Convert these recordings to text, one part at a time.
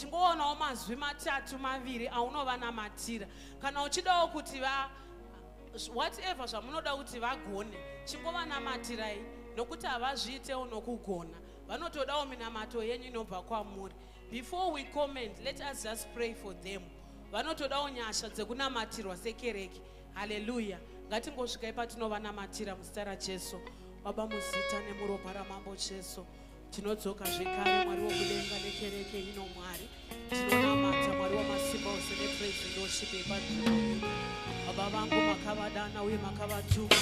chingoonawo mazwi matatu maviri aunovanamatira. Kana uchidawo kuti whatever zvamunoda kuti vagone, chingovanamatirai nokuti havazviitewo nokugona. Vanotodawo minamato yenyu inobva kwamuri. Before we comment, let us just pray for them. Vanotodawo nyasha dzekunamatirwa sekereke. Hallelujah. Ngatingosvikai patinovanamatira muzita raJesu. Baba muzita nemuropa ramambo Jesu, tinodzoka zvekare Mwari wokudenga nekereke ino Mwari. Tinonamata Mwari wamasimba ose nepraise and worship yepanzvimbo ino. Baba vangu makavadana uye makavatuma.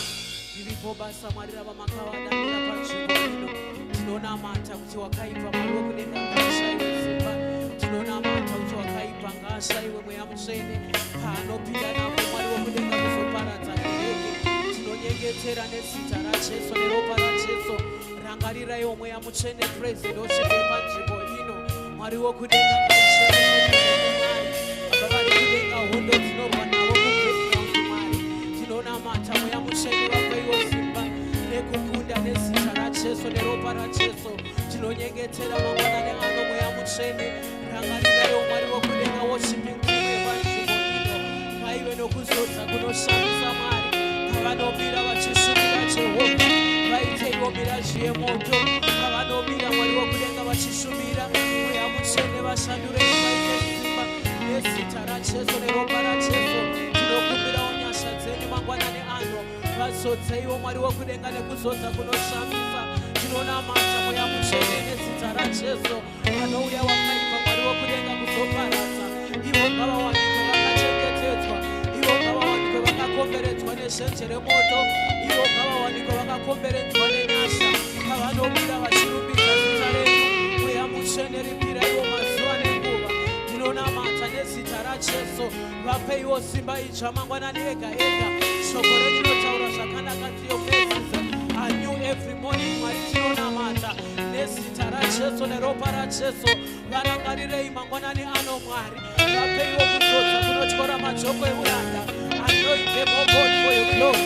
Riripo basa Mwari rava makavadanira panzvimbo ino. Tinonamata kuti wakaipa Mwari wokudenga ngaashayiwe simba. Tinonamata kuti wakaipa ngaashayiwe mweya mutsvene. Paanopinda napo Mwari wokudenga kuzoparadza kereke. Tinonyengetera nezita raJesu neropa raJesu. Rangarirayo mweya mutsvene praise and worship yepanzvimbo ino. Mwari wokudenga ngaashayiwe Mwari. Baba vari kudenga hondo dzinorwa navo kubackground Mwari. Tinonamata mweya mutsvene wakaiwo simba nekukunda nezita raJesu neropa raJesu. Tinonyengetera mangwanani ano mweya mutsvene. Rangarirayo Mwari wokudenga worshiping yepanzvimbo ino. Ngaive nokuzodza kunoshamisa Mwari. Pavanomira vachishumira Jehovha, vaiteiwo miraji yemoto. Pavanomira Mwari wokudenga vachishumira mweya mutsvene vashandure vaite simba nezita raJesu neropa raJesu. Tinokumbirawo nyasha dzenyu mangwanani ano. Vazodzeiwo Mwari wokudenga nekuzodza kunoshamisa. Tinonamata mweya mutsvene nezita raJesu. Vanouya wakaipa Mwari wokudenga kuzoparadza. Ivo ngavawanikwe vakachengetedzwa. Ivo ngavawanikwe vakakomberedzwa nezhenje remoto. Ivo ngavawanikwe vakakomberedzwa nenyasha. Pavanomira vachirumbidza zita renyu mweya mutsvene ripiraiwo mazuva nenguva. Tinonamata nezita raJesu. Vapeiwo simba idzva mangwanani ega ega. Shoko renyu rinotaura zvakanaka ndiyo message anew every morning. Mwari tinonamata nezita raJesu neropa raJesu. Varangarirei mangwanani ano Mwari. Vapeiwo kudzodza kunotyora majoko euranda. Anoint them, O God, for your glory.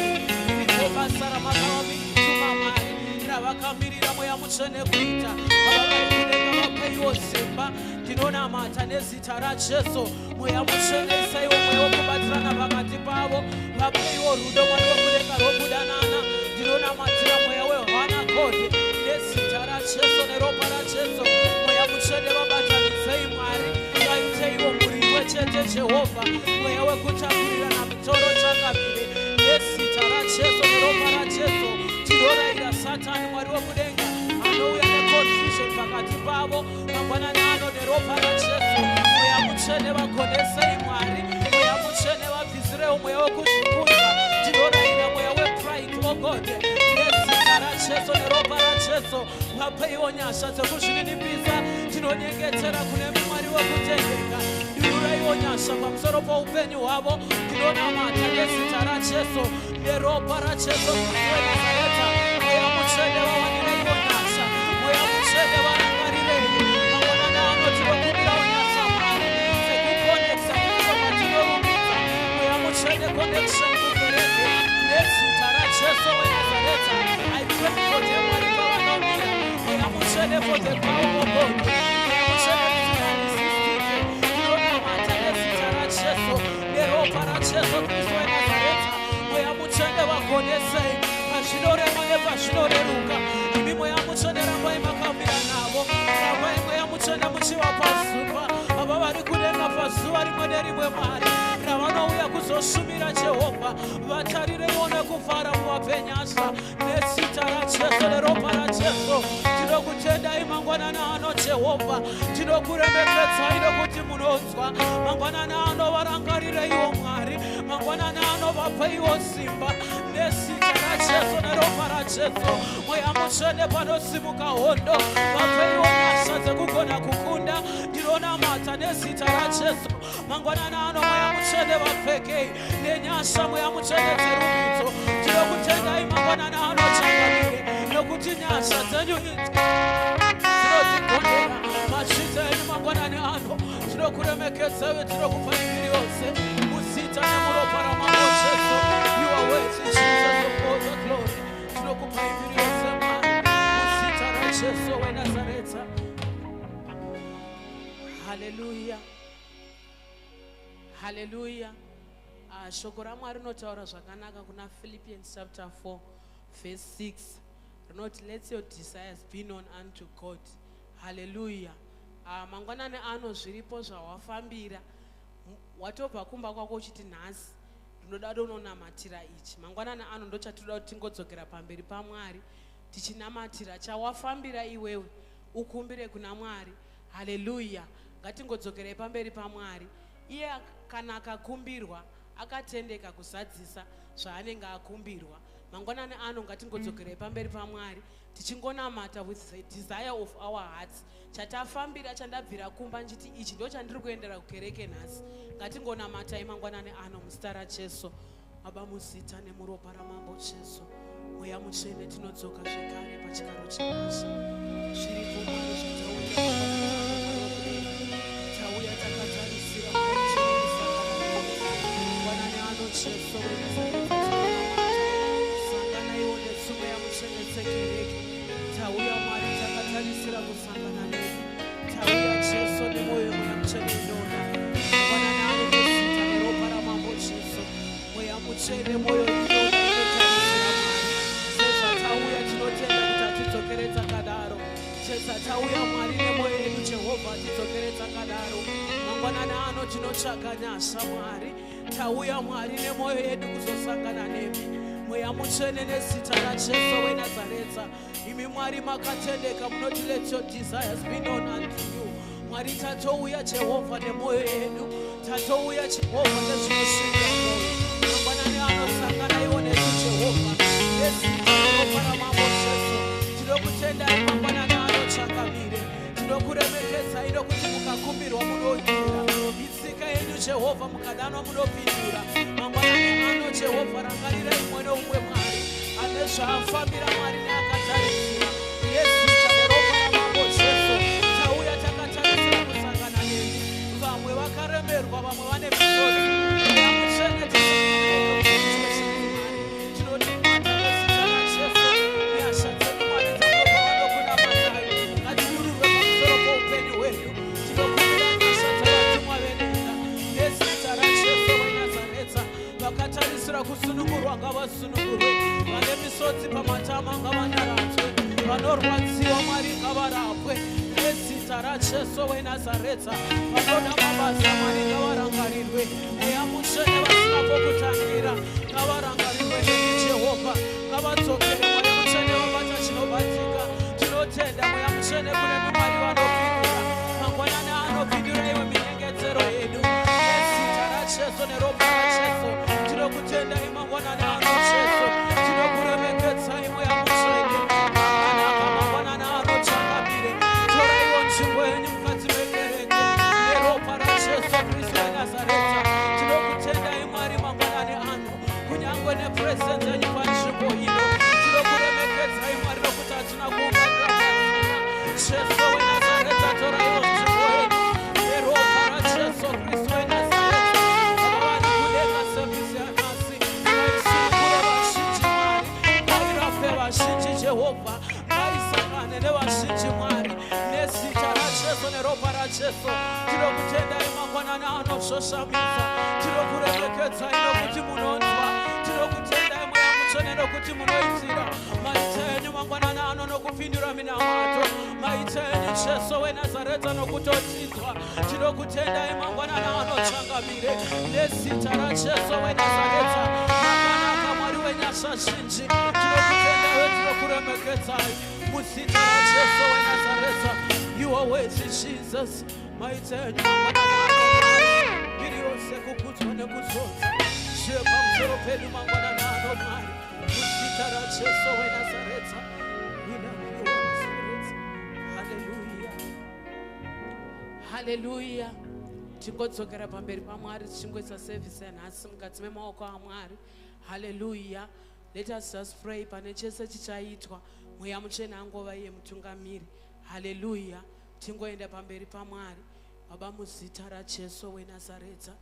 Iripo basa ramakavamikituma Mwari ravakamirira mweya mutsvene kuita. Baba vari kudenga vapeiwo simba. Tinonamata nezita raJesu. Mweya mutsvene isaiwo mweya wokubatsirana pakati pavo. Vapeiwo rudo Mwari wokudenga rwokudanana. Ndinonamatira mweya wehwanakoti nezita raJesu neropa raJesu. Mweya mutsvene vabatanidzei Mwari. Vaiteiwo murimwe chete Jehovha. Mweya wekutakurirana mutoro chakabvire nezita raJesu neropa raJesu. Tinorayira Satani Mwari wokudenga anouya neconfusion pakati pavo mangwanani ano neropa raJesu. Mweya mutsvene vagonesei Mwari. Mweya mutsvene vabvisirewo mweya wekuzvikudza. Tinorayira mweya wepride O God nezita raJesu neropa raJesu. Vapeiwo nyasha dzekuzvininipisa. Tinonyengetera kune Mwari wekutendeka. Duraiwo nyasha pamusoro poupenyu hwavo. Tinonamata nezita raJesu neropa raJesu Nazareta. Mweya mutsvene vawanireiwo nyasha. Mweya mutsvene varangarirei mangwanani ano. Tinokumbirawo nyasha Mwari sekukonekisa kuso kwatinorumbidza. Mweya mutsvene connection kukereke nezita raJesu weNazareta. I pray for them Mwari pavanomira. Mweya mutsvene for the power of God. Mweya mutsvene tisinganisisike. Tinonamata nezita raJesu neropa raJesu Kristu weNazareta. Mweya mutsvene vagonesei pazvinorema nepazvinoreruka. Imi mweya mutsvene rambai makamira navo. Rambai mweya mutsvene muchivapa zuva. Ava vari kudenga pazuva rimwe nerimwe Mwari ravanouya kuzoshumira Jehovha. Vatarireiwo nekufara muvape nyasha nezita raJesu neropa raJesu. Tinokutendai mangwanani ano Jehovha. Tinokuremekedzai nokuti munonzwa. Mangwanani ano varangarireiwo Mwari. Mangwanani ano vapeiwo simba nezita raJesu neropa raJesu. Mweya mutsvene panosimuka hondo. Vapeiwo nyasha dzekugona kukunda. Ndinonamata nezita raJesu. Mangwanani ano mweya mutsvene vapfekei nenyasha mweya mutsvene dzerumbidzo. Tinokutendai mangwanani ano changamire nokuti nyasha dzenyu dzinotigondera. Mashita enyu mangwanani ano tinokuremekedzai. Tinokupai miri yose muzita nemuropa ramambo Jesu. You are worthy Jesus of all the glory. Tinokupai miri yose Mwari muzita raJesu weNazareta. Hallelujah. Hallelujah. Shoko raMwari rinotaura zvakanaka kuna Philippians chapter 4 verse 6. Rinoti, let your desires be known unto God. Hallelujah. Mangwanani ano zviripo zvawafambira watobva kumba kwako uchiti nhasi ndinoda kunonamatira ichi. Mangwanani ano ndochatoda kuti tingodzokera pamberi paMwari tichinamatira chawafambira iwewe ukumbire kuna Mwari. Hallelujah. Ngatingodzokerei pamberi paMwari. Iye kana akakumbirwa akatendeka kuzadzisa zvaanenge akumbirwa. Mangwanani ano ngatingodzokerei pamberi paMwari tichingonamata with the desire of our hearts. Chatafambira chandabvira kumba nchiti ichi ndo chandiri kuendera kukereke nhasi. Ngatingonamatai mangwanani ano muzita raJesu. Baba, muzita nemuropa raMambo Jesu, mweya mutsvene tinodzoka zvekare pachigaro chenyasha. Zviripo Mwari tauya takatarisira mangwanani ano Jesu sanganaiwo netsumo yamutsvene tsekereke. Tauya Mwari takatarisira kusangana nedu. Tauya Jesu nemwoyo munamutsvene inoda. Mangwanani ano muzita neropa raMambo Jesu, mweya mutsvene mwoyo inotarisira Mwari. Sezvatauya tinotenda kuti atidzokere takadaro. Sezvatauya Mwari nemwoyo yedu Jehovha tidzokere takadaro. Mangwanani ano tinotsvaka nyasha Mwari. Tauya Mwari nemwoyo yedu kuzosangana nemi. Mweya mutsvene nezita raJesu weNazaretha. Imi Mwari makatendeka munoti let your desires be known unto you. Mwari tatouya Jehovha nemwoyo yedu. Tatouya Jehovha nezvinoshinga mwoyo. Mangwanani ano sangana iwo nesu Jehovha. Nezita neropa raMambo Jesu. Tinokutendai mangwanani ano tsvakamire. Tinokuremekedzai nokuti mukakumbirwa munoitira. Itsika yenyu Jehovha mukadanwa munopindura. Mangwanani ano Jehovha rangarira imwe noumwe Mwari ane zvaafambira Mwari neakatarisira. Nezita neropa raMambo Jesu tauya takatarisira kusangana nemi. Vamwe vakaremerwa, vamwe vane misodzi. Mweya mutsvene tinotimata nezita raJesu. Nyasha dzedu Mwari dzamuropa vanokunamatai. Ngatirurwe pamusoro poupenyu hwedu. Tinokumbira nyasha dzavatumwa venenga. Nezita raJesu weNazaretha. Vakatarisira kusunungurwa ngavasunungurwe. Vane misodzi pamatama ngavanyaradzwe. Vanorwadziwa Mwari ngavarapwe. Nezita raJesu weNazaretha. Vanoda mabasa Mwari ngavarangarirwe. Mweya mutsvene vasina pokutangira ngavarangarirwe nemi Jehovha. Ngavadzokere Mweya mutsvene vabata chinobatika. Tinotenda Mweya mutsvene kune Mwari vanopindura. Mangwanani anopindura iwe minyengedzero yedu. Nezita raJesu neropa raJesu tinokutendai mangwanani ano Jesu. Tinokuremekedzai Mweya mutsvene. Mangwanani ano tsvakamire. Toraiwo nzvimbo yenyu mukati mekereke neropa raJesu Kristu weNazaretha. Tinokutendai Mwari mangwanani ano kunyangwe nepresence yenyu panzvimbo ino. Tinokuremekedzai Mwari nokuti hatina kuunganira pasina. Jesu weNazaretha, toraiwo nzvimbo yenyu neropa raJesu Kristu weNazaretha. Ava vari kudenga sevhisi yanhasi ngaisunungure vazhinji Mwari, ngairape vazhinji Jehovha, ngaisangane nevazhinji Mwari. Nezita raJesu neropa raJesu tinokutendai mangwanani ano zvoshamisa. Tinokuremekedzai nokuti munonzwa. Tinokutendai Mweya mutsvene nokuti munoitira. Maita enyu mangwanani ano nokupindura minamato. Maita enyu Jesu weNazaretha nokutotidzwa. Tinokutendai mangwanani ano tsangamire. Nezita raJesu weNazaretha. Makanaka Mwari wenyasha zhinji. Tinokutendai, tinokuremekedzai muzita raJesu weNazaretha. You are worthy Jesus. Maita enyu mangwanani ano Mwari. Mbiri yose kukudzwa nekuzodza. Zvive pamusoro pedu mangwanani ano Mwari. Muzita raJesu weNazaretha. We love you, Holy Spirit. Hallelujah. Hallelujah. Tingodzokera pamberi paMwari tichingoisa service yanhasi mukati memaoko aMwari. Hallelujah. Let us just pray pane chese chichaitwa. Mweya mutsvene angova iye mutungamiri. Hallelujah. Tingoenda pamberi paMwari. Baba, muzita raJesu weNazaretha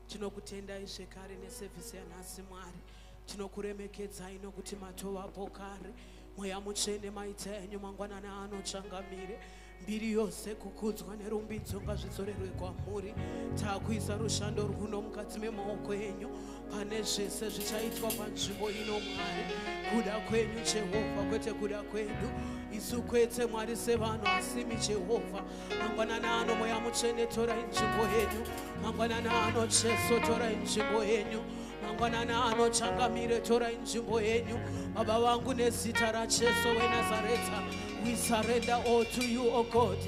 tinokutendai zvekare neservice yanhasi Mwari. Tinokuremekedzai nokuti matovapo kare. Mweya mutsvene maita enyu mangwanani ano tsvangamire. mbiri yose kukudzwa nerumbidzo ngazvidzorerwe kwamuri. Takuisa rushando rwuno mukati memaoko enyu pane zvese zvichaitwa panzvimbo ino Mwari. Kuda kwenyu Jehovha kwete kuda kwedu isu kwete Mwari sevanhu asimi Jehovha. Mangwanana ano Mweya Mutsvene torai nzvimbo yenyu. Mangwanana ano Jesu torai nzvimbo yenyu. Mangwanana ano Changamire torai nzvimbo yenyu. Baba vangu nezita raJesu weNazareta, we surrender all to you, O God.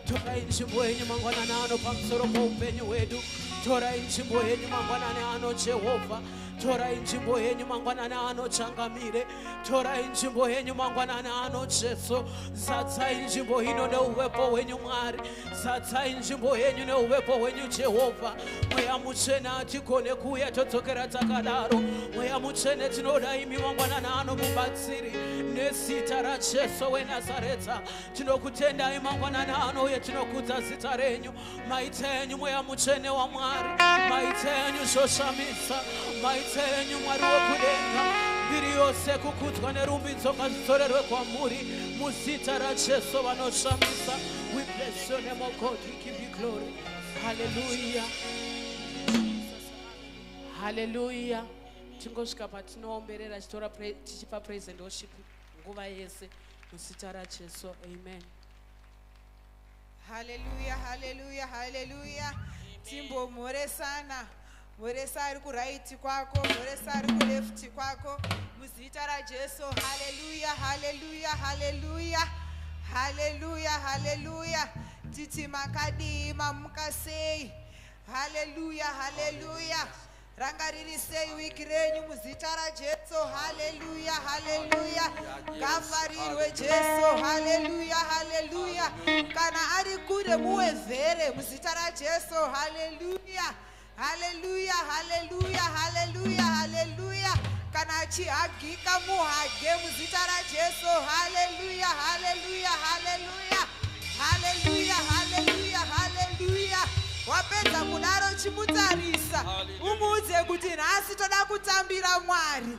Torai nzvimbo yenyu mangwanana ano pamusoro poupenyu hwedu. Torai nzvimbo yenyu mangwanana ano Jehovha. Torai nzvimbo yenyu mangwanana ano Changamire. Torai nzvimbo yenyu mangwanana ano Jesu. Zatsai nzvimbo ino neuwepo hwenyu Mwari. Zatsai nzvimbo yenyu neuwepo hwenyu Jehovha. Mweya Mutsvene atigone kuuya todzokera takadaro. Mweya Mutsvene tinoda imi mangwanana ano mubatsiri nezita raJesu weNazareta. Tinokutendai mangwanana ano uye tinokudza zita renyu. Maite enyu Mweya Mutsvene waMwari. Maite enyu zvoshamisa. Maite enyu Mwari wokudenga. Mbiri yose kukudzwa nerumbidzo ngazvidzorerwe kwamuri muzita raJesu vanoshamisa. We bless your name, O God. We give you glory. Hallelujah. Hallelujah. Tingosvika patinoomberera tichipa praise and worship nguva yese muzita raJesu. Amen. Hallelujah, hallelujah, hallelujah. Timbo moresana. Moresa ari kuraiti kwako, moresa ari kulefti kwako. Muzita raJesu. Hallelujah, hallelujah, hallelujah. Hallelujah, hallelujah. Titi makadi mamukasei. Hallelujah, hallelujah. Rangarirei wiki renyu muzita raJesu. Hallelujah, hallelujah. Gafarirwe Jesu. Hallelujah, hallelujah. Kana ari kure muwevhere muzita raJesu. Hallelujah. Hallelujah, hallelujah, hallelujah, hallelujah. Kana chihagika muhage muzita raJesu. Hallelujah, hallelujah, hallelujah. Hallelujah, hallelujah, hallelujah. Wapedza kudaro chimutarisa. Umuudze kuti nhasi toda kutambira Mwari.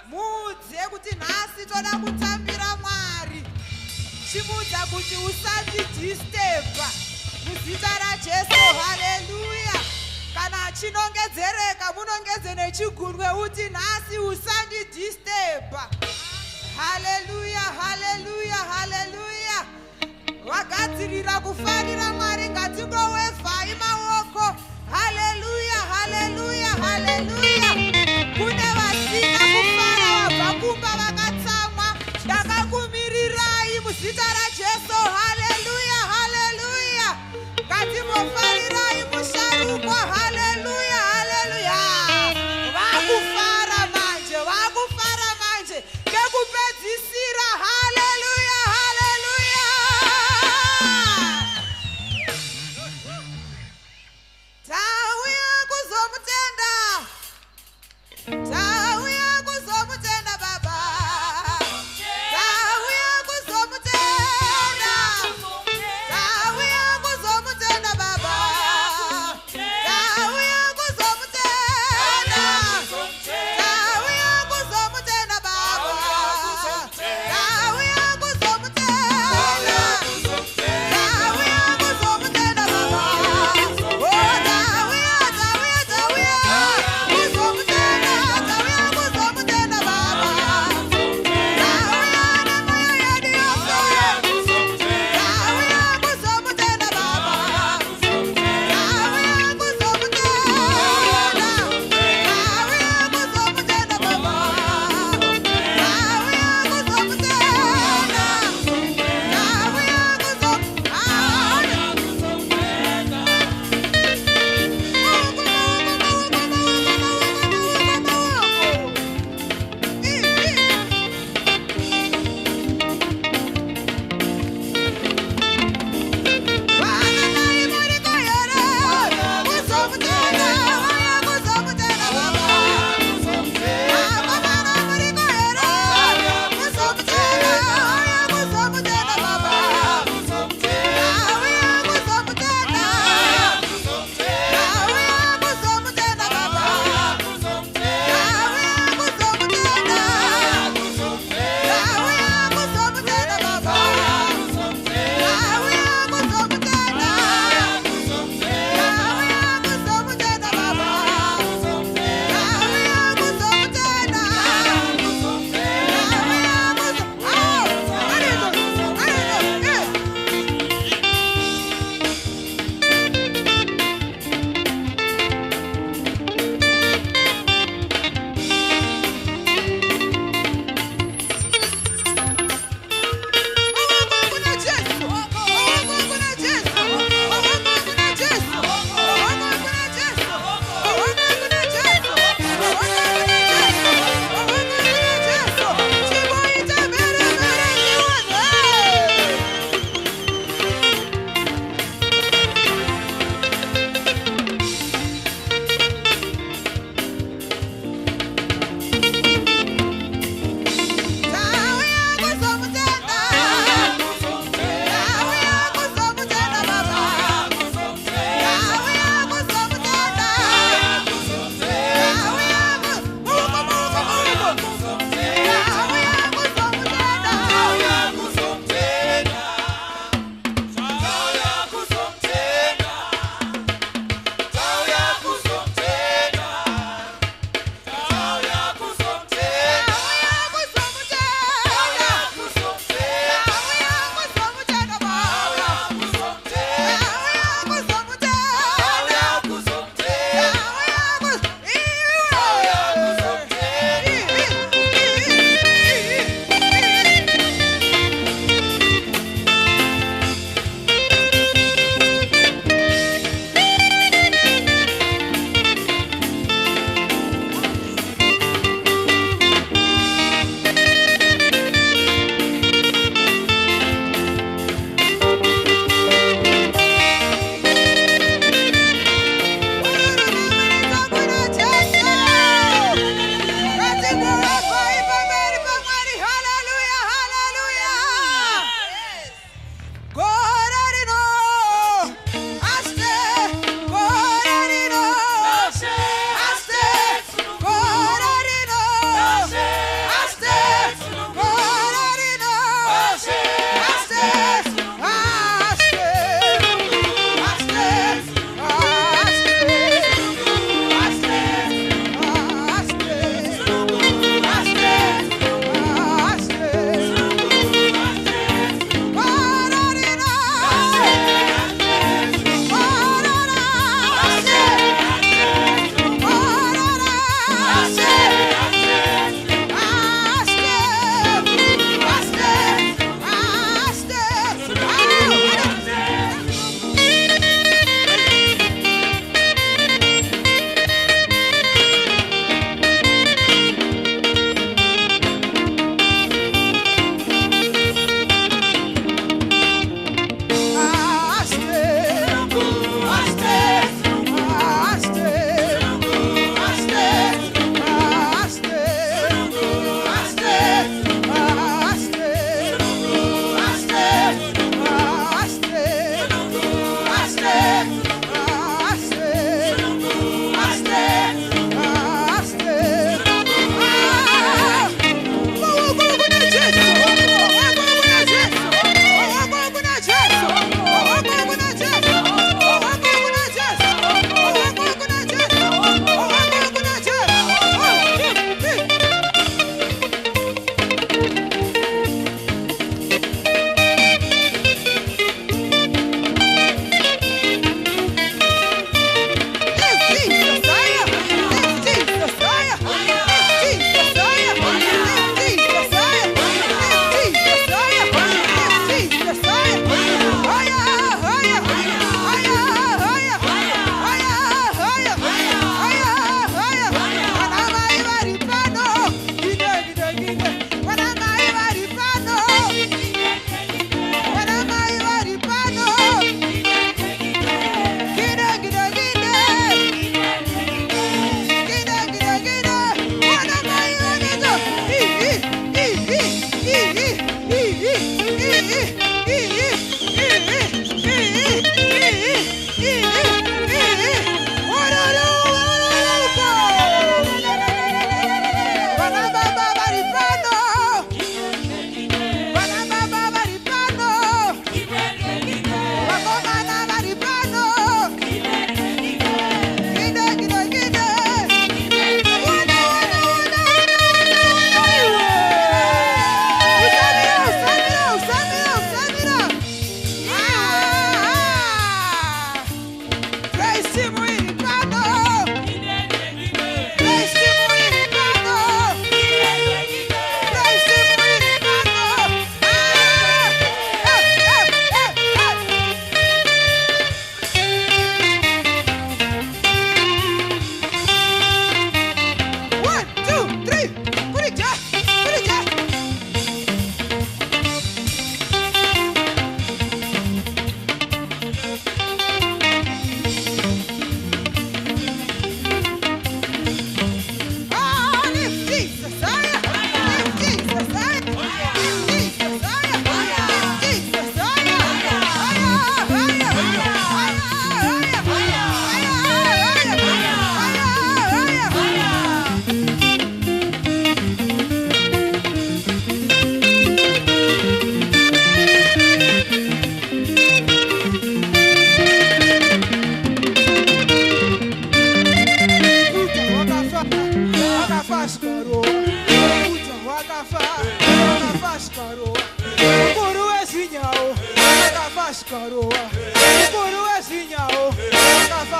Muudze kuti nhasi toda kutambira Mwari. Chimuudza kuti usati disturba muzita raJesu. Hallelujah. Kana chinongedzereka munongedze nechigunwe uti nhasi usandi disturba. Hallelujah, hallelujah, hallelujah. Wagadzirira kufarira Mwari ngatingowevhai maoko. Hallelujah, hallelujah, hallelujah. Kune vasina kufara wabva kumba vakatsamwa. Ndakakumirirai muzita raJesu. Hallelujah, hallelujah. Ngatimofarirai musharukwa. Hallelujah, hallelujah. Vakufara manje, vakufara manje. Ngekupedzisira. Hallelujah, hallelujah.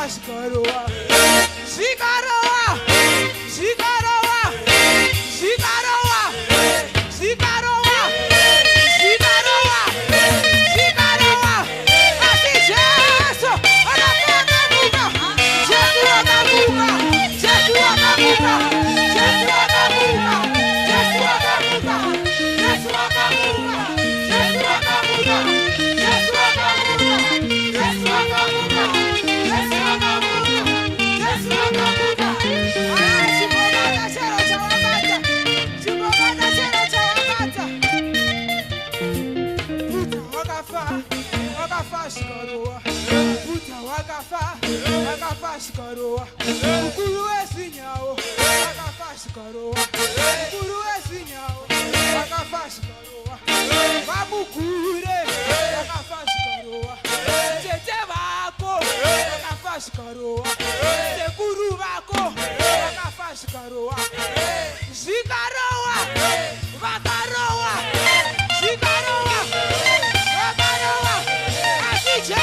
Shikaroa, Shikaroa, Shikaroa, Shikaroa, Shikaroa, Shikaroa, Shikaroa. Assim, Jesus, olha pra boca, Jesus na boca, Jesus na boca, Jesus na boca, Jesus na boca, Jesus na boca, Jesus na boca, Jesus na boca, Jesus na boca. Shikaroa, ukuru esinyawo, wakafa shikaroa, ukuru esinyawo, wakafa shikaroa, wabukure, wakafa shikaroa, tete bako, wakafa shikaroa, tekuru bako, wakafa shikaroa, shikaroa, wakaroa, shikaroa, wakaroa, asije.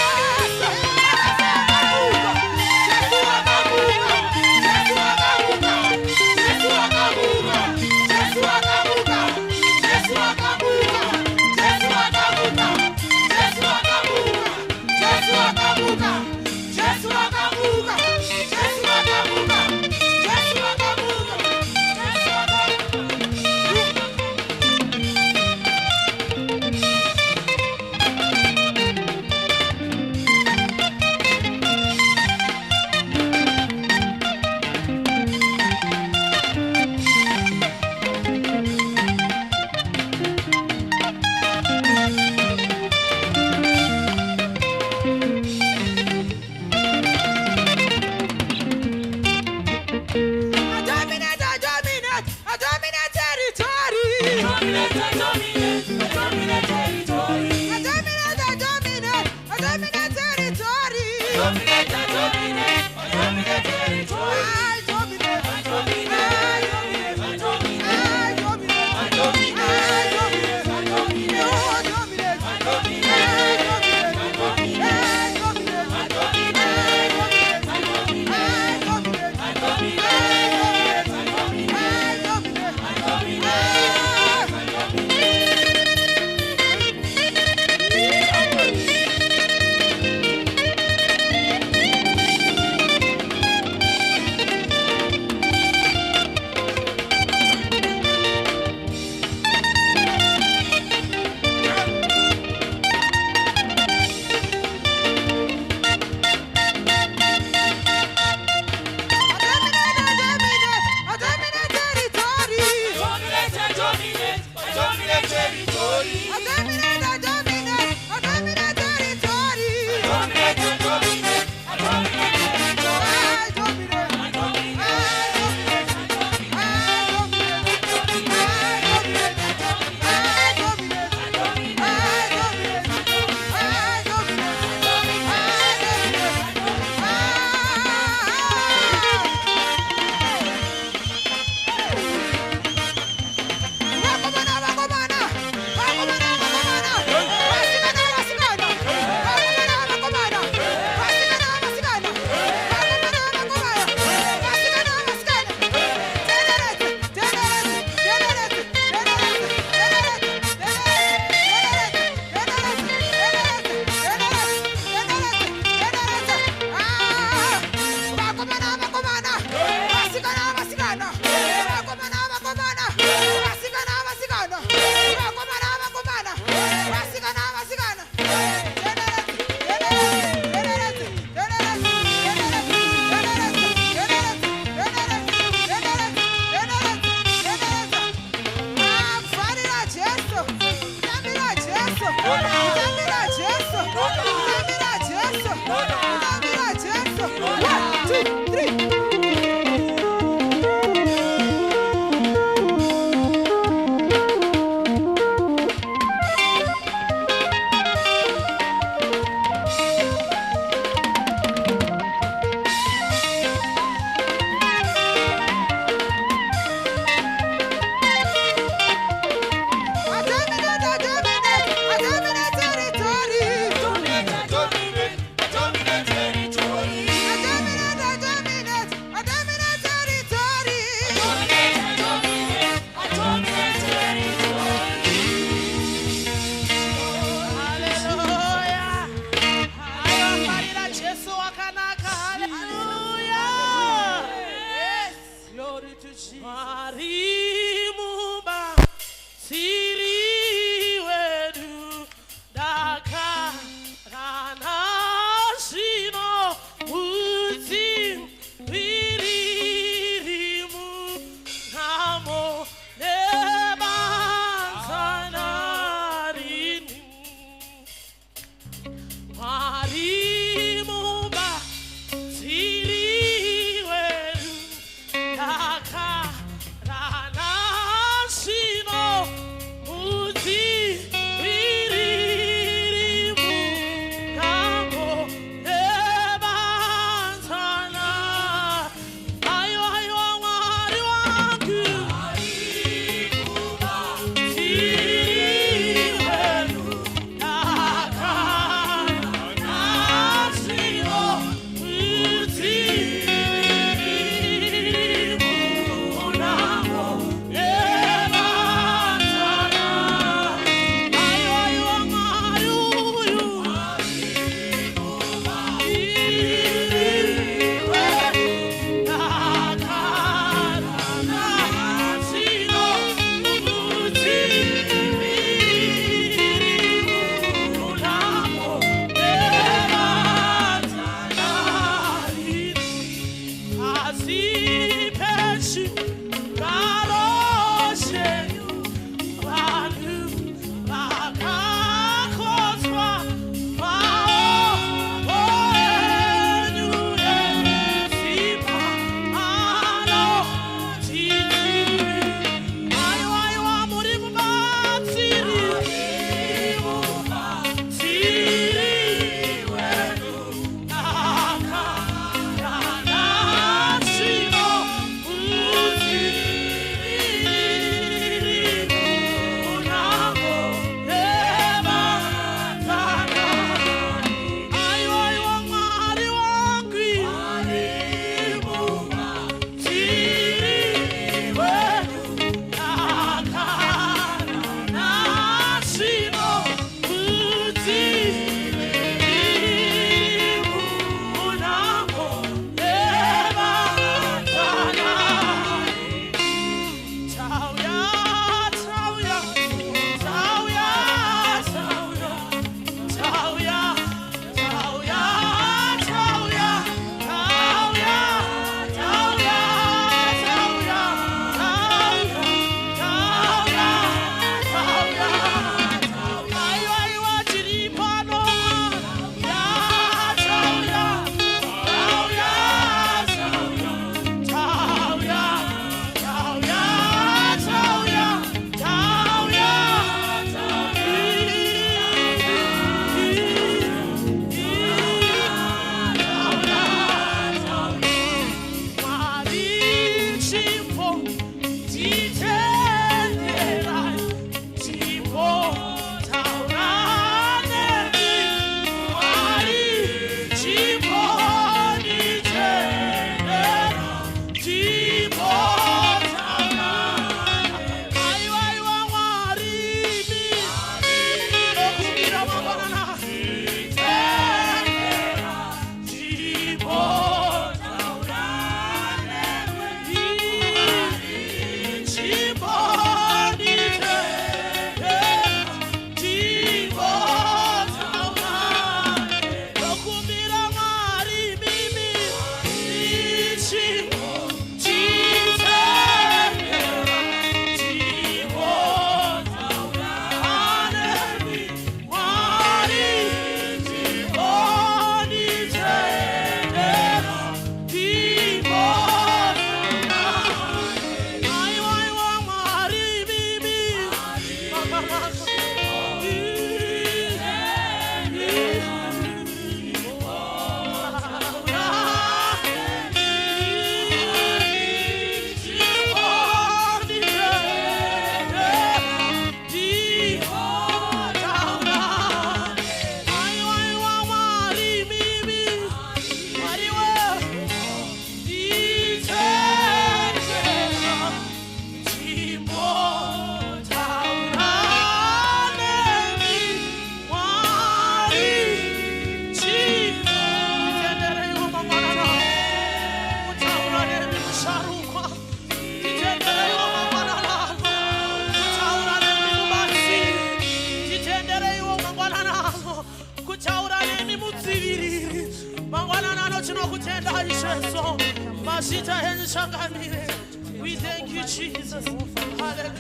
We thank you, Jesus. Hallelujah.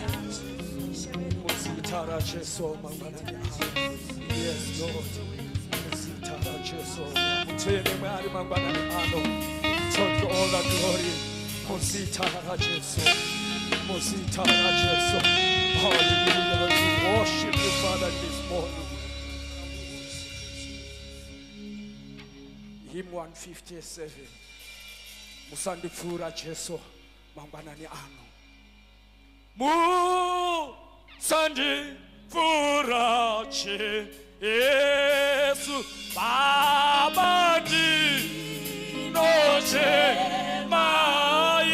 Yes, Lord. Take all the glory. Hallelujah. We worship you, Father, this morning. Hymn 157. Musandifura Jesu mambanani ano. Musandifura Jesu babandi noche mai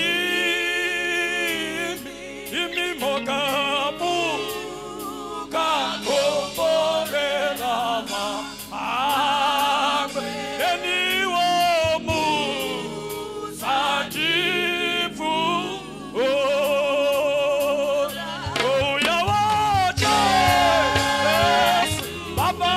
imimogabu kakomborelama Baba,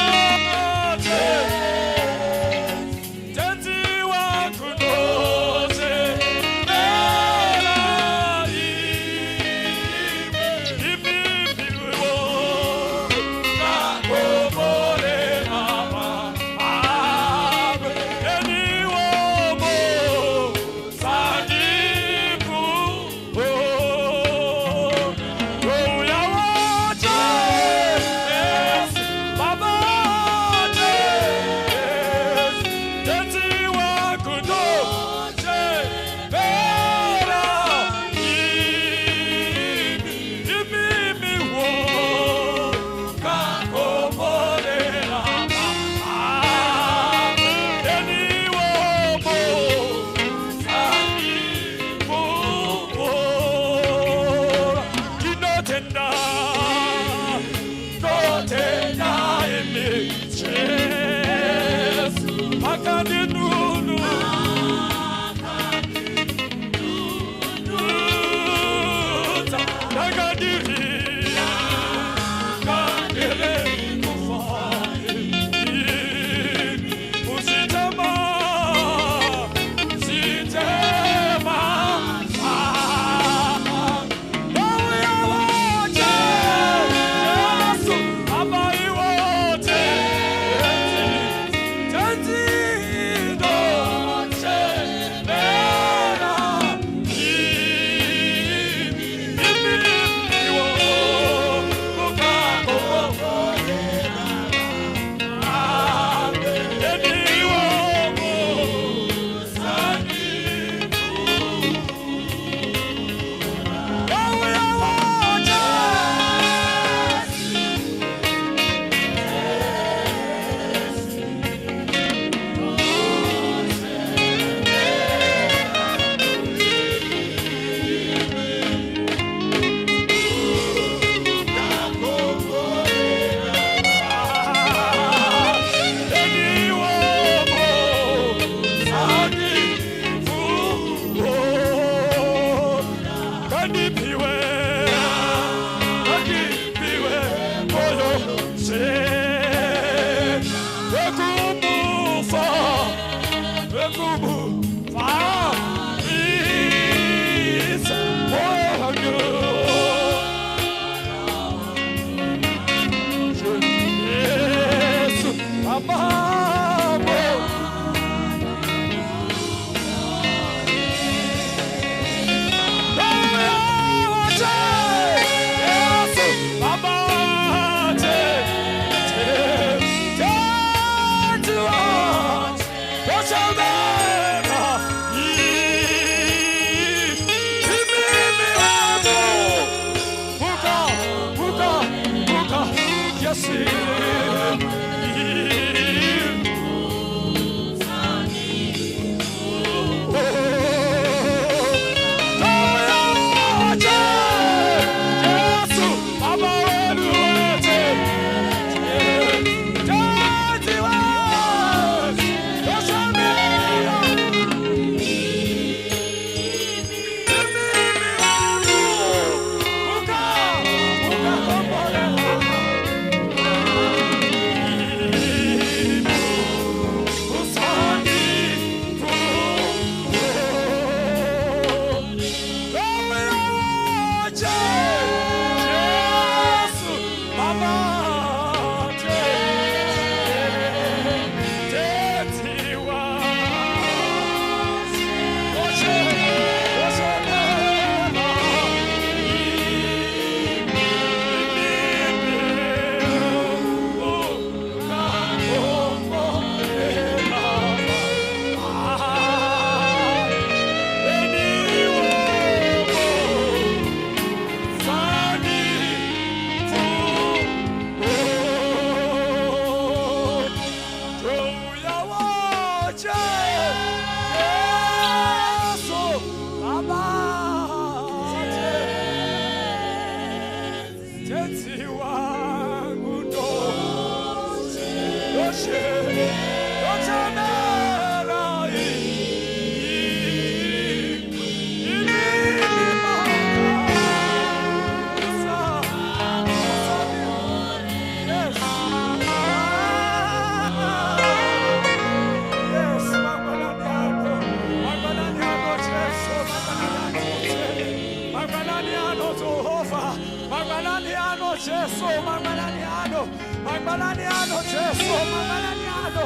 Jesu, Mamalaniano, Mamalaniano, Jesu, Mamalaniano,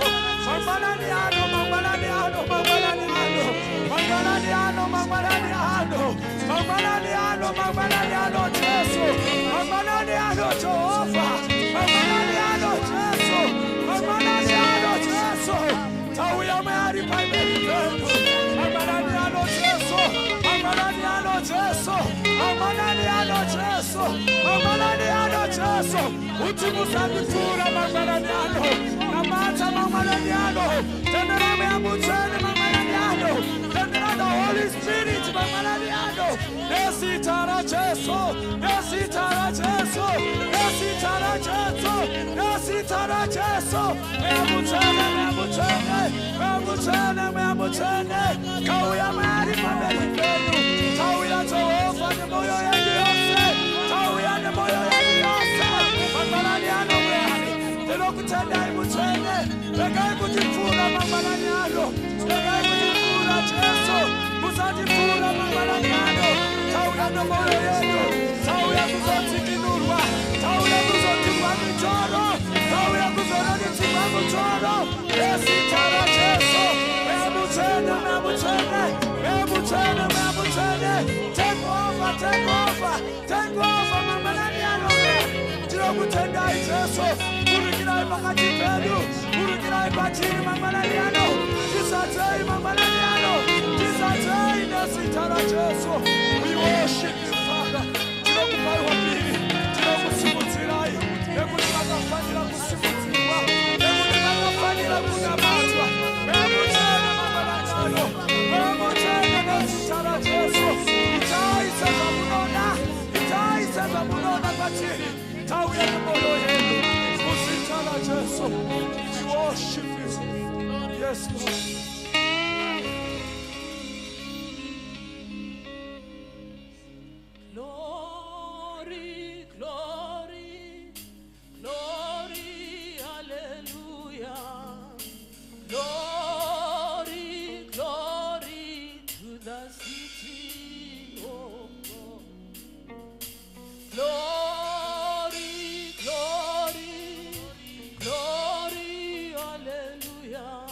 Mamalaniano, Mamalaniano, Mamalaniano, Mamalaniano, Mamalaniano, Mamalaniano, Mamalaniano, Jesu, Mamalaniano, Jehovah, Mamalaniano, Jesu, Mamalaniano, Jesu, Tauya Mary, Mamalaniano, Jesu, Mamalaniano, Jesu, Mamalaniano, Jesu, Mamalaniano, Jesu, Utimusani Pura, Mamalaniano, Namata, Mamalaniano, Tenderame Amutene, Mamalaniano, Tendera the Holy Spirit, Mamalaniano, Nesitara Jesu, Nesitara Jesu, Nesitara Jesu, Nesitara Jesu, Amutene, Amutene, Amutene, Amutene, Kauya Mary, Mamalaniano, Kauya Jehovah, the Moyo Yose, Kauya the Moyo Yose, Mamalaniano, the Lokutana, Mutene, the guy put in Fura, Mamalaniano, the guy put in Fura, Jesu, Musati Fura, Mamalaniano, Kauya the Moyo Yano, Kauya Musati Kinurwa, Kauya Musati Mamutoro, Kauya Musati Mamutoro, Nesitara Jesu, Mamutene, Mamutene, Mamutene, Mamutene, take over, take over, take over, Mamalaniano, Tirokutenda Jesu, Urukirai Makati Pedu, Urukirai Batini, Mamalaniano, Tisatei, Mamalaniano, Tisatei, Nesitara Jesu, we worship you, Father, Tirokupai Wapiri, Tirokusumutirai, Emutimakafanira Kusimutiwa, Emutimakafanira Kunamatwa, Emutene, Mamalaniano, Emutene, Nesitara Jesu, Itai Sazabunona, Itai Sazabunona Batini, Tauya the Moyo Yenu, Musitara Jesu, we worship you. Yes, Lord. Glory, glory, glory, hallelujah. Glory, glory to the city, oh God. Glory, glory, glory, hallelujah.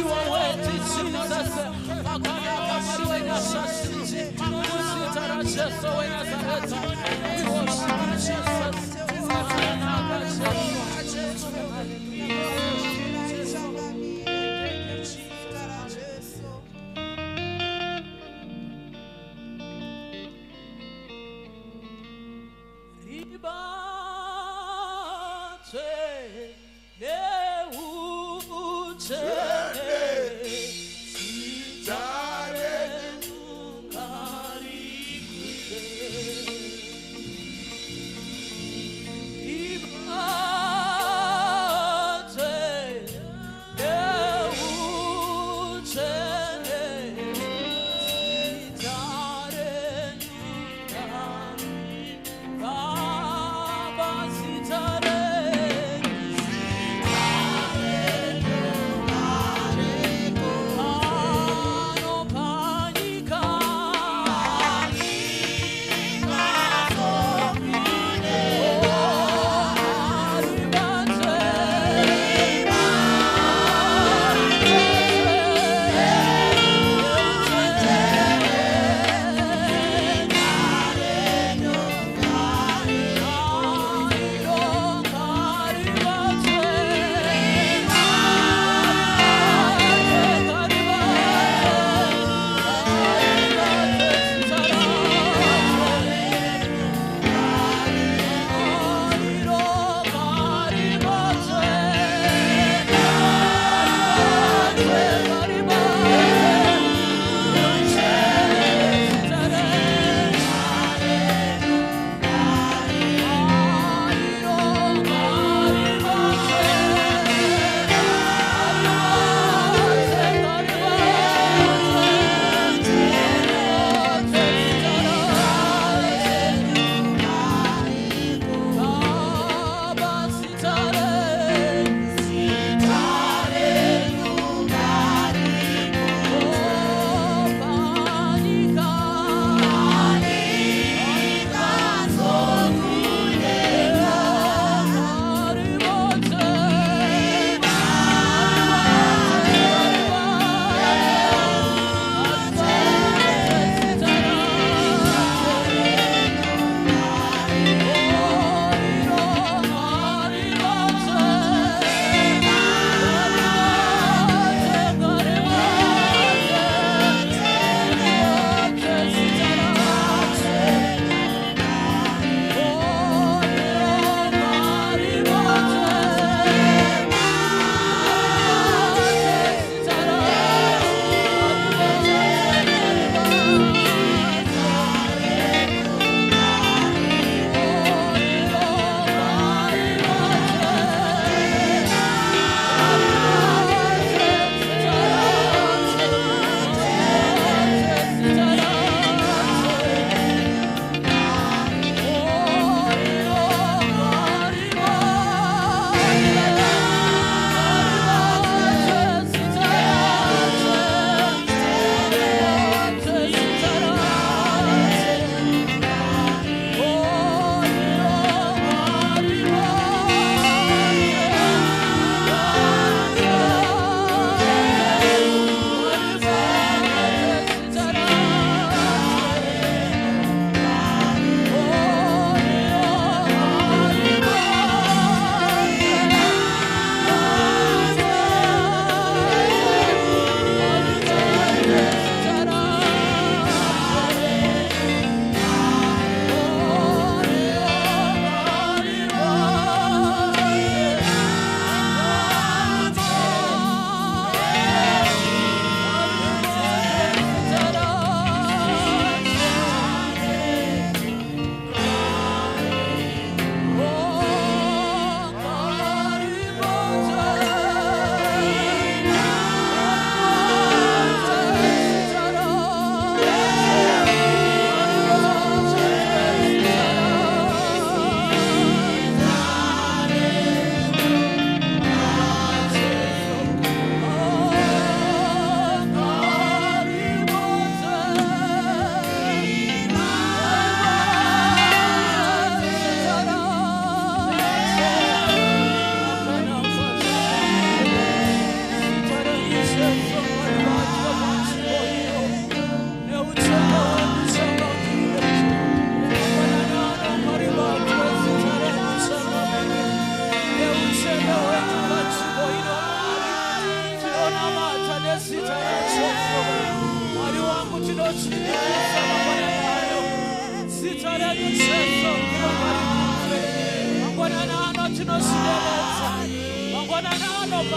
You are worthy, Jesus.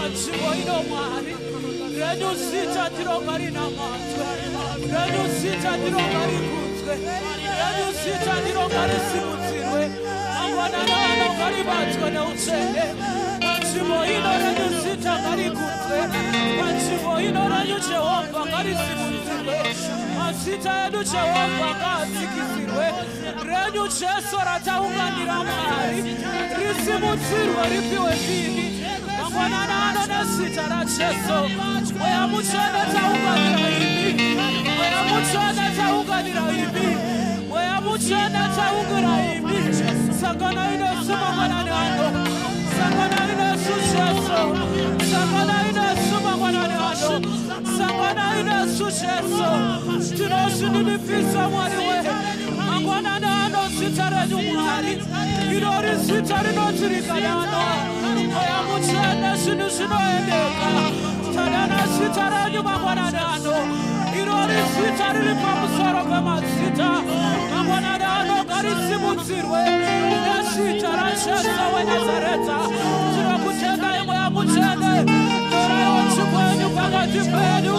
panzvimbo ino Mwari renyu zita ndironga rinamatwe renyu zita ndironga rikudzwe renyu zita ndironga risimudzirwe mangwanana anonga ribatswe neutsvene panzvimbo ino renyu zita ngarikudzwe panzvimbo ino renyu Jehovha ngarisimudzirwe mazita edu Jehovha ngaadzikisirwe renyu Jesu rataunganira Mwari risimudzirwe ripiwe mbiri mangwanana ano nezita raJesu mweya mutsvene taunganira imi mweya mutsvene taunganira imi mweya mutsvene taungira imi sanganai nesu mangwanani ano sanganai nesu Jesu sanganai nesu mangwanani ano sanganai nesu Jesu tinozvinimipisa Mwari we mangwanani ano zita renyu Mwari irori zita rinotirikana mweya mutsvene zvinhu zvinoendeka tadana zita renyu mangwanani ano irori zita riri pamusoro pemazita mangwanani ano ngarisimudzirwe nezita raJesu weNazareta tinokutengai mweya mutsvene toraiwo chikwenyu pakati penyu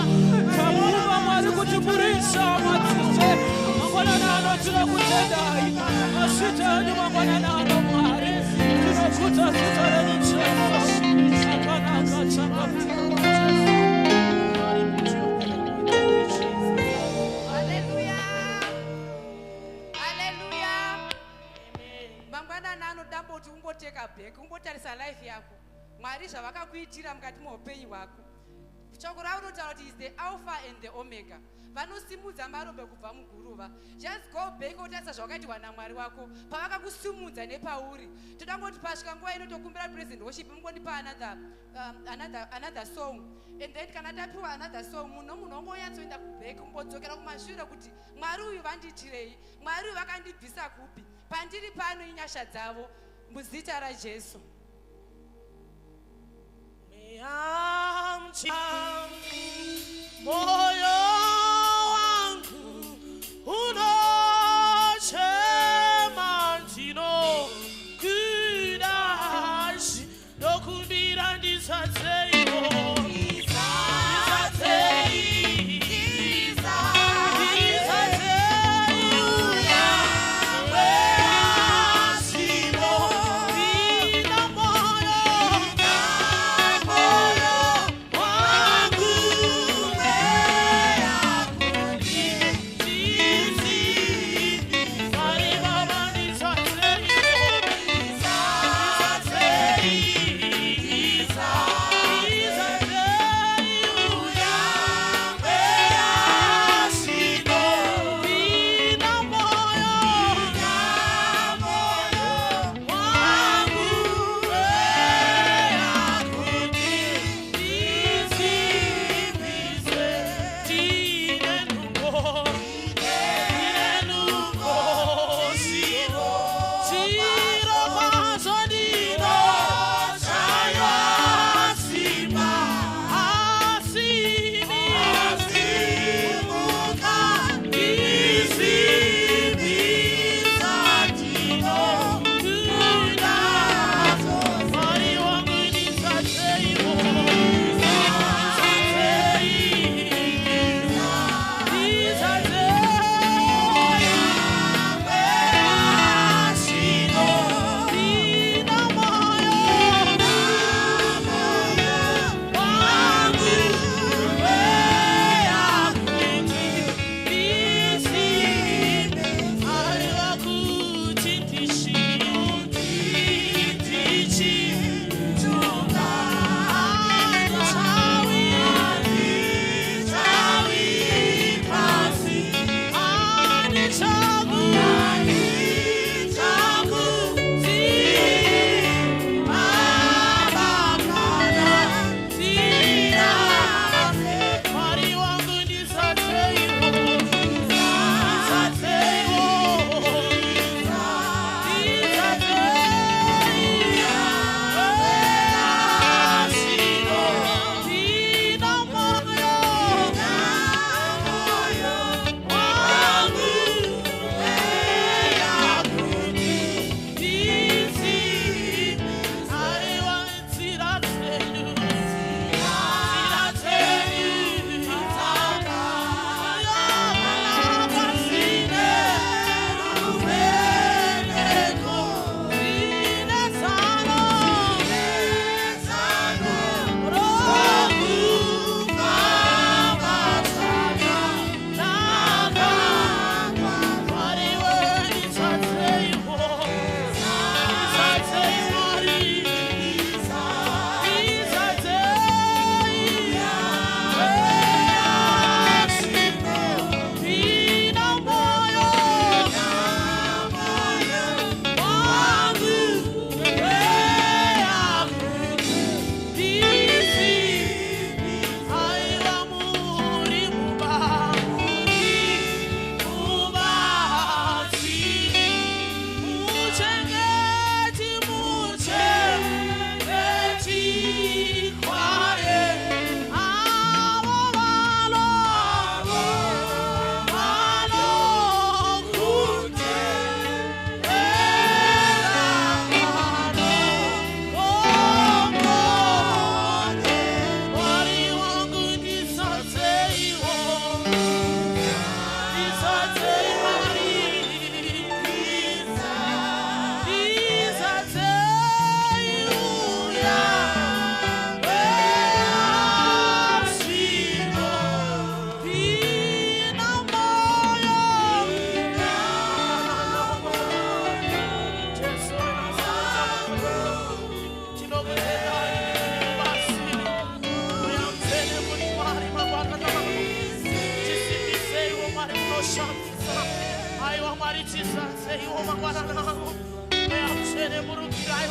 tamuma Mwari kuti murisha madzite mangwanani ano tinokutendai mazita enyu mangwanani ano Mwari tinokuta zita renyu Jesu chakanaka chakapfira kuti ungoteka bheki ungotarisa life yako Mwari zvavakakuitira mukati meupenyu hwako shoko ravo rinotaura kuti is the alpha and the omega vanosimudza marombe kubva muguruva just go back utarisa zvawakaitirwa naMwari wako pavakakusimudza nepauri toda ngoti pasvika nguva inotokumbira present worship mungonipa another song and then kana tapiwa another song munhu ongoyatsoenda kubheki umbodzokera kumashure kuti Mwari uyu vandiitirei Mwari uyu vakandibvisa kupi pandiri pano inyasha dzavo muzita raJesu moyo wangu unochema ndinokudashi ndokumbira ndisatseiko Yeah.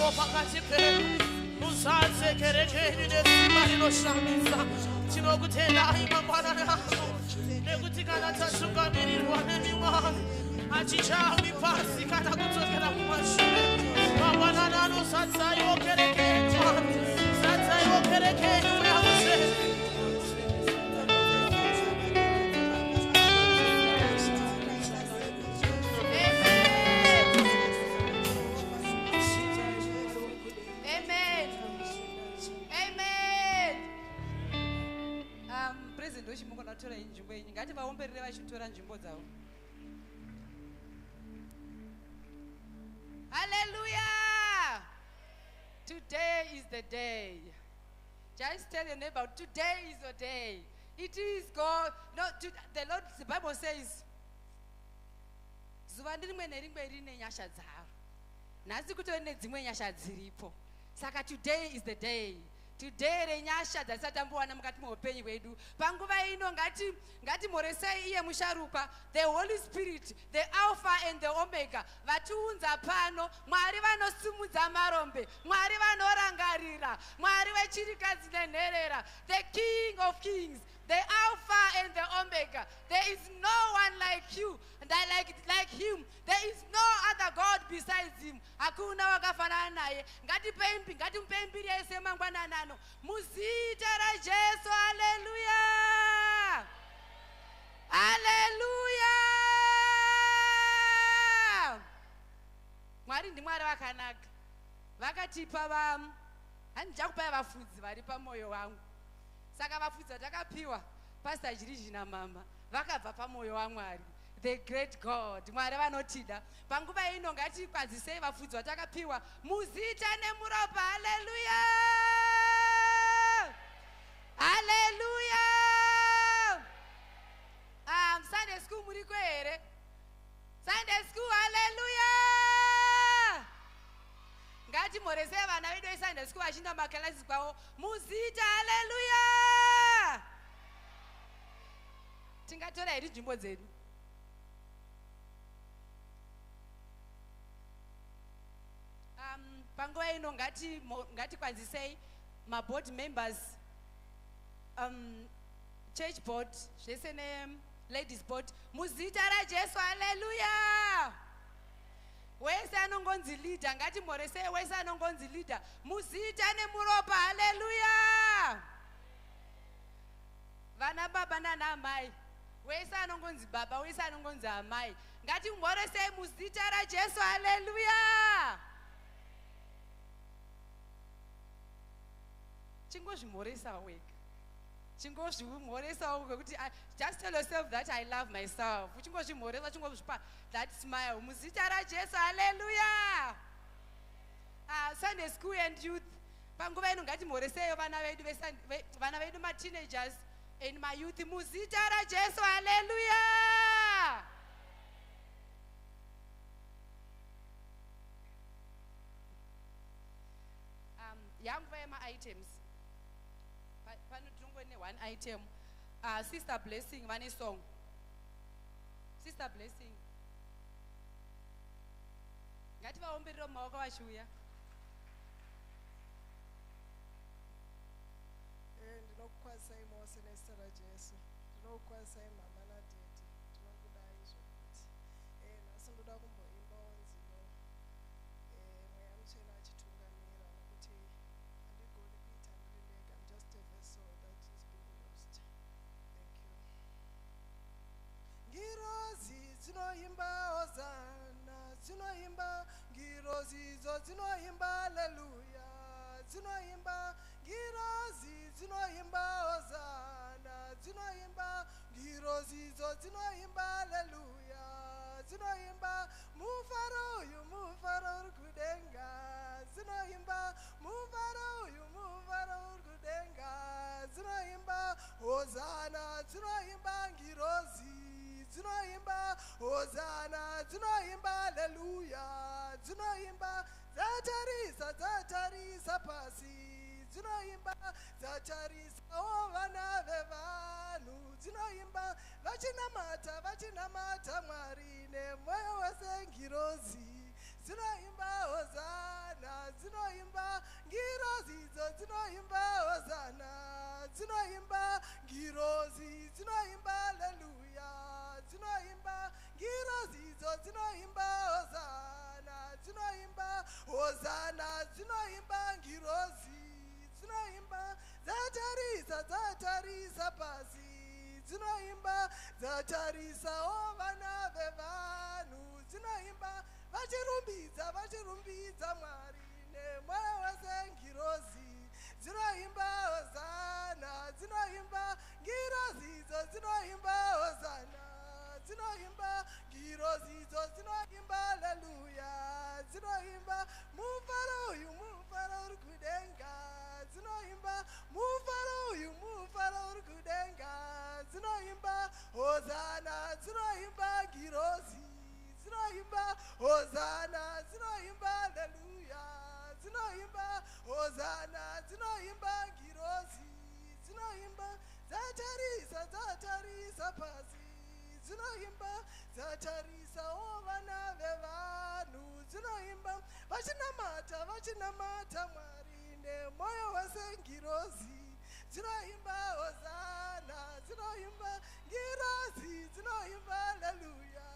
Mugaro pakati pedu. Musanze kerekeni nesimba rinoshamisa. Tinokutenda imangwana nako. Nekuti kana tasungamirirwa nemimwari. Achichawi pasi kana kudzokera kumashure. Mangwanani anosatsaiwo kerekeni Mwari. Satsaiwo kerekeni mweyamusere. Tora inzvimbo yenyu ngati vaomberere vachitora nzvimbo dzavo. Hallelujah! Today is the day. Just tell your neighbor, today is your day. It is God. No, the Lord, the Bible says, zuva rimwe nerimwe rine nyasha dzaro. Nhasi kutori nedzimwe nyasha dziripo. Saka today is the day. Today renyasha dzasatambuwana mukati muupenyu hwedu. Panguva ino ngatimhoresei iye musharukwa, the Holy Spirit, the Alpha and the Omega, vatiunza pano. Mwari vanosimudza marombe, Mwari vanorangarira, Mwari wechirikadzi nenherera, the King of Kings, the Alpha and the Omega. There is no one like you, and like him. There is no other God besides him. Hakuna wakafanana naye. Ngatimupe mbiri yese mangwananano. Muzita ra Jesu. Hallelujah. Hallelujah. Mwari ndimwari wakanaka. Vakatipa handichakupai vafudzi vari pamoyo wangu. Saka vafudzi vatakapiwa Pastor Jiriji namama vakabva pamoyo waMwari, the great God. Mwari vanotida. Panguva ino ngatikwazisei vafudzi vatakapiwa muzita nemuropa. Hallelujah. Hallelujah. Sunday school muriko here? Sunday school. Hallelujah. Ngatimhoresei vana vedu veSunday school vachinda makalasi kwavo muzita. Hallelujah. Tingatora here nzvimbo dzedu. Panguva ino ngatikwanzisei maboard members, church board, zvese ladies board muzita raJesu. Hallelujah. Wese anongonzi leader, ngatimhoresei wese anongonzi leader muzita nemuropa. Hallelujah. Vana baba nana amai, wese anongonzi baba, wese anongonzi amai, ngatimhoresei muzita raJesu. Hallelujah. Chingozvimhoresa wega. Chingozvimhoresa wega. Just tell yourself that I love myself. Chingozvimhoresa, chingozvipa that smile muzita raJesu. Hallelujah. Sunday school and youth. Panguva ino ngatimhoresei vana vedu ma teenagers and my youth muzita raJesu. Hallelujah. Young my items. One item. Sister Blessing, one song. Sister Blessing. Ngati vaomberera mumaoko vachiuya. Ndinokukwazisai mose nezita raJesu. Ndinokukwazisai mama nadhedhi. Ndinokudai zvokuti. Nhasi ndoda kumboimbawo nziyo. Mweya muchena achitungamira nokuti handigoni kuita ndiri ndega. I'm just a vessel that is being used. Thank you. Ngirozi dzinoimba hosana, dzinoimba ngirozi idzo dzinoimba haleluya, dzinoimba ngirozi dzinoimba hosana, dzinoimba ngirozi idzo dzinoimba haleluya, dzinoimba mufaro uyu mufaro uri kudenga, dzinoimba mufaro uyu mufaro uri kudenga, dzinoimba hosana, dzinoimba ngirozi, dzinoimba hosana, dzinoimba haleluya, dzinoimba dzatarisa pasi, dzinoimba dzatarisawo vana vevanhu, dzinoimba vachinamata Mwari nemwoyo wese ngirozi, dzinoimba hosana, dzinoimba dzatarisa pasi, dzinoimba dzatarisawo vana vevanhu, dzinoimba vachirumbidza Mwari nemwoyo wese ngirozi, dzinoimba hosana, dzinoimba ngirozidzo, dzinoimba hosana, dzinoimba ngirozidzo, dzinoimba haleluya, dzinoimba mufaro uyu mufaro uri kudenga, dzinoimba mufaro uyu mufaro uri kudenga, dzinoimba hosana, dzinoimba ngirozi, dzinoimba hosana, dzinoimba haleluya, dzinoimba hosana, dzinoimba ngirozi, dzinoimba dzatarisa pasi, dzinoimba dzatarisawo vana vevanhu, dzinoimba vachinamata Mwari nemwoyo wese ngirozi, dzinoimba hosana, dzinoimba ngirozi, dzinoimba haleluya,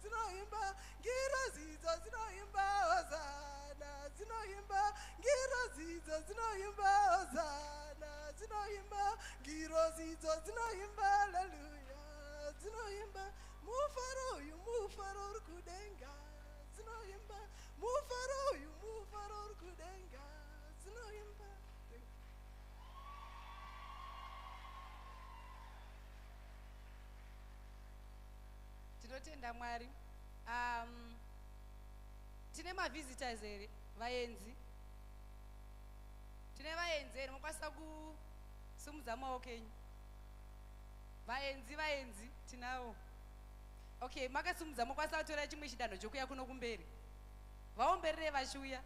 dzinoimba ngirozidzo, dzinoimba hosana, dzinoimba ngirozidzo, dzinoimba hosana, dzinoimba ngirozidzo, dzinoimba haleluya, dzinoimba mufaro uyu mufaro uri kudenga, dzinoimba mufaro uyu mufaro uri kudenga, dzinoimba. Tinotenda Mwari. Tine mavisitors here, vaenzi. Tine vaenzi here, mokwanisa kusumudza maoko enyu. Vaenzi tinavo. Okay, makasumudza mokwanisa kutora chimwe chidanho chokuya kuno kumberi. Vaomberere vachiuya.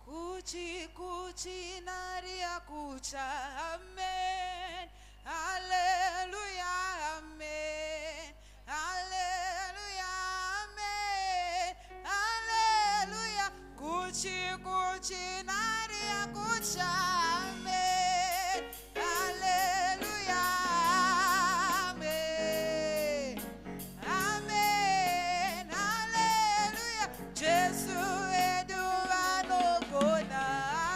Kuchi nari yakucha, amen. Hallelujah, amen. Hallelujah, amen. Hallelujah. Kuchi nari yakucha, amen. Hallelujah, amen. Amen. Hallelujah. Jesu edu vanogona,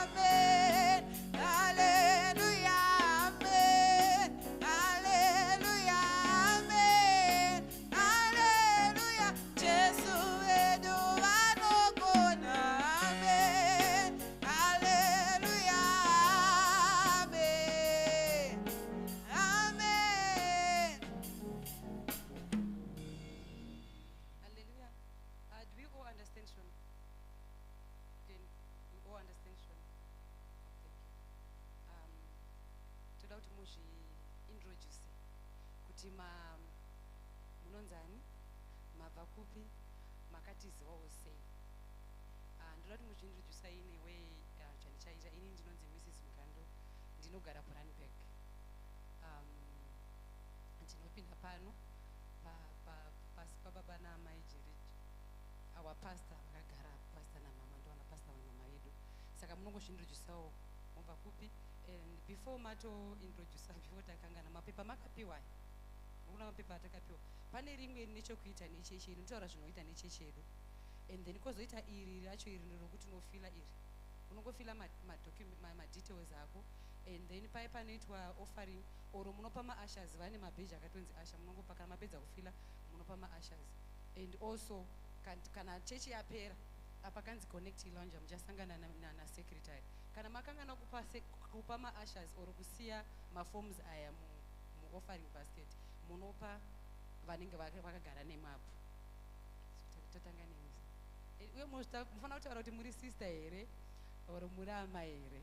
amen. Hallelujah, amen. Hallelujah, amen. Hallelujah. Jesu edu vanogona, amen. Hallelujah, amen. Amen. Hallelujah. Do we all understand Shona? We all understand Shona? Thank you. Toda kuti muzvi-introduce kuti munonzani, mabva kupi, makatiziwawo sei. Ndoda kuti muzvi-introduce ine way chandichaita. Ini ndinonzi Mrs. Mugando, ndinogara Brandberg. Ndinopinda pano pasi pababa naamai Jeriji. Our pastor vakagara, pastor namama, ndovana pastor vamama vedu. Saka munongozvi-introducewo mubva kupi. And before mato-introduce, before takangana, mapepa makapiwa. Muna mapepa atakapiwa. Pane rimwe nechekuita necheche edu, ndotaura zvinoita necheche edu. And then kozoita iri racho iri rokuti unofila iri. Unongofila ma-details ako. And then pai panoitwa offering, oro munopa ma-ushers, vane mabheji akatonzi usher, munongopa kana mapedza kufila, munopa ma-ushers. And also, kana chechi yapera, apa kanzi connect lounge, muchasangana na secretary. Kana makangana kupa ma-ushers oro kusiya ma-forms aya mu-offering basket, munopa vanenge vakagara nemapo. Totanga nemisa. Uye mufana kutaura kuti muri sister here oro muri amai here.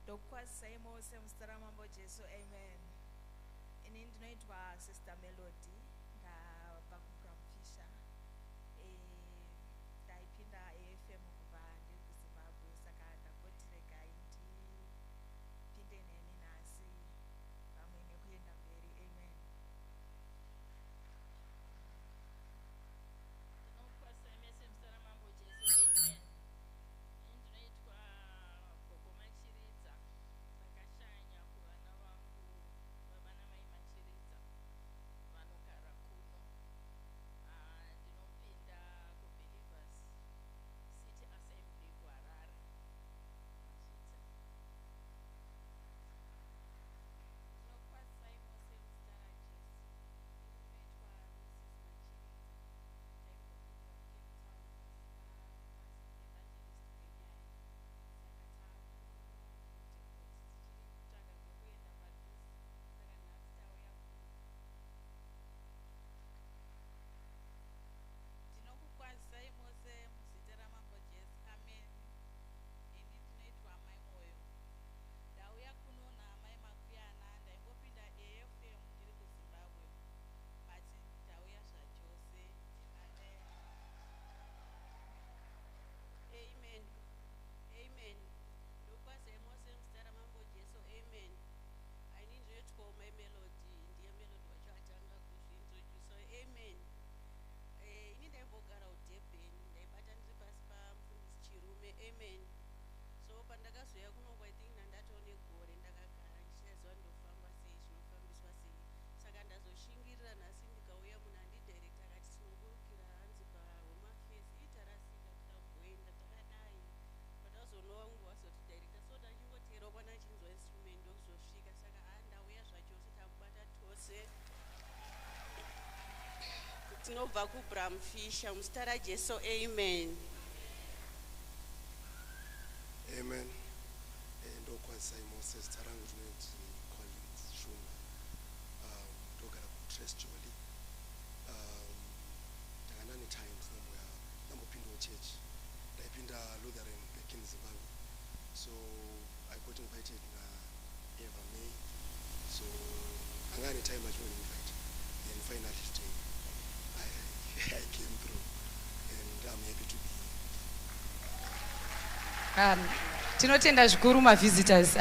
Ndokwazisai mose muzita ramambo Jesu, amen. Ini ndinoitwa Sister Melody, ndabva kuBramfisher. Ndaipinda AFM kubva ndiri kuZimbabwe, saka ndakoti regai ndipinde neni nhasi pamwe nekuenda mberi, amen. Ndinokwazisai mese muzita ramambo Jesu, amen. Ini ndinoitwa Gogo Machiridza, ndakashanya kuvana vangu baba namai Machiridza vanogara kuno. tinobva kubramfisha muzita rajesu amen. Amen. Ndokwazai Moses tarangu tunoti Collins Shona. Ndogara kuTrust Jolly. Ndakanane times nambopinda church. Ndaipinda Lutheran back in Zimbabwe. So I got invited na Eva May. So angani time I was invited. And finally today I came through and I'm happy to be here. Tinotenda zvikuru visitors.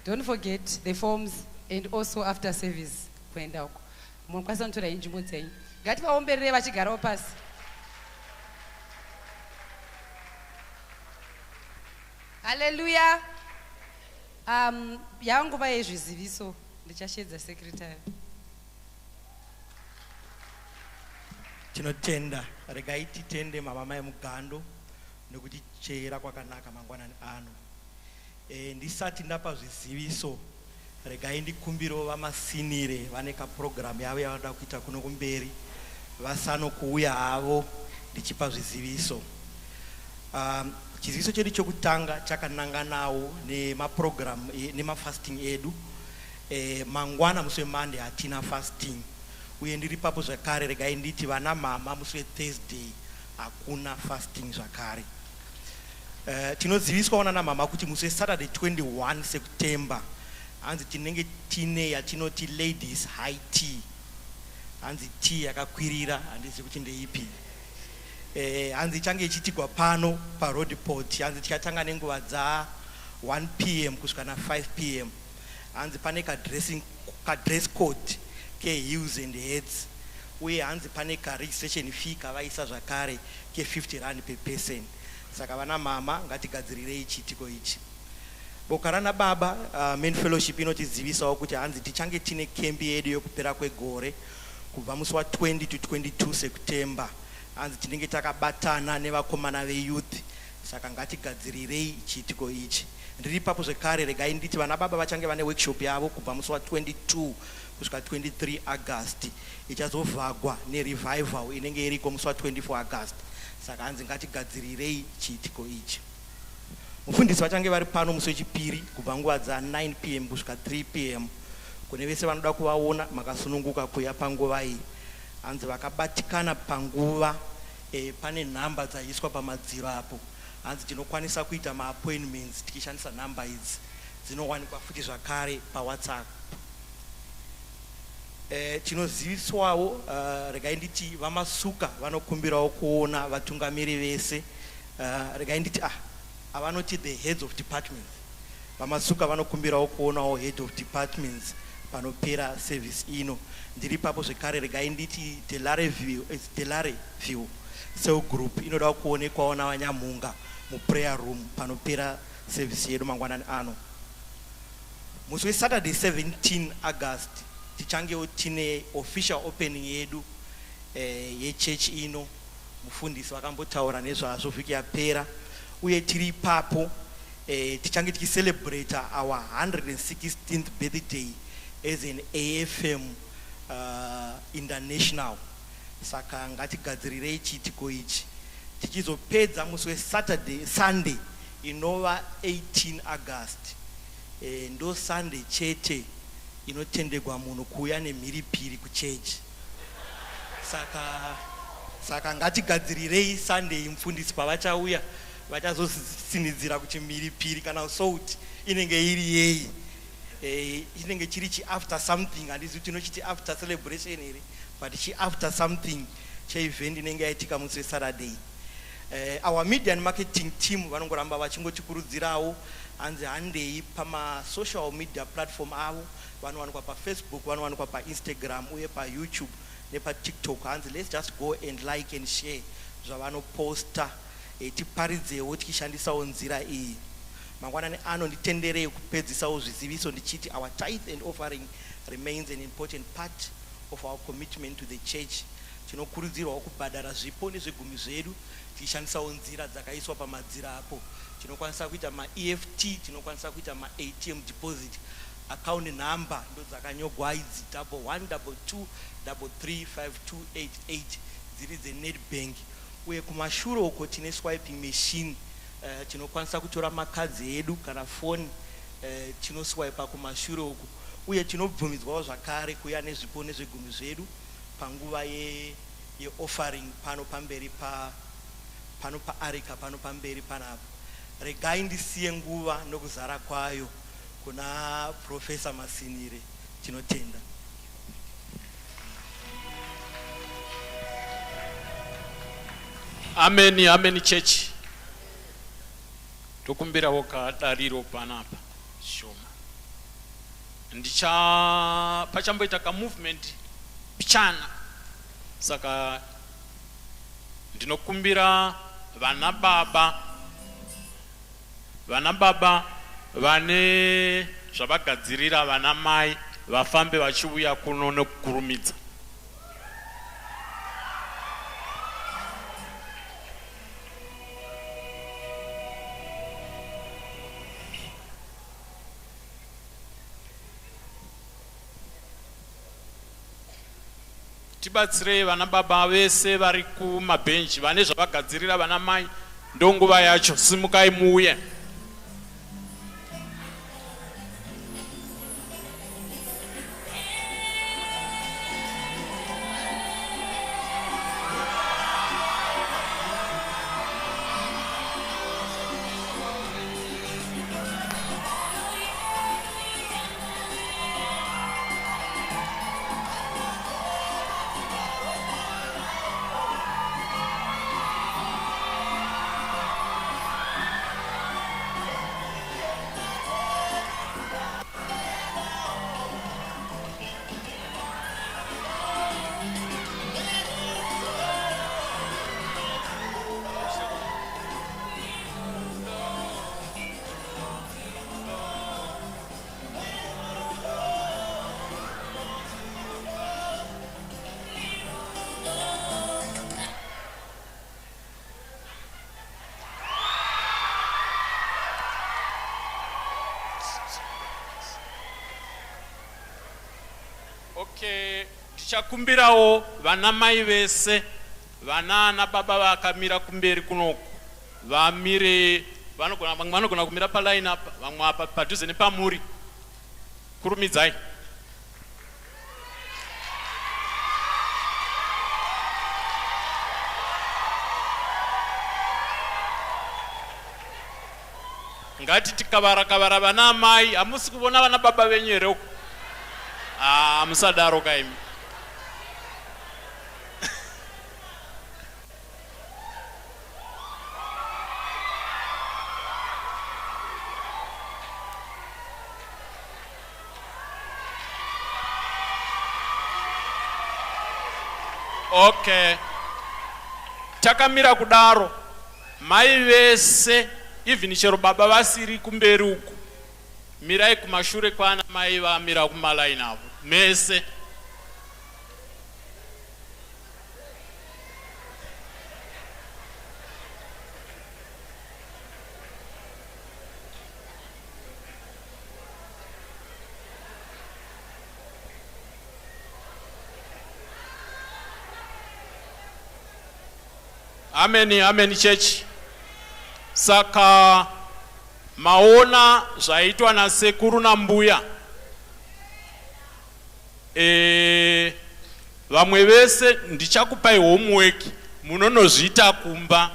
Don't forget the forms and also after service kuenda uko. Munokwanisa kutora nzvimbo dzenyu. Ngativaomberere vachigarawo pasi. Hallelujah. Yanguva yezviziviso ndichashedza secretary. Tinotenda regai titende mavamai mugando nekuti chera kwakanaka mangwanani ano. Ndisati ndapa zviziviso regai ndikumbiro vamasinire vane kaprogram yavo yavanoda kuita kuno kumberi vasanokuuya havo ndichipa zviziviso. Chiziviso chedu chokutanga chakananganawo nemaprogram nemafasting edu. Mangwana musi weMonday hatina fasting. Uye ndiri papo zvakare regai nditi vana mama musi weThursday hakuna fasting zvakare. Tinoziviswa wana mama kuti musi weSaturday 21 September hanzi tinenge tine yatinoti ladies high tea. Hanzi tea yakakwirira handizi kuti ndeipi. Hanzi change ichiitigwa pano paRoodeport. Hanzi tichatanga nenguva dza 1 p.m. kusvika na 5 p.m. Hanzi pane dress code ke heels and heads. Uye hanzi pane registration fee kavaisa zvakare ke 50 rand per person. Saka vana mama ngatigadzirirei chiitiko ichi. Boka rana baba main fellowship inotizivisawo kuti hanzi tichange tine kembi yedu yokupera kwegore kubva musi wa 20 to 22 September. Hanzi tinenge takabatana nevakomana veyouth. Saka ngatigadzirirei chiitiko ichi. Ndiri papo zvekare regai nditi vana baba vachange vane workshop yavo kubva musi wa 22 kusvika 23 August. Ichazovhagwa nerevival inenge iriko musi wa 24 August. Saka hanzi ngatigadzirirei chiitiko ichi. Mufundisi vachange vari pano musi wechipiri kubva nguva dza 9 p.m. kusvika 3 p.m. Kune vese vanoda kuvaona makasununguka kuuya panguva iyi. Hanzi vakabatikana panguva pane nhamba dzaiswa pamadziro apo. Hanzi tinokwanisa kuita maappointments tikishandisa nhamba idzi. Dzinowanikwa futi zvakare paWhatsApp. Tinoziviswawo regai nditi vamasuka vanokumbirawo kuona vatungamiri vese. Regai nditi avanoti the heads of departments. Vamasuka vanokumbirawo kuonawo head of departments panopera service ino. Ndiri papo zvekare regai nditi Delare View cell group inoda kuonekwawo navanyamunga muprayer room panopera service yedu mangwanani ano. Musi weSaturday 17 August tichangewo tine official opening yedu yechurch ino. Mufundisi vakambotaura nezvazvo vhiki yapera. Uye tiri ipapo tichange tichicelebrate our 116th birthday as an AFM international. Saka ngatigadzirirei chiitiko ichi. Tichizopedza musi weSunday inova 18 August. Ndo Sunday chete inotendegwa munhu kuuya nemhiripiri kuchechi. Saka ngatigadzirirei Sunday mufundisi pavachauya vachazosinidzira kuti mhiripiri kana salt inenge iri yei. Inenge chiri after something, handizi kuti tinochiti after celebration here, but after something cheevent inenge yaitika musi weSaturday. Our media and marketing team vanongoramba vachingotikurudzirawo hanzi handei pama-social media platform avo. Vanowanikwa paFacebook, vanowanikwa paInstagram uye paYouTube nepaTikTok. Hanzi let's just go and like and share zvavanoposta. Tiparidzewo tikishandisawo nzira iyi. Mangwanani ano nditenderei kupedzisawo zviziviso ndichiti our tithe and offering remains an important part of our commitment to the church. Tinokurudzirwawo kubhadhara zvipo nezvigumi zvedu tichishandisawo nzira dzakaiswa pamadziro apo. Tinokwanisa kuita ma-EFT, tinokwanisa kuita ma-ATM deposit. account number ndo dzakanyogwa idzi +122335288 dziri dzeNedbank. Uye kumashure uko tine swiping machine tinokwanisa kutora makadzi edu kana foni tinoswipa kumashure uko. Uye tinobvumidzwawo zvakare kuya nezvipo nezvegumi zvedu panguva yeoffering pano pamberi pano paarika pano pamberi panapa. Regai ndisiye nguva nokuzara kwayo kuna Professor Masinire. Tinotenda. Amen, amen church. Tokumbira woka dariro panapa. Shoma. Pachamboita ka movement pichana. Saka ndinokumbira vana baba vane zvavagadzirira vana mai vafambe vachiuya kuno nekukurumidza. Tibatsirei vana baba vese vari kumabhenji vane zvavagadzirira vana mai, ndonguva yacho, simukai muuye. Okay, tichakumbirawo vana mai vese, vana baba vakamira kumberi kunoko, vamire, vanogona kumira paline apa, vamwe apa padhuze nepamuri. Kurumidzai. Ngati tikavara vana mai, hamusi kuvona vana baba venyu here uko. Musadaro kaimi. Okay. Takamira kudaro, mai vese, even chero baba vasiri kumberi uku, mirai kumashure kwana mai vamira kumalaini avo mese. Amen, amen church. Saka maona zvaitwa nasekuru nambuya. Vamwe vese ndichakupai homework munonozviita kumba.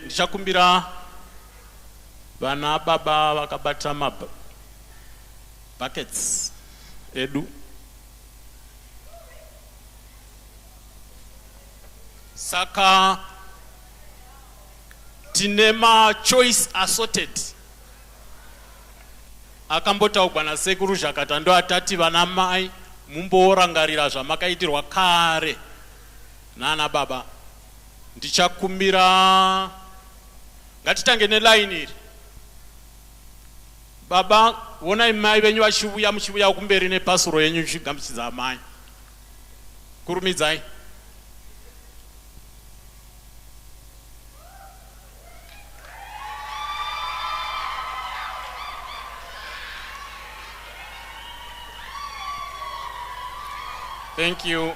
Ndichakumbira vana baba vakabata buckets edu. Saka tine choice assorted. Akambotaugwa nasekuru zvakati ndo atati vana mai mumborangarira zvamakaitirwa kare nana baba. Ndichakumbira ngatitange neline iri. Baba, wonai mai venyu vachiuya muchiuya kumberi nepasuro yenyu chigamuchidza mai. Kurumidzai. Thank you.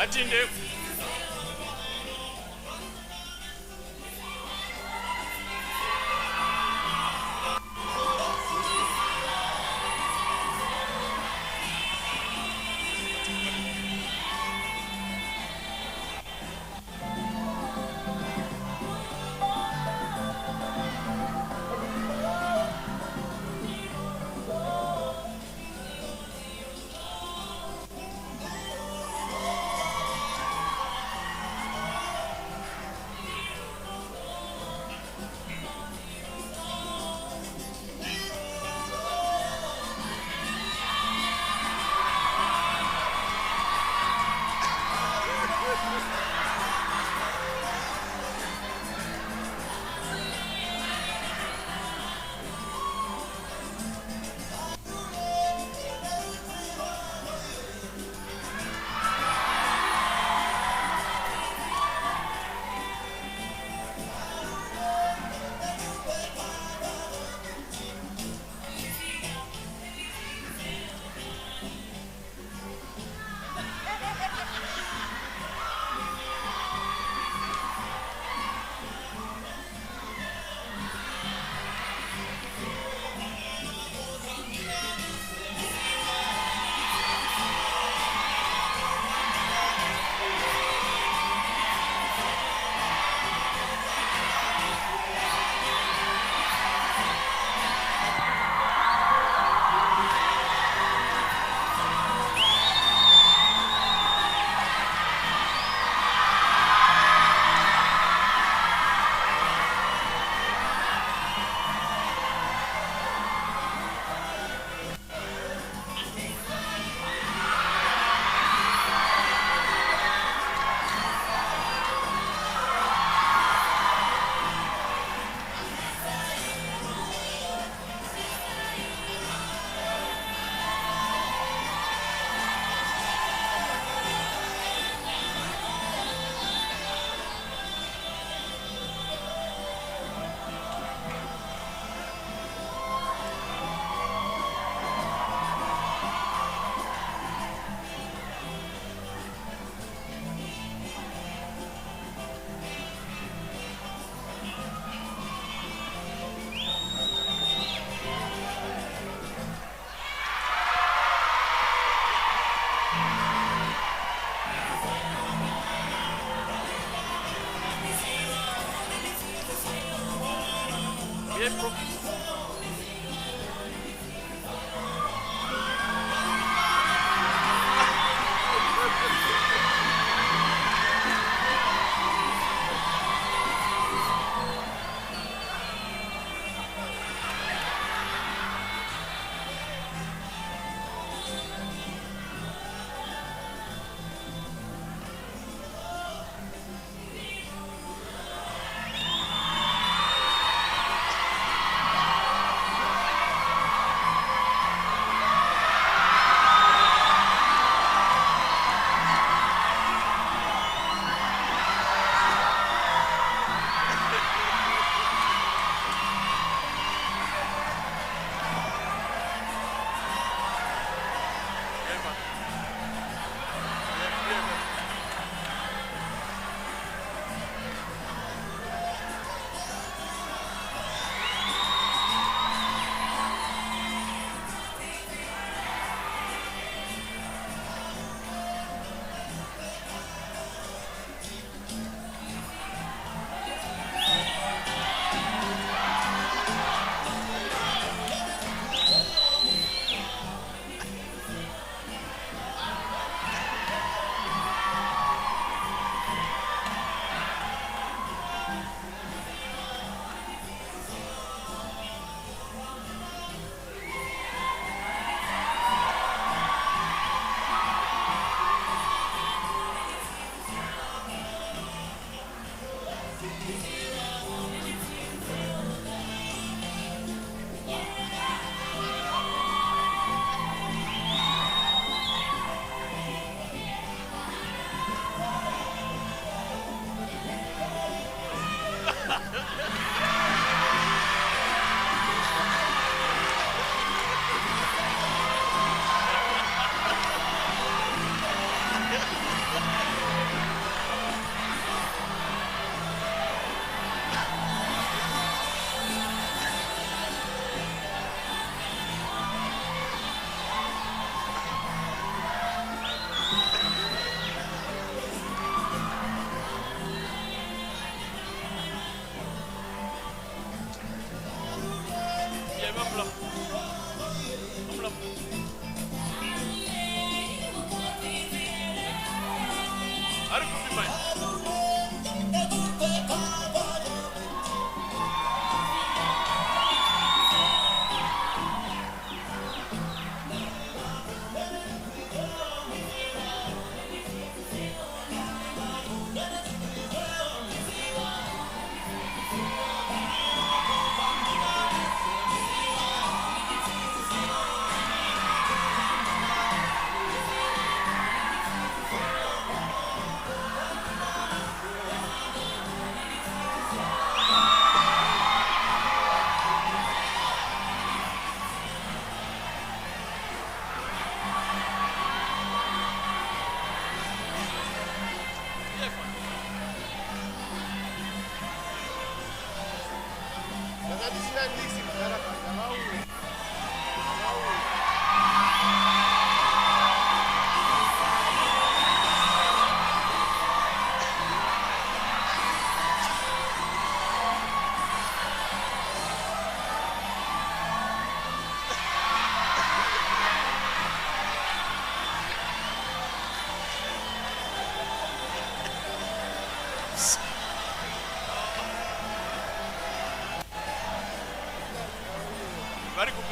Atinde.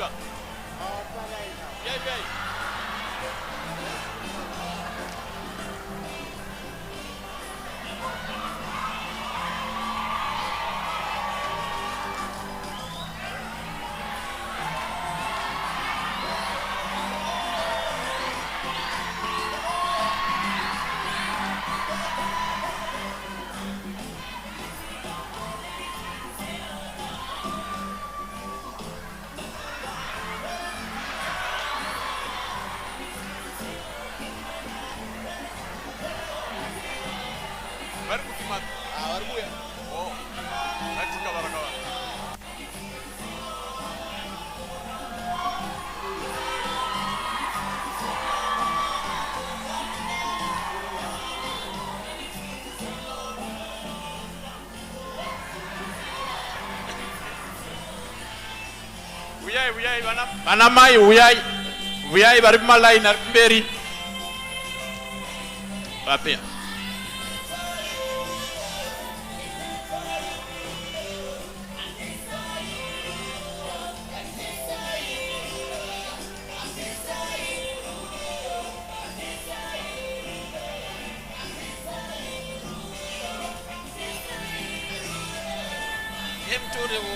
kusvika uyai vari kutima vari kuya ratika varakavara uyai vana mai uyai vari kumalaini ari kumberi vapeya emtorevo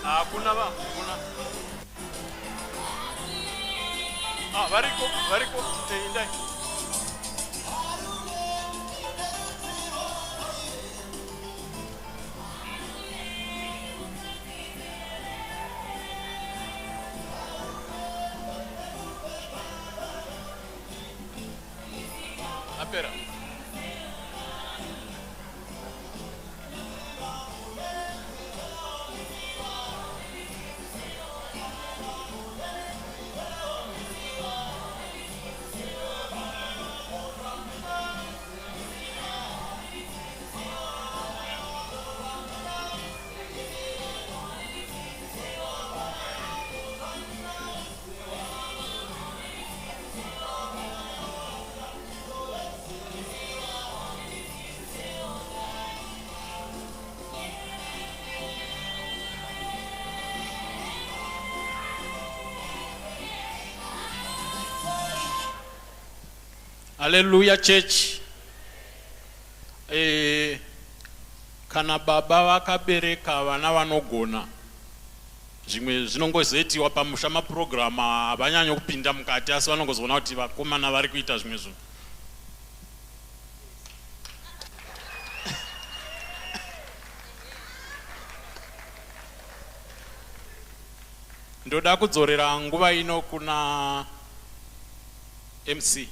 hakuna variko teindai apera Hallelujah church. Kana baba vakabereka vana vanogona zvimwe zvinongozoitiwa pamusha maprograma havanyanyo kupinda mukati asi vanongozoona kuti vakomana vari kuita zvimwe zvinhu. Ndoda kudzorera nguva ino kuna MC.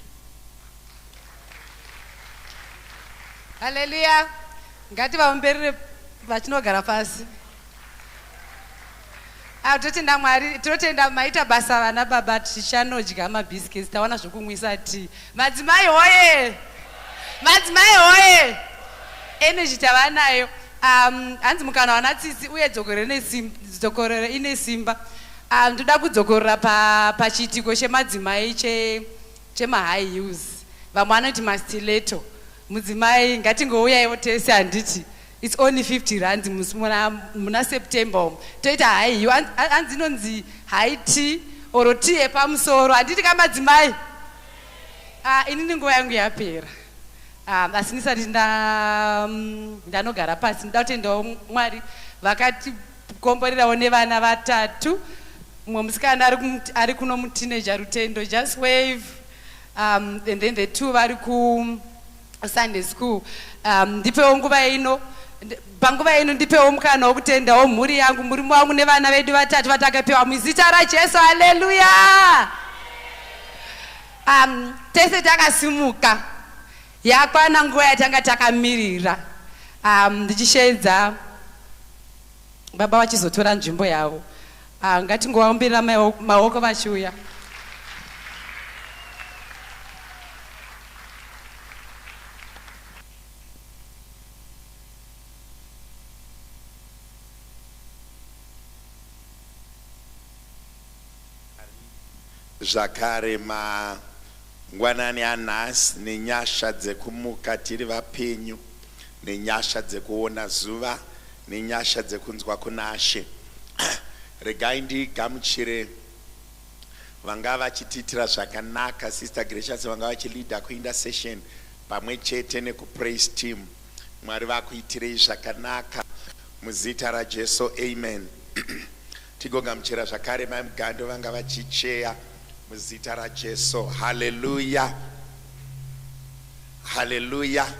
Hallelujah. Ngati vaomberere vachinogara pasi. Totenda Mwari, totenda maita basa vana baba tichanodya mabhisiketi tawana zvokumwisa tea. Madzimai hoye! Madzimai hoye! Energy tavanayo. Hanzi mukana wana tsitsi uye dzokorere ine simba. Ndoda kudzokorera pachiitiko chemadzimai chema-high heels. Vamwe vanoti mastiletto. Mudzimai ngatingouyaiwo tese handiti it's only 50 rand muna September umu. Toita hai hanzi inonzi high tea oro tea yepamusoro. Handiti kamadzimai? Inini nguva yangu yapera. Asi ndisati ndanogara pasi ndoda kutendawo Mwari vakatikomborerawo nevana vatatu. Mumwe musikana ari kuno muteenager Rutendo, just wave. And then the two vari ku Sunday school. Ndipewo nguva ino, panguva ino ndipewo mukana wokutendawo mhuri yangu, murume wangu nevana vedu vatatu vatakapewa muzita raJesu. Haleluya! Tese takasimuka. Yakwana nguva yatanga takamirira. Ndichishedza baba vachizotora nzvimbo yavo. Ngatingovaombera maoko vachiuya. Zvakare mangwanani anhasi nenyasha dzekumuka tiri vapenyu, nenyasha dzekuona zuva, nenyasha dzekunzwa kuna She. Regai ndigamuchire vanga vachitiitira zvakanaka, Sister Gracious vanga vachilida kuintercession pamwe chete nekupraise team. Mwari vakuitirei zvakanaka muzita raJesu. Amen. Tigogamuchira zvakare mai Mugando vanga vachicheya muzita raJesu. Haleluya, haleluya.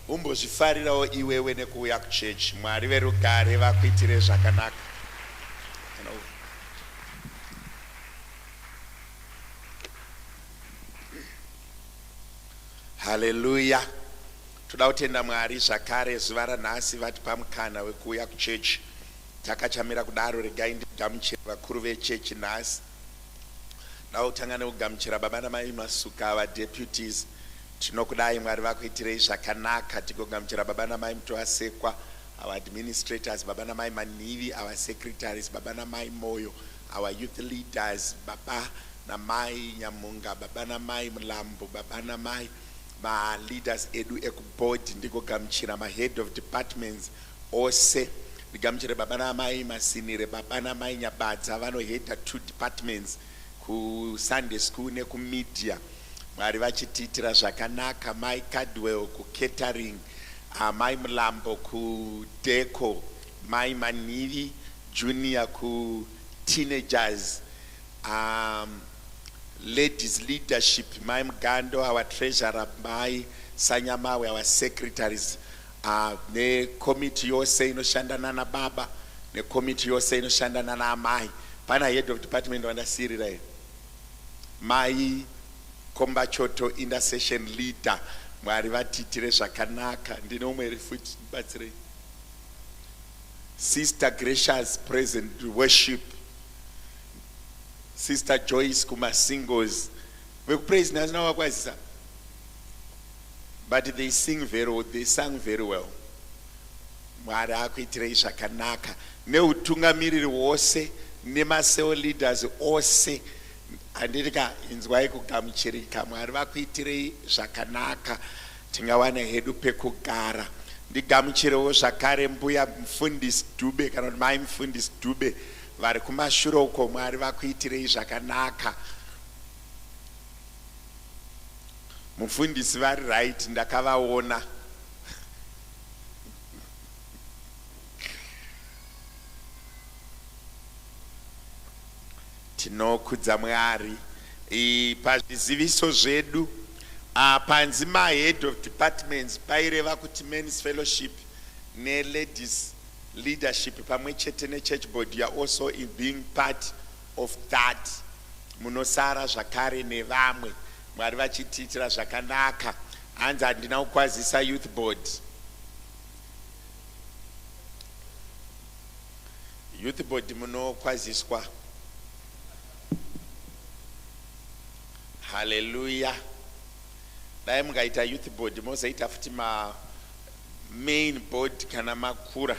Umbozvifarirawo iwewe nekuuya kuchechi. Mwari verugare vakuitire zvakanaka. Haleluya. Toda kutenda Mwari zvakare zuva ranhasi vatipa mukana wekuuya kuchechi. Takachamira kudaro, regai ndigamuchira vakuru vechechi nhasi. Dawo kutanga nekugamuchira baba namai Masuka, vadeputies. Tinokudai Mwari vakuitirei zvakanaka. Tigogamuchira baba namai Mutwasekwa, our administrators, baba namai Manivi, our secretaries, baba namai Moyo, our youth leaders, baba namai Nyamunga, baba namai Mulambo, baba namai ma leaders edu ekuboard. Ndigogamuchira ma head of departments ose. Ndigamuchira baba namai Masinire, baba namai Nyabadza vanoheda 2 departments ku Sunday school neku media. Mwari vachitiitira zvakanaka. Mai Cadwell ku catering, mai Mulambo ku deco, mai Manivi Junior ku teenagers, ladies leadership, mai Mugando, our treasurer, mai Sanyamawe, our secretaries, ne committee yose inoshandana na baba, ne committee yose inoshandana na amai. Pana head of department vandasirira here. Mai Kombachoto intercession leader. Mwari vatitire zvakanaka. Ndine umwe futi batsirei. Sister Gracious present worship. Sister Joyce kuma singles. We praise nazina wakwazisa. But they sing very well. They sang very well. Mwari akuitirei zvakanaka. Neutungamiriri wose, nemaseo leaders ose. Andika inzwai kugamuchirika. Mwari vakuitirei zvakanaka. Tingawana hedu pekugara. Ndigamuchirewo zvakare mbuya Mufundisi Dube kana kuti mai Mufundisi Dube vari kumashure uko. Mwari vakuitirei zvakanaka. Mufundisi vari right, ndakavaona. Tinokudza Mwari. Pazviziviso zvedu panzi ma head of departments paireva kuti men's fellowship ne ladies leadership pamwe chete ne church board, you are also in being part of that. Munosara zvakare nevamwe. Mwari vachitiitira zvakanaka. Hanzi handina kukwazisa youth board. Youth board munokwaziswa. Hallelujah. Dai mungaita youth board mozoita futi ma main board kana makura.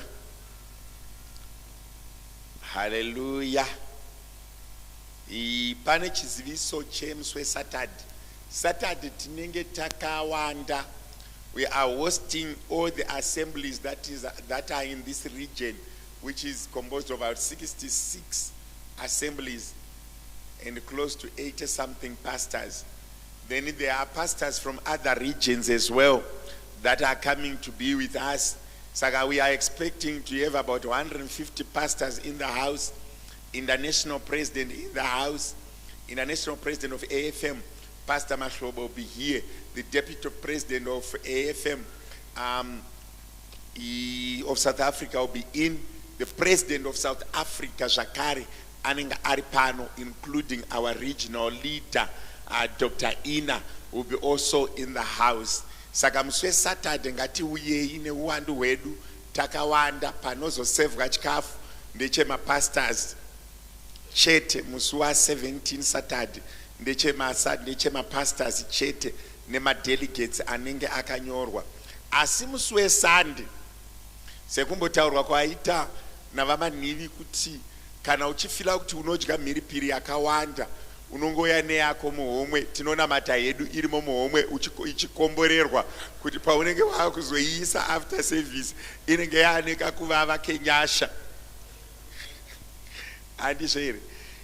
Hallelujah. Pane chiziviso chemuswe Saturday. Saturday tinenge takawanda we are hosting all the assemblies that are in this region, which is composed of about 66 assemblies and close to 80 something pastors. Then there are pastors from other regions as well that are coming to be with us. So we are expecting to have about 150 pastors in the house, international president in the house, international president of AFM, Pastor Mashlobo will be here, the deputy president of AFM of South Africa will be in, the president of South Africa, Jakari, Aninga Aripano, including our regional leader, Dr. Ina, will be also in the house. Saka mswe Saturday ngati uye ine uwandu wedu takawanda panozo serve chikafu ndechema pastors chete musuwa 17 Saturday ndechema pastors chete nema delegates anenge akanyorwa. Asi musuwe Sunday sekumbotaurwa kwaita navamanhivi kuti kana uchifila kuti unodya mhiripiri yakawanda unongoya neyako muhomwe, tinonamata yedu irimo muhomwe ichikomborerwa kuti paunenge wakuzoiisa after service inenge yaaneka kuvava kenyasha. Handizvo here?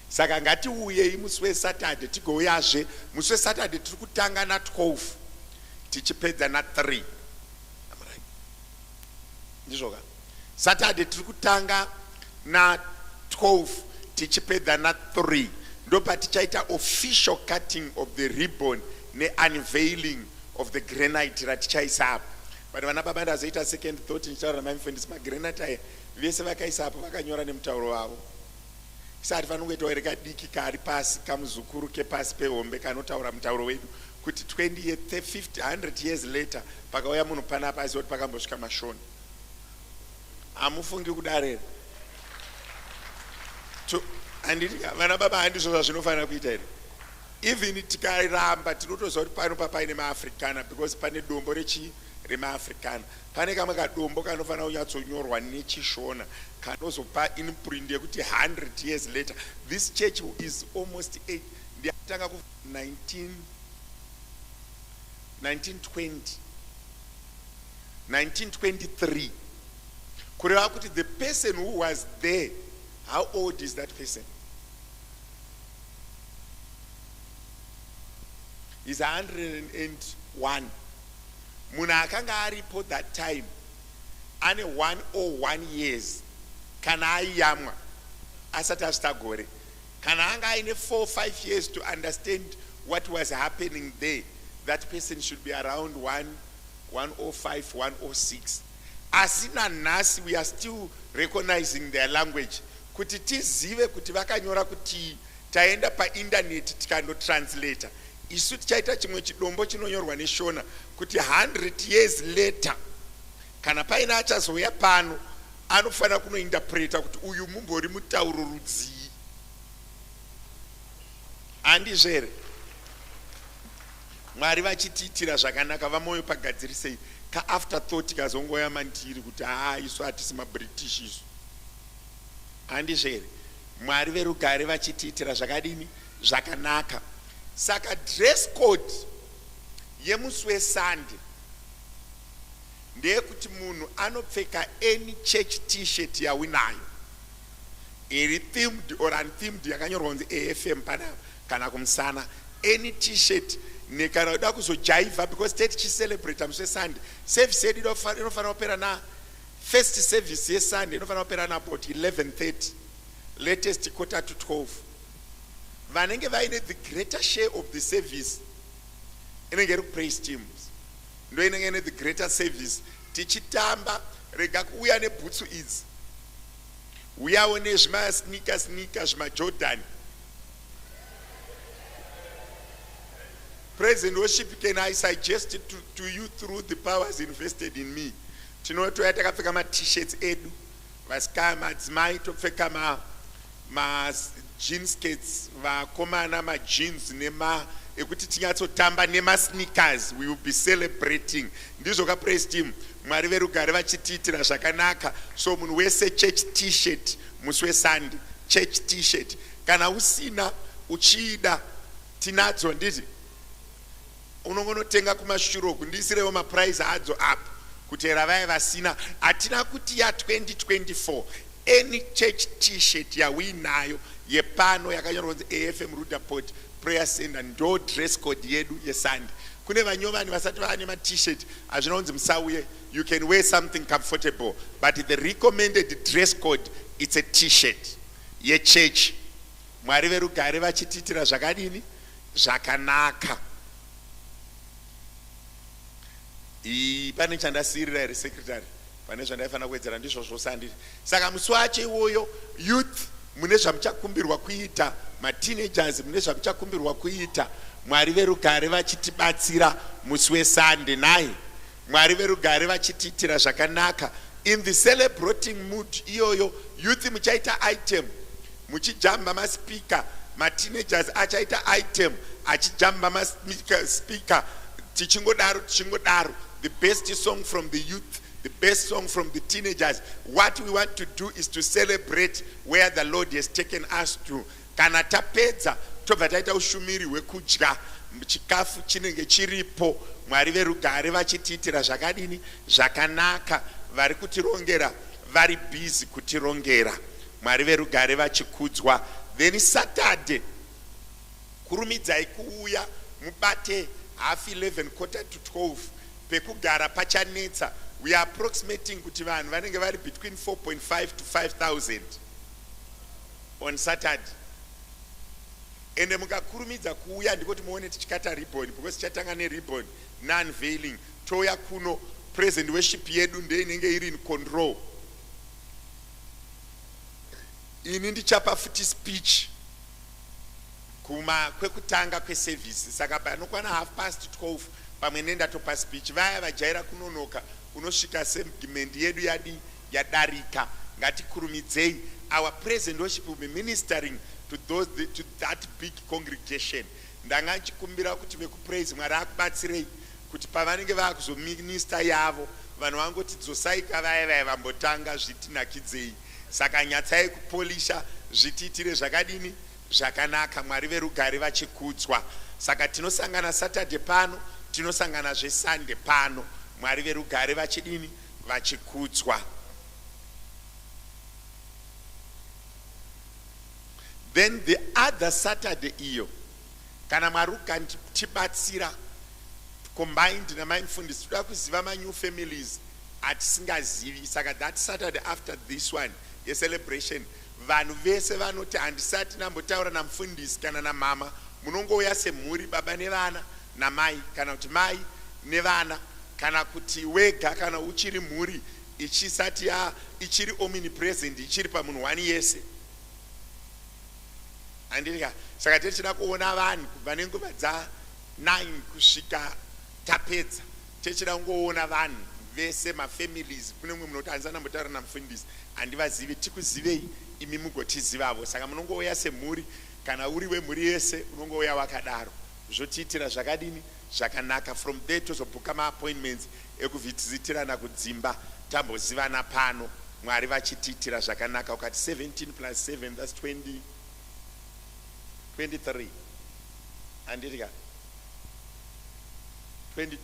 Saka ngatiuyei musi weSaturday tigouyazve. Musi weSaturday tiri kutanga na12 tichipedza na3. Ndizvoka? Saturday tiri kutanga na12 tichipedza na3. Ndopa tichaita official cutting of the ribbon ne unveiling of the granite ratichaisa apo. But vana baba ndazoita second thought nchitaura namafundisi magranite aya vese vakaisa apo vakanyora nemutauro wavo. Isati vanongoitawo rekadiki kari pasi kamuzukuru kepasi pehombe kanotaura mutauro wedu kuti 20 years 50 100 years later pakauya munhu panapa aziva kuti pakambosvika maShona. Hamufungi kudaro here? Anditi vana baba handizvo zvazvinofanira kuita here? Even tikaramba tinotoziva kuti pano papaine maAfricana because pane dombo remaAfricana. Pane kamwe kadombo kanofanira kunyatsonyorwa nechiShona kanozopa imprint yekuti 100 years later this church is almost 8. Ndiyatanga ku 1923. Kureva kuti the person who was there, how old is that person? He's 101. Munhu akanga aripo that time ane 101 years kana aiyamwa asati asvita gore, kana anga aine 4 or 5 years to understand what was happening there, that person should be around 105 106. Asina nasi we are still recognizing their language kuti tizive kuti vakanyora kuti taenda painternet tikandotranslata. Isu tichaita chimwe chidombo chinonyorwa neShona kuti 100 years later kana paina achazouya pano anofanira kunointerpreta kuti uyu mumbori mutauro rudzii. Handizvo here? Mwari vachitiitira zvakanaka vamoyo pagadzirisei ka afterthought kazongoya mandiri kuti isu hatisi maBritish isu. Handizvo here? Mwari verugare vachitiitira zvakadini zvakanaka. Saka dress code yemusi weSunday ndeyekuti munhu anopfeka any church t-shirt yawinayo iri themed or unthemed yakanyorwa kunzi AFM panapa kana kumusana, any t-shirt nekana uda kuzojaiva because tete tichicelebrate musi weSunday. Service yedu inofanira kupera na first service yeSunday inofanira kupera na about 11:30, latest 11:45. Vanenge vaine the greater share of the service inenge iri praise teams, ndo inenge ine the greater service. Tichitamba rega kuuya nebhutsu idzi, uyawo nezvimasnika zvimajordan. President worship, can I suggest it to you through the powers invested in me? Tinotoya takapfeka ma-t-shirts edu, vasikana madzimai topfeka ma jean skates, vakomana ma jeans nema ekuti tinyatsotamba nema sneakers. We will be celebrating. Ndizvo ka praise team. Mwari verugare vachitiitira zvakanaka. So munhu wese church t-shirt musi weSunday, church t-shirt. Kana usina uchiida tinadzo nditi unongonotenga kumashuroku ndiisirewo mapuraizi adzo apo kutera vaya vasina. Hatina kuti ya2024 any church t-shirt yawinayo yepano yakanyorwa kunzi AFM ROODEPOORT prayer center ndo dress code yedu yesunday. Kune vanyovani vasati vaane ma-t-shirt hazvina kunzi musauye, you can wear something comfortable, but the recommended dress code it's a t-shirt yechurch. Mwari verugare vachitiitira zvakadini zvakanaka. Pane chandasirira here secretary, pane zvandaifanira kuwedzera ndizvo zvose handiti. Saka musi wacho iwoyo youth mune zvamuchakumbirwa kuita, mateenagers mune zvamuchakumbirwa kuita. Mwari verugare vachitibatsira musi weSunday nai. Mwari verugare vachitiitira zvakanaka. In the celebrating mood iyoyo youth muchaita item, muchijamba maspika, mateenagers achaita item achijamba maspika, tichingodaro. The best song from the youth, the best song from the teenagers. What we want to do is to celebrate where the Lord has taken us to. Kana tapedza tobva taita ushumiri hwekudya chikafu chinenge chiripo. Mwari verugare vachitiitira zvakadini zvakanaka, vari kutirongera vari busy kutirongera. Mwari verugare vachikudzwa. Then Saturday kurumidzai kuuya mubate 11:30 quarter to 12 pekugara pachanetsa. We are approximating kuti vanhu vanenge vari between 4.5 to 5,000 on Saturday. Ende mukakurumidza kuuya ndikuti muone tichikata ribbon, because tichatanga neribbon non-veiling. Toya kuno present worship yedu ndeinenge iri in control. Ini ndichapa futi speech kuma kwekutanga kweservice. Saka panokwana 12:30 pamwe nendatopa speech. Vaya vajaira kunonoka unosvika segment yedu yadarika. Ngatikurumidzei. Our present worship will be ministering to that big congregation. Ndanga nchikumbira kuti vekupraise Mwari akubatsirei kuti pavanenge vakuzominista yavo vanhu vangoti dzosaika vaya vambotanga zvitinakidzei. Saka nyatsai kupolisha zvitiitire zvakadini zvakanaka. Mwari verugare vachikudzwa. Saka tinosangana Saturday pano, tinosangana zveSunday pano. Mwari verugare vachidini vachikudzwa. Then the other Saturday iyo kana Mwari ukantibatsira combined namaimfundisi toda kuziva ma-new families atisingazivi. Saka that Saturday after this one yecelebration vanhu vese vanoti handisati nambotaura namufundisi kana namama, munongouya semhuri, baba nevana namai, kana kuti mai nevana, kana kuti wega, kana uchiri mhuri ichisati ichiri omnipresent, ichiri pamunhu wani yese. Andika saka tichida kuona vanhu kubva nenguva dza9 kusvika tapedza. Tichida kungoona vanhu vese mafamilies. Kune mumwe munoti handisana mbotaura namufundisi handivazivi. Tikuzivei imi mugotizivavo. Saka munongouya semhuri, kana uri wemhuri yese unongouya wakadaro. Zvotiitira zvakadini zvakanaka. From there tozobhuka ma-appointments ekuvhitizitirana kudzimba tambozivana pano. Mwari vachitiitira zvakanaka. Ukati 17 plus 7 that's 23 anditika 22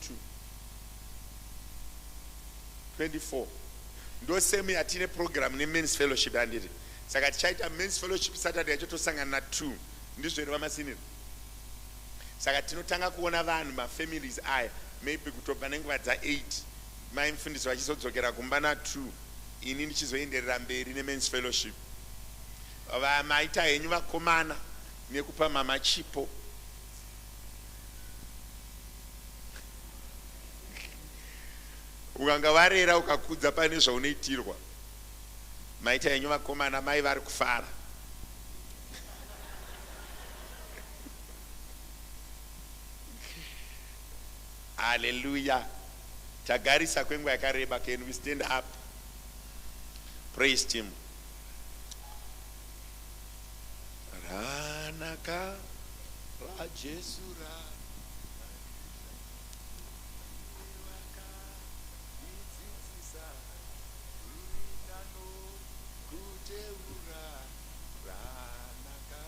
24 ndo same yatine program ne-men's fellowship anditi. Saka tichaita men's fellowship Saturday yacho tosangana na 2 ndizvo here vamasinini. Saka tinotanga kuona vanhu mafamilies aya maybe kutobva nenguva dza8 maimfundisi vachizodzokera kumba na2 ini ndichizoenderera mberi ne-men's fellowship. Vamaita henyu vakomana nekupa mama chipo. Ukanga warera ukakudza pane zvaunoitirwa. Maita henyu vakomana mai vari kufara. Hallelujah. Tagarisa kwenguva yakareba. Can we stand up? Praise him. Ranaka la Jesu ra idzidzisa ruindano kuteura. Ranaka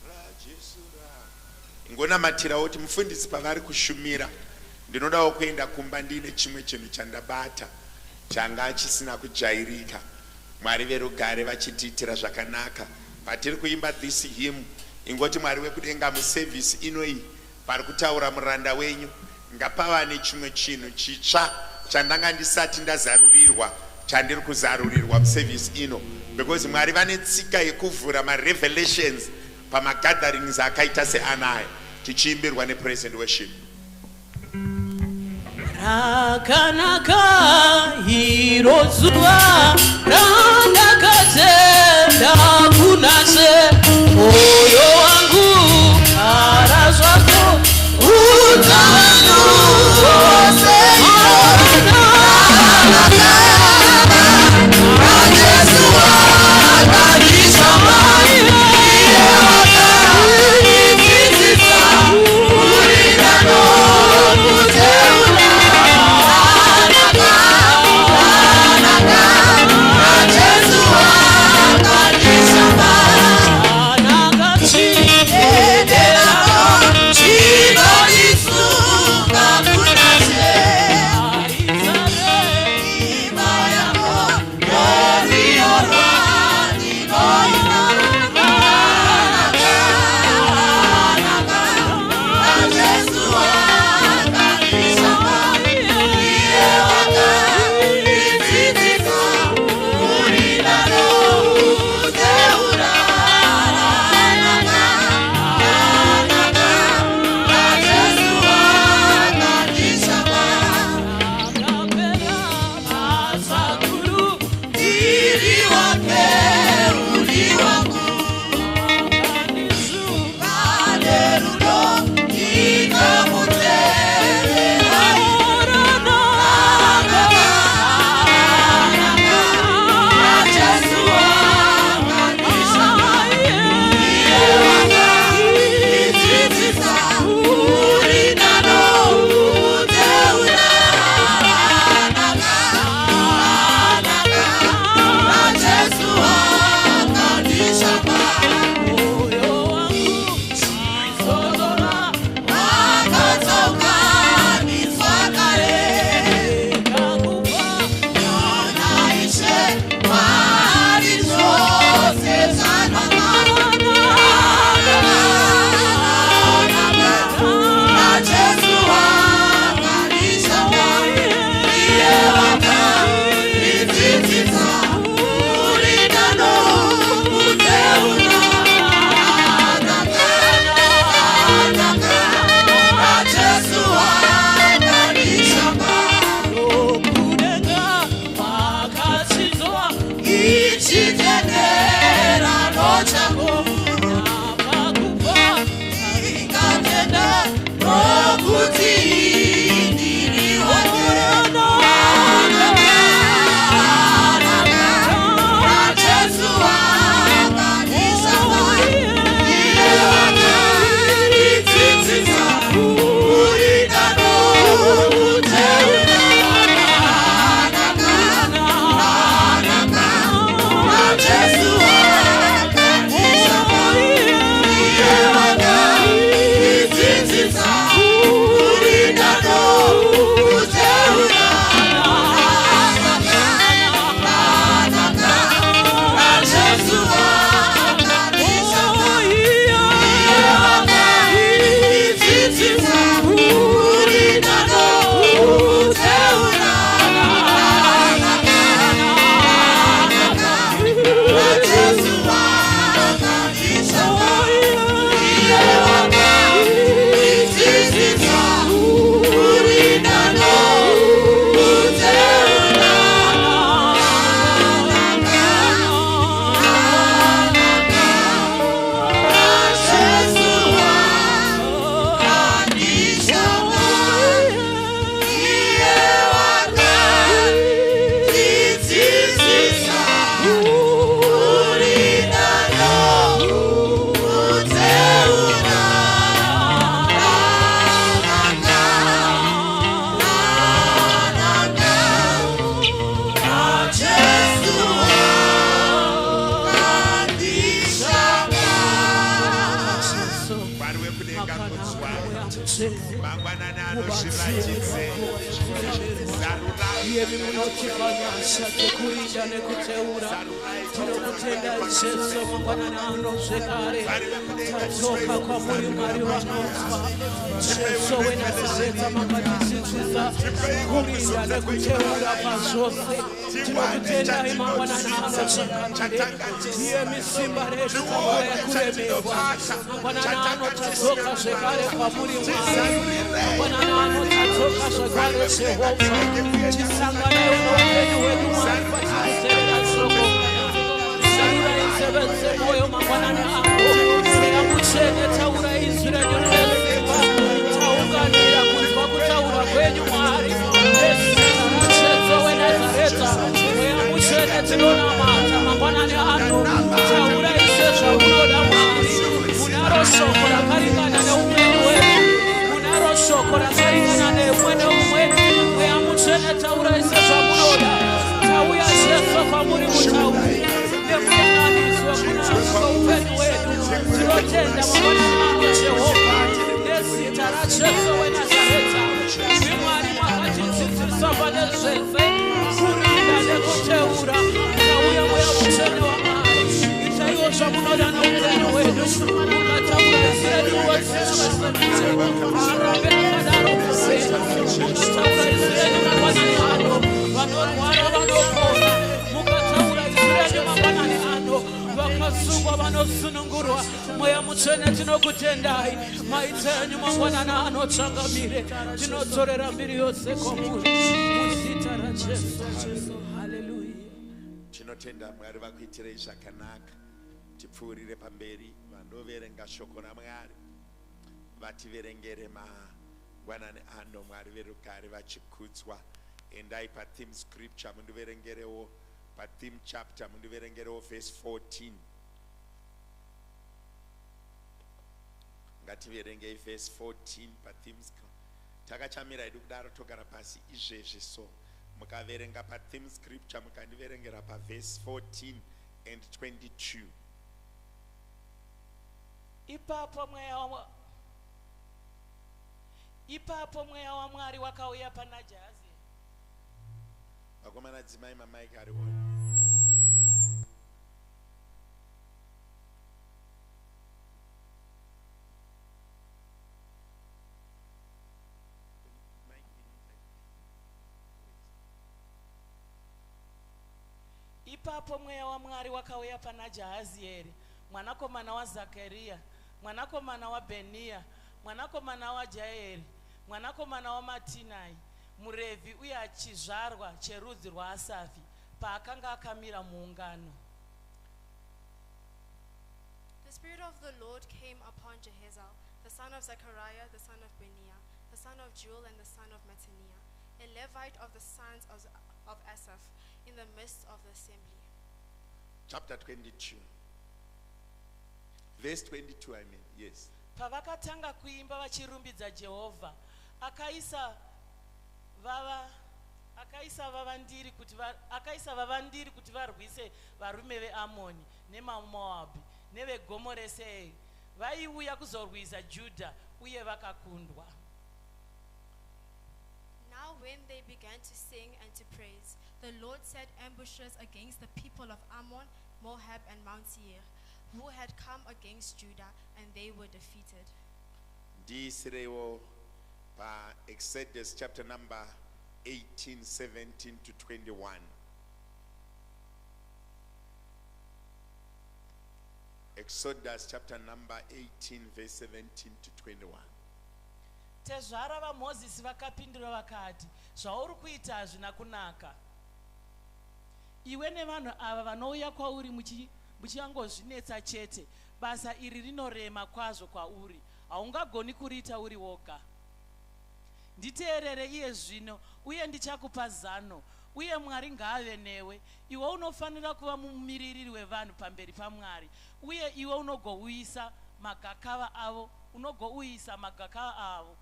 la Jesu ra ngonamatirawo kuti mufundisi pavari kushumira ndinodawo kuenda kumba ndine chimwe chinhu chandabata changa chisina kujairika. Mwari verugare vachitiitira zvakanaka. Patiri kuimba this hymn, ingoti Mwari wekudenga muservice ino iyi pari kutaura muranda wenyu ngapava nechimwe chinhu chitsva chandanga ndisati ndazarurirwa chandiri kuzarurirwa muservice ino, because Mwari vane tsika yekuvhura marevelations pamagatherings akaita seanaya. Tichiimbirwa nepraise and worship. Rakanaka hiro zuva randakatenda kunase moyo wangu ara zvako utano wose mangwanani anosviratidze iye munotifanya sekurinda nekuteura tinokutenda Jesu mangwanani ano zvekare tadzoka kwamuri Mwari vanoswa Jesu wenazareta makatidzidzisa kurinda nekuteura pazvose tinokutendai mangwanani ano zvekare iye misimba redu panguva yekuremerwa mangwanani ano tadzoka zvekare kwamuri Mwari mangwanani ano tadzoka zvekare Jehovha tisangane upenyu hwedu Mwari patikuzerera shoko taura isevenze moyo mangwanani ako mweya mutsvene taura izwi renyu rinesimba taunganira kunzwa kutaura kwenyu Mwari nezita raJesu weNazareta mweya mutsvene tinonamata mangwanani ano taura ise zvamunoda Mwari munaro shoko rakaringana neupenyu hwedu munaro shoko rakaringana neumwe neumwe mweya mutsvene taura ise zvamunoda tauya Jesu kwamuri mutauri nemufananidzo kunaka kweupenyu hwedu tinotenda mangwanani ano Jehovha nezita raJesu weNazareta imi Mwari makatidzidzisa pane zvese kurinda nekuteura tauya mweya mutsvene waMwari itaiwo zvamunoda neupenyu hwedu mukataura izireniwo dzimwesemite arambe akadaro kusena mukataura izireni mangwanani ano vanorwara vanopona mukataura izireni mangwanani ano vakasungwa vanosunungurwa mweya mutsvene tinokutendai maita enyu mangwanani ano tsangamire tinodzorera mbiri yose kwamuri muzita raJesu haleluya tinotenda Mwari vakuitirei zvakanaka tipfuurire pamberi vandoverenga shoko raMwari vativerengere mangwanani ano Mwari verugare vachikudzwa endai patheme scripture mundiverengerewo patheme chapter mundiverengerewo verse 14 ngativerengei verse 14 patheme takachamira hedu kudaro togara pasi izvezvi so mukaverenga patheme scripture mukandiverengera paverse 14 and 22 ipapo mweya waMwari wakauya pana Jahazi vakomana dzimai mamaiki ari on ipapo mweya waMwari wakauya pana Jahazieri mwanakomana waZakaria mwanakomana waBenia mwanakomana waJaeri mwanakomana waMatinai muRevhi uye achizvarwa cherudzi rwaAsafi paakanga akamira muungano. The Spirit of the Lord came upon Jehaziel, the son of Zechariah, the son of Benia, the son of Joel, and the son of Mattaniah, a Levite of the sons of Asaph, in the midst of the assembly. Chapter 22. Verse 22, I mean, yes. Pavakatanga kuimba vachirumbidza Jehovha, akaisa vavandiri kuti varwise varume veAmoni nemaMoabhi nevegomo reSeiri. Vaiuya kuzorwisa Judha uye vakakundwa. Now when they began to sing and to praise, the Lord set ambushes against the people of Ammon, Moab, and Mount Seir, who had come against Judah, and they were defeated. Exodus chapter number 18, 17 to 21. Exodus chapter number 18, verse 17 to 21. Tezvara vaMozisi vakapindura vakati, zvauri kuita hazvina kunaka. Iwe nevanhu ava vanouya kwauri muchangozvinetsa chete, basa iri rinorema kwazvo kwauri, haungagoni kuriita uri woga. Nditeerere iye zvino, uye ndichakupa zano, uye Mwari ngaave newe. Iwe unofanira kuva mumiririri wevanhu pamberi paMwari, uye iwe unogouyisa magakava avo.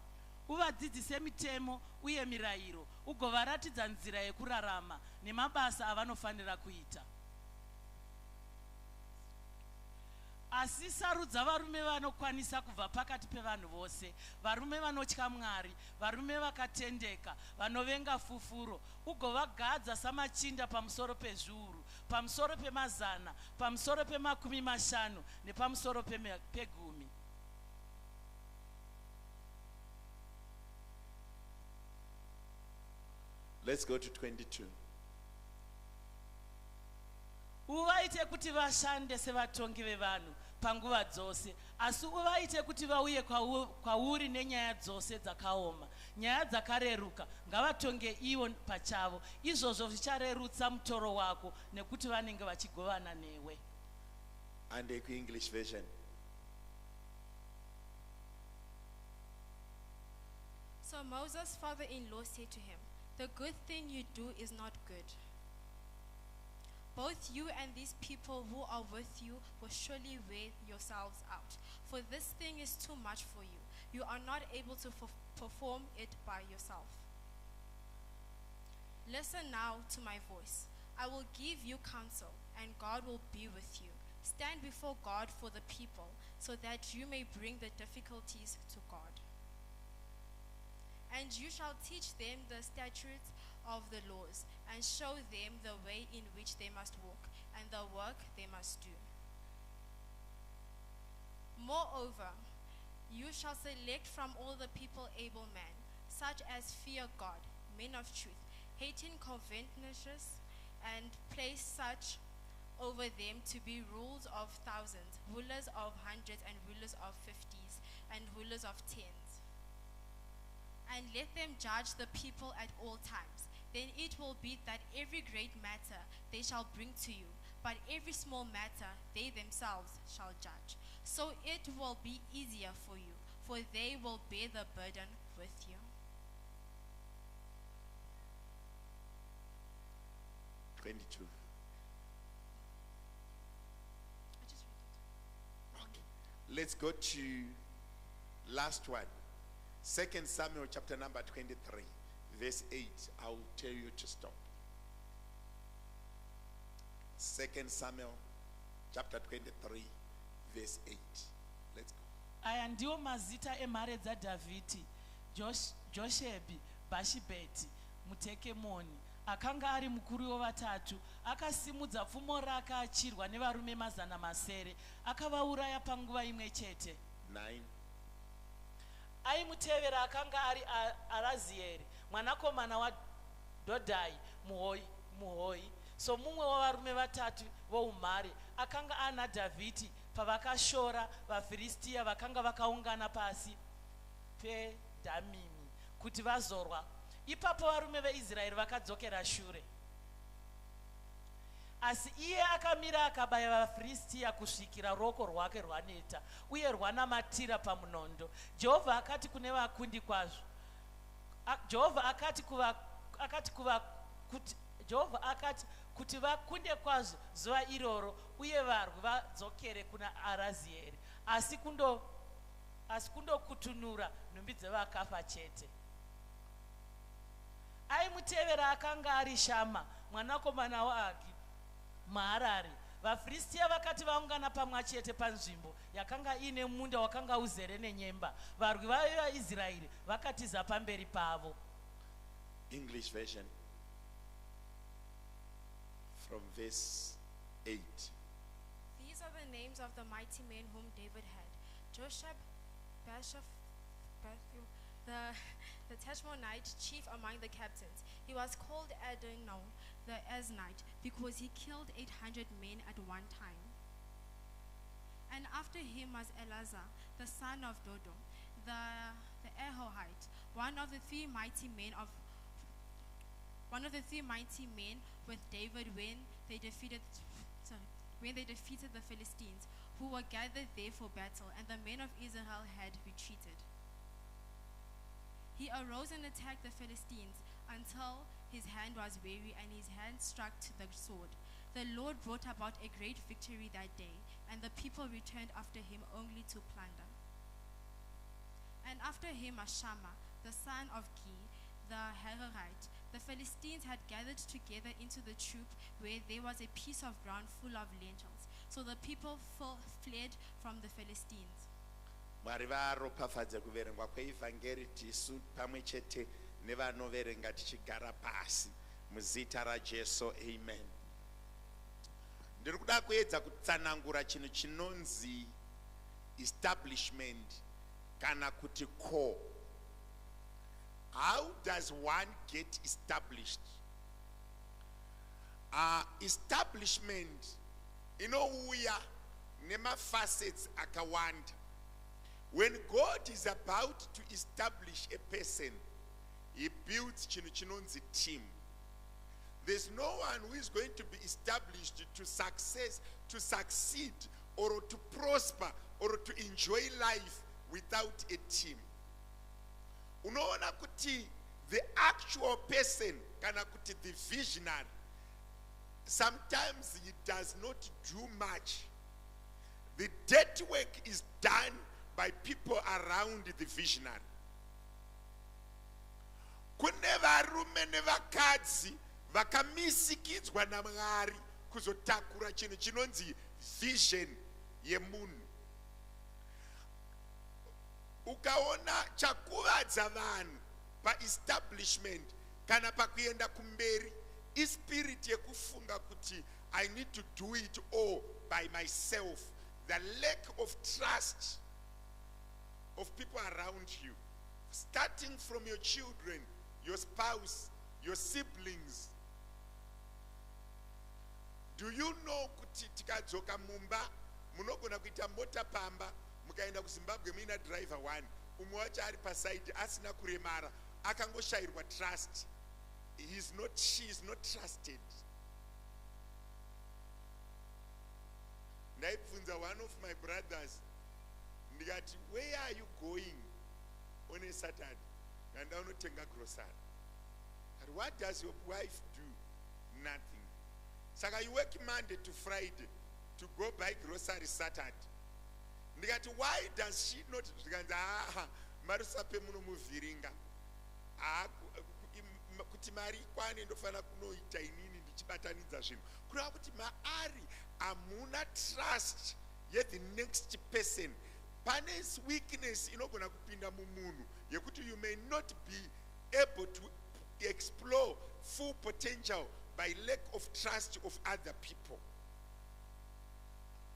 Uvadzidzise mitemo uye mirayiro, ugovaratidza nzira yekurarama nemabasa avanofanira kuita. asi sarudza varume vanokwanisa kubva pakati pevanhu vose, varume vanotya Mwari, varume vakatendeka, vanovenga fufuro, ugovagadza samachinda pamusoro pezviuru, pamusoro pemazana, pamusoro pemakumi mashanu nepamusoro pegumi. Let's go to 22. Uvaite kuti vashande sevatongi vevanhu panguva dzose, asi uvaite kuti vauye kwauri nenyaya dzose dzakaoma, nyaya dzakareruka, ngavatonge ivo pachavo. Izvozvo zvicharerutsa mutoro wako nekuti vanenge vachigovana newe. And the English version. So Moses' father-in-law said to him, "The good thing you do is not good. Both you and these people who are with you will surely wear yourselves out, for this thing is too much for you. You are not able to perform it by yourself. Listen now to my voice. I will give you counsel, and God will be with you. Stand before God for the people, so that you may bring the difficulties to God. And you shall teach them the statutes of the laws, and show them the way in which they must walk, and the work they must do. Moreover, you shall select from all the people able men, such as fear God, men of truth, hating covetousness, and place such over them to be rulers of thousands, rulers of hundreds, and rulers of fifties, and rulers of tens. And let them judge the people at all times. Then it will be that every great matter they shall bring to you, but every small matter they themselves shall judge. So it will be easier for you, for they will bear the burden with you." $22. I just read it. Okay. Let's go to last one. 2 Samuel chapter number 23, verse 8. I'll tell you to stop. 2 Samuel chapter 23, verse 8. Let's go. Aya ndiwo mazita emhare dzaDhavhidhi: Joshebhi, Bhashibheti, muTekemoni, akanga ari mukuru wevatatu. Akasimudza pfumo rake achirwa nevarume 700, akavauraya panguva imwe chete. 9. Aimutevera akanga ari Arazieri, mwanakomana waDhodhai muhoi, so mumwe wavarume vatatu voumhare. Akanga ana Dhavhidhi pavakashora vaFiristia vakanga vakaungana pasi peDhamimi kuti vazorwa. Ipapo varume veIsraeri vakadzokera shure. Asi iye akamira akabaya vaFiristia kusvikira ruoko rwake rwaneta uye rwanamatira pamunondo. Jehovha akati kune vakundi kwazvo. Jehovha akati kuti vakunde kwazvo zuva iroro uye varwi vadzokere kuna Arazieri, asi kundokutunura nhumbi dzevakafa chete. Aimutevera akanga ari Shama, mwanakomana waAgi muHarari. VaFiristia vakati vaungana pamwe chete panzvimbo yakanga ine munda wakanga uzere nenyemba, varwi vaIsraeri vakatiza pamberi pavo. English version. From verse 8. These are the names of the mighty men whom David had: Josheb, the Tachmonite, chief among the captains. He was called Adonai the Aznite, because he killed 800 men at one time. And after him was Eleazar, the son of Dodo, the Ahohite, one of the three mighty men with David when they defeated the Philistines, who were gathered there for battle, and the men of Israel had retreated. He arose and attacked the Philistines until his hand was weary and his hand struck to the sword. The Lord brought about a great victory that day, and the people returned after him only to plunder. And after him was Shammah, the son of Gi, the Hararite. The Philistines had gathered together into the troop where there was a piece of ground full of lentils. So the people fled from the Philistines. Mwari varopafadze kuverengwa kweivhangeri tisu pamwe chete nevanoverenga tichigara pasi muzita raJesu. Amen. Ndiri kuda kuedza kutsanangura chinhu chinonzi establishment kana kuti core. How does one get established? Establishment inouya nema-facets akawanda. When God is about to establish a person, he builds chinhu chinonzi team. There's no one who is going to be established to succeed, or to prosper, or to enjoy life without a team. Unaona kuti the actual person, kana kuti the visionary, sometimes he does not do much. The dirty work is done by people around the visionary. Kune varume nevakadzi vakamisikidzwa naMwari kuzotakura chinhu chinonzi vision yemunhu. Ukaona chakuvadza vanhu pa-establishment kana pakuenda kumberi ispirit yekufunga kuti I need to do it all by myself. The lack of trust of people around you, starting from your children, your spouse, your siblings. Do you know kuti tikadzoka mumba munogona kuita mota pamba mukaenda kuZimbabwe muina driver one, umwe wacho ari paside asina kuremara akangoshayirwa trust. She is not trusted. Ndaibvunza one of my brothers ndikati, where are you going on a Saturday? And I want to take a grocery. And what does your wife do? Nothing. So you work Monday to Friday to go buy grocery Saturday. Ndikati, why does she not? Marusape muno muviringa. Kuti mari kwane ndofana kunoita inini ndichibatanidza zvinhu. Kureva kuti maari amuna trust yet the next person. Pane's weakness inogona kupinda mumunhu yekuti you may not be able to explore full potential by lack of trust of other people.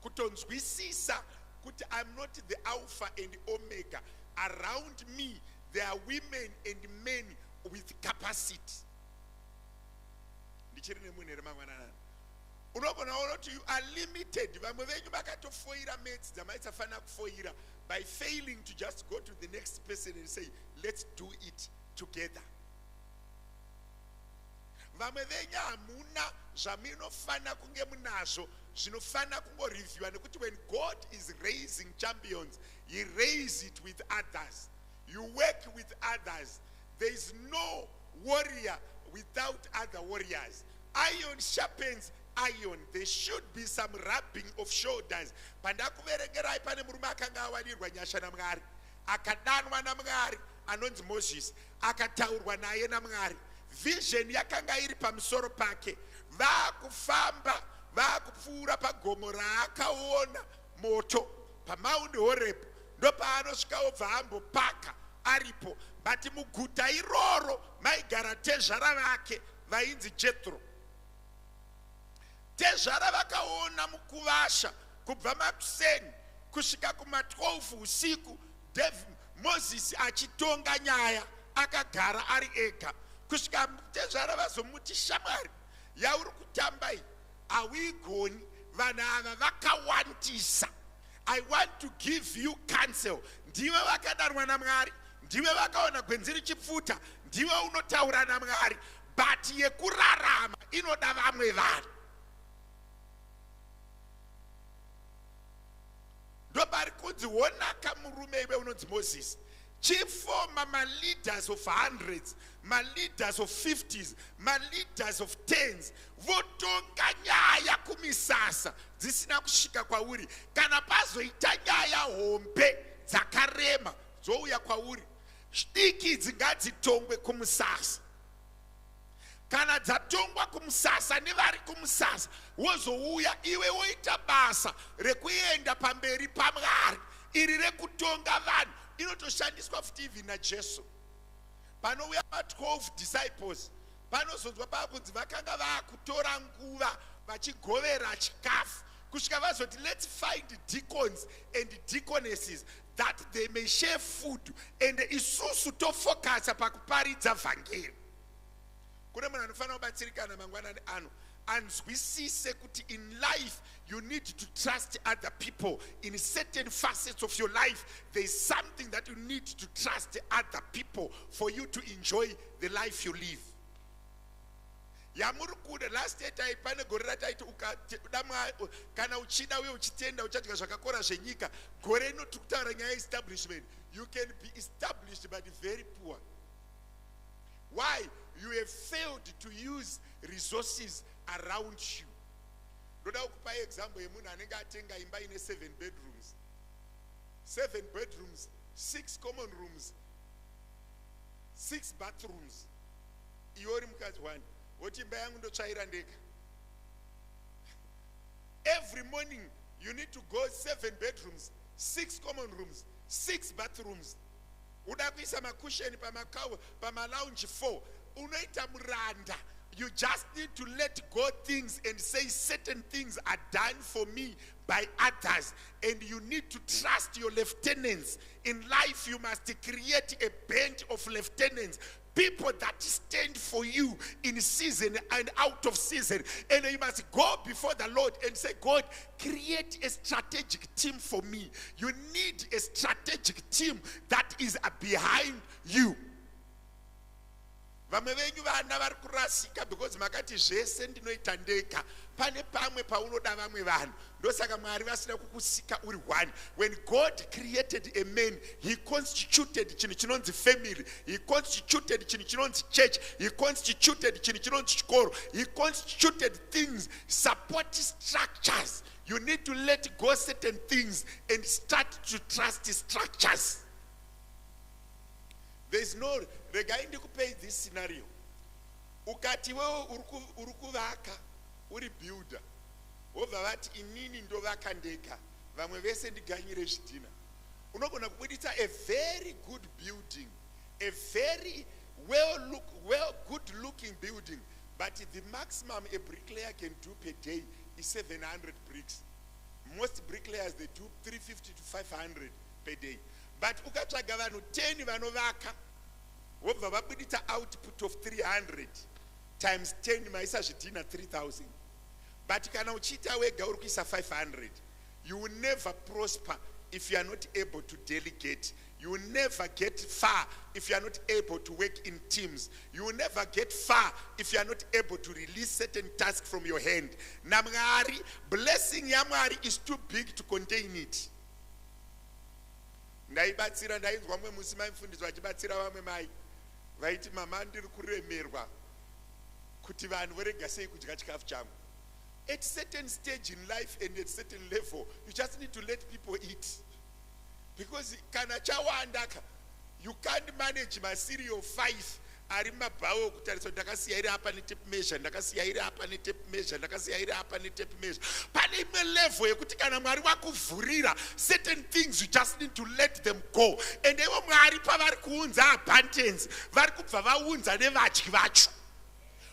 Kutonzwisisa kuti I'm not the Alpha and Omega. Around me there are women and men with capacity. You are limited. By failing to just go to the next person and say, let's do it together. When God is raising champions, he raises it with others. You work with others. There is no warrior without other warriors. Iron sharpens iron. There should be some rubbing of shoulders. Pandakuverengerai pane murume akanga awarirwa nyasha naMwari, akadanwa naMwari anonzi Moses, akataurwa naye naMwari. Vision yakanga iri pamusoro pake. Vakufamba, vakupfuura pagomo raakaona moto paMount Horeb. Ndopanosvika obva ambopaka aripo. But muguta iroro maigara tezvara vake vainzi Jethro. Tezvara vakaona mukuvasha kubva makuseni kusvika kuma-12 usiku Moses achitonga nyaya akagara ari ega. Kusvika tezvara vazomuti, shamwari yauri kutamba iyi hauigoni, vanhu ava vakawandisa. I want to give you counsel. Ndiwe vakadanwa naMwari, ndiwe vakaona gwenzi richipfuta, ndiwe unotaura naMwari, but yekurarama inoda vamwe vanhu. Ndopari kunzi wonaka murume iwe unonzi Moses. Chifoma ma-leaders of hundreds, ma-leaders of 50s, ma-leaders of 10s, votonga nyaya kumisasa dzisina kusvika kwauri. Kana pazoita nyaya hombe dzakarema dzouya kwauri, diki dzingadzitongwe kumusasa. kana dzatongwa kumusasa nevari kumusasa, wozouya iwe woita basa rekuenda pamberi paMwari, iri rekutonga vanhu. Inotoshandiswa futi even naJesu. Panouya va12 disciples, panozonzwa pakunzi vakanga vakutora nguva vachigovera chikafu kusvika vazoti let's find deacons and deaconesses that they may share food, and isusu tofocasa pakuparidza vhangeri. Kune munhu anofanira kubatsirikana mangwanani ano anzwisise kuti in life you need to trust other people. In certain facets of your life there is something that you need to trust other people for you to enjoy the life you live. Yamuri kuda last year pane gore rataiti kana uchida uye uchitenda uchadya zvakakora zvenyika, gore ino tikutaura nyaya establishment. You can be established but very poor. Why? You have failed to use resources around you. Ndoda kupa example yemunhu anenge atenga imba ine 7 bedrooms. 7 bedrooms, 6 common rooms, 6 bathrooms. Iori mukadzi wani woti imba yangu ndotsvaira ndeka. Every morning you need to go 7 bedrooms, 6 common rooms, 6 bathrooms. Uda kuisa makusheni pamalounge 4. Unoita muranda. You just need to let go things and say certain things are done for me by others, and you need to trust your lieutenants. In life you must create a band of lieutenants, people that stand for you in season and out of season. And you must go before the Lord and say, God, create a strategic team for me. You need a strategic team that is behind you. Vamwe venyu vana vari kurasika because makati zvese ndinoita ndega. Pane pamwe paunoda vamwe vanhu. Ndosaka Mwari vasina kukusika uri one. When God created a man, he constituted chinhu chinonzi family, he constituted chinhu chinonzi church, he constituted chinhu chinonzi chikoro, he constituted things, support structures. You need to let go certain things and start to trust structures. There is no regai ndikupe this scenario. Ukati wewe uri kuvaka, uri builder, wobva vati inini ndovaka ndeka, vamwe vese ndiganyire zvidhina. Unogona kubuditsa a very good building, a very good looking building, but the maximum a bricklayer can do per day is 700 bricks. Most bricklayers, they do 350 to 500 per day. But ukatsvaga vanhu 10 vanovaka, wobva vabuditsa output of 300 times 10 maisa zvidhina 3000. But kana uchiita wega uri kuisa 500, you will never prosper if you are not able to delegate. You will never get far if you are not able to work in teams. You will never get far if you are not able to release certain tasks from your hand. Namwari, blessing ya Mwari is too big to contain it. Ndaibatsira ndainzwa mwe musi maifundiswa achibatsira vamwe mai vaiti mama ndiri kuremerwa kuti vanhu vorega sei kudya chikafu changu. At certain stage in life and at certain level, you just need to let people eat. Because kana chawandaka, you can't manage my cereal 5 ari mabhawo kutarisa ndakasiya iri apa netape measure, ndakasiya iri apa netape measure, ndakasiya iri apa netape measure. Pane imwe level yekuti kana Mwari wakuvhurira certain things, you just need to let them go. And evo Mwari pavari kuunza abundance, vari kubva vaunza nevadyi vacho.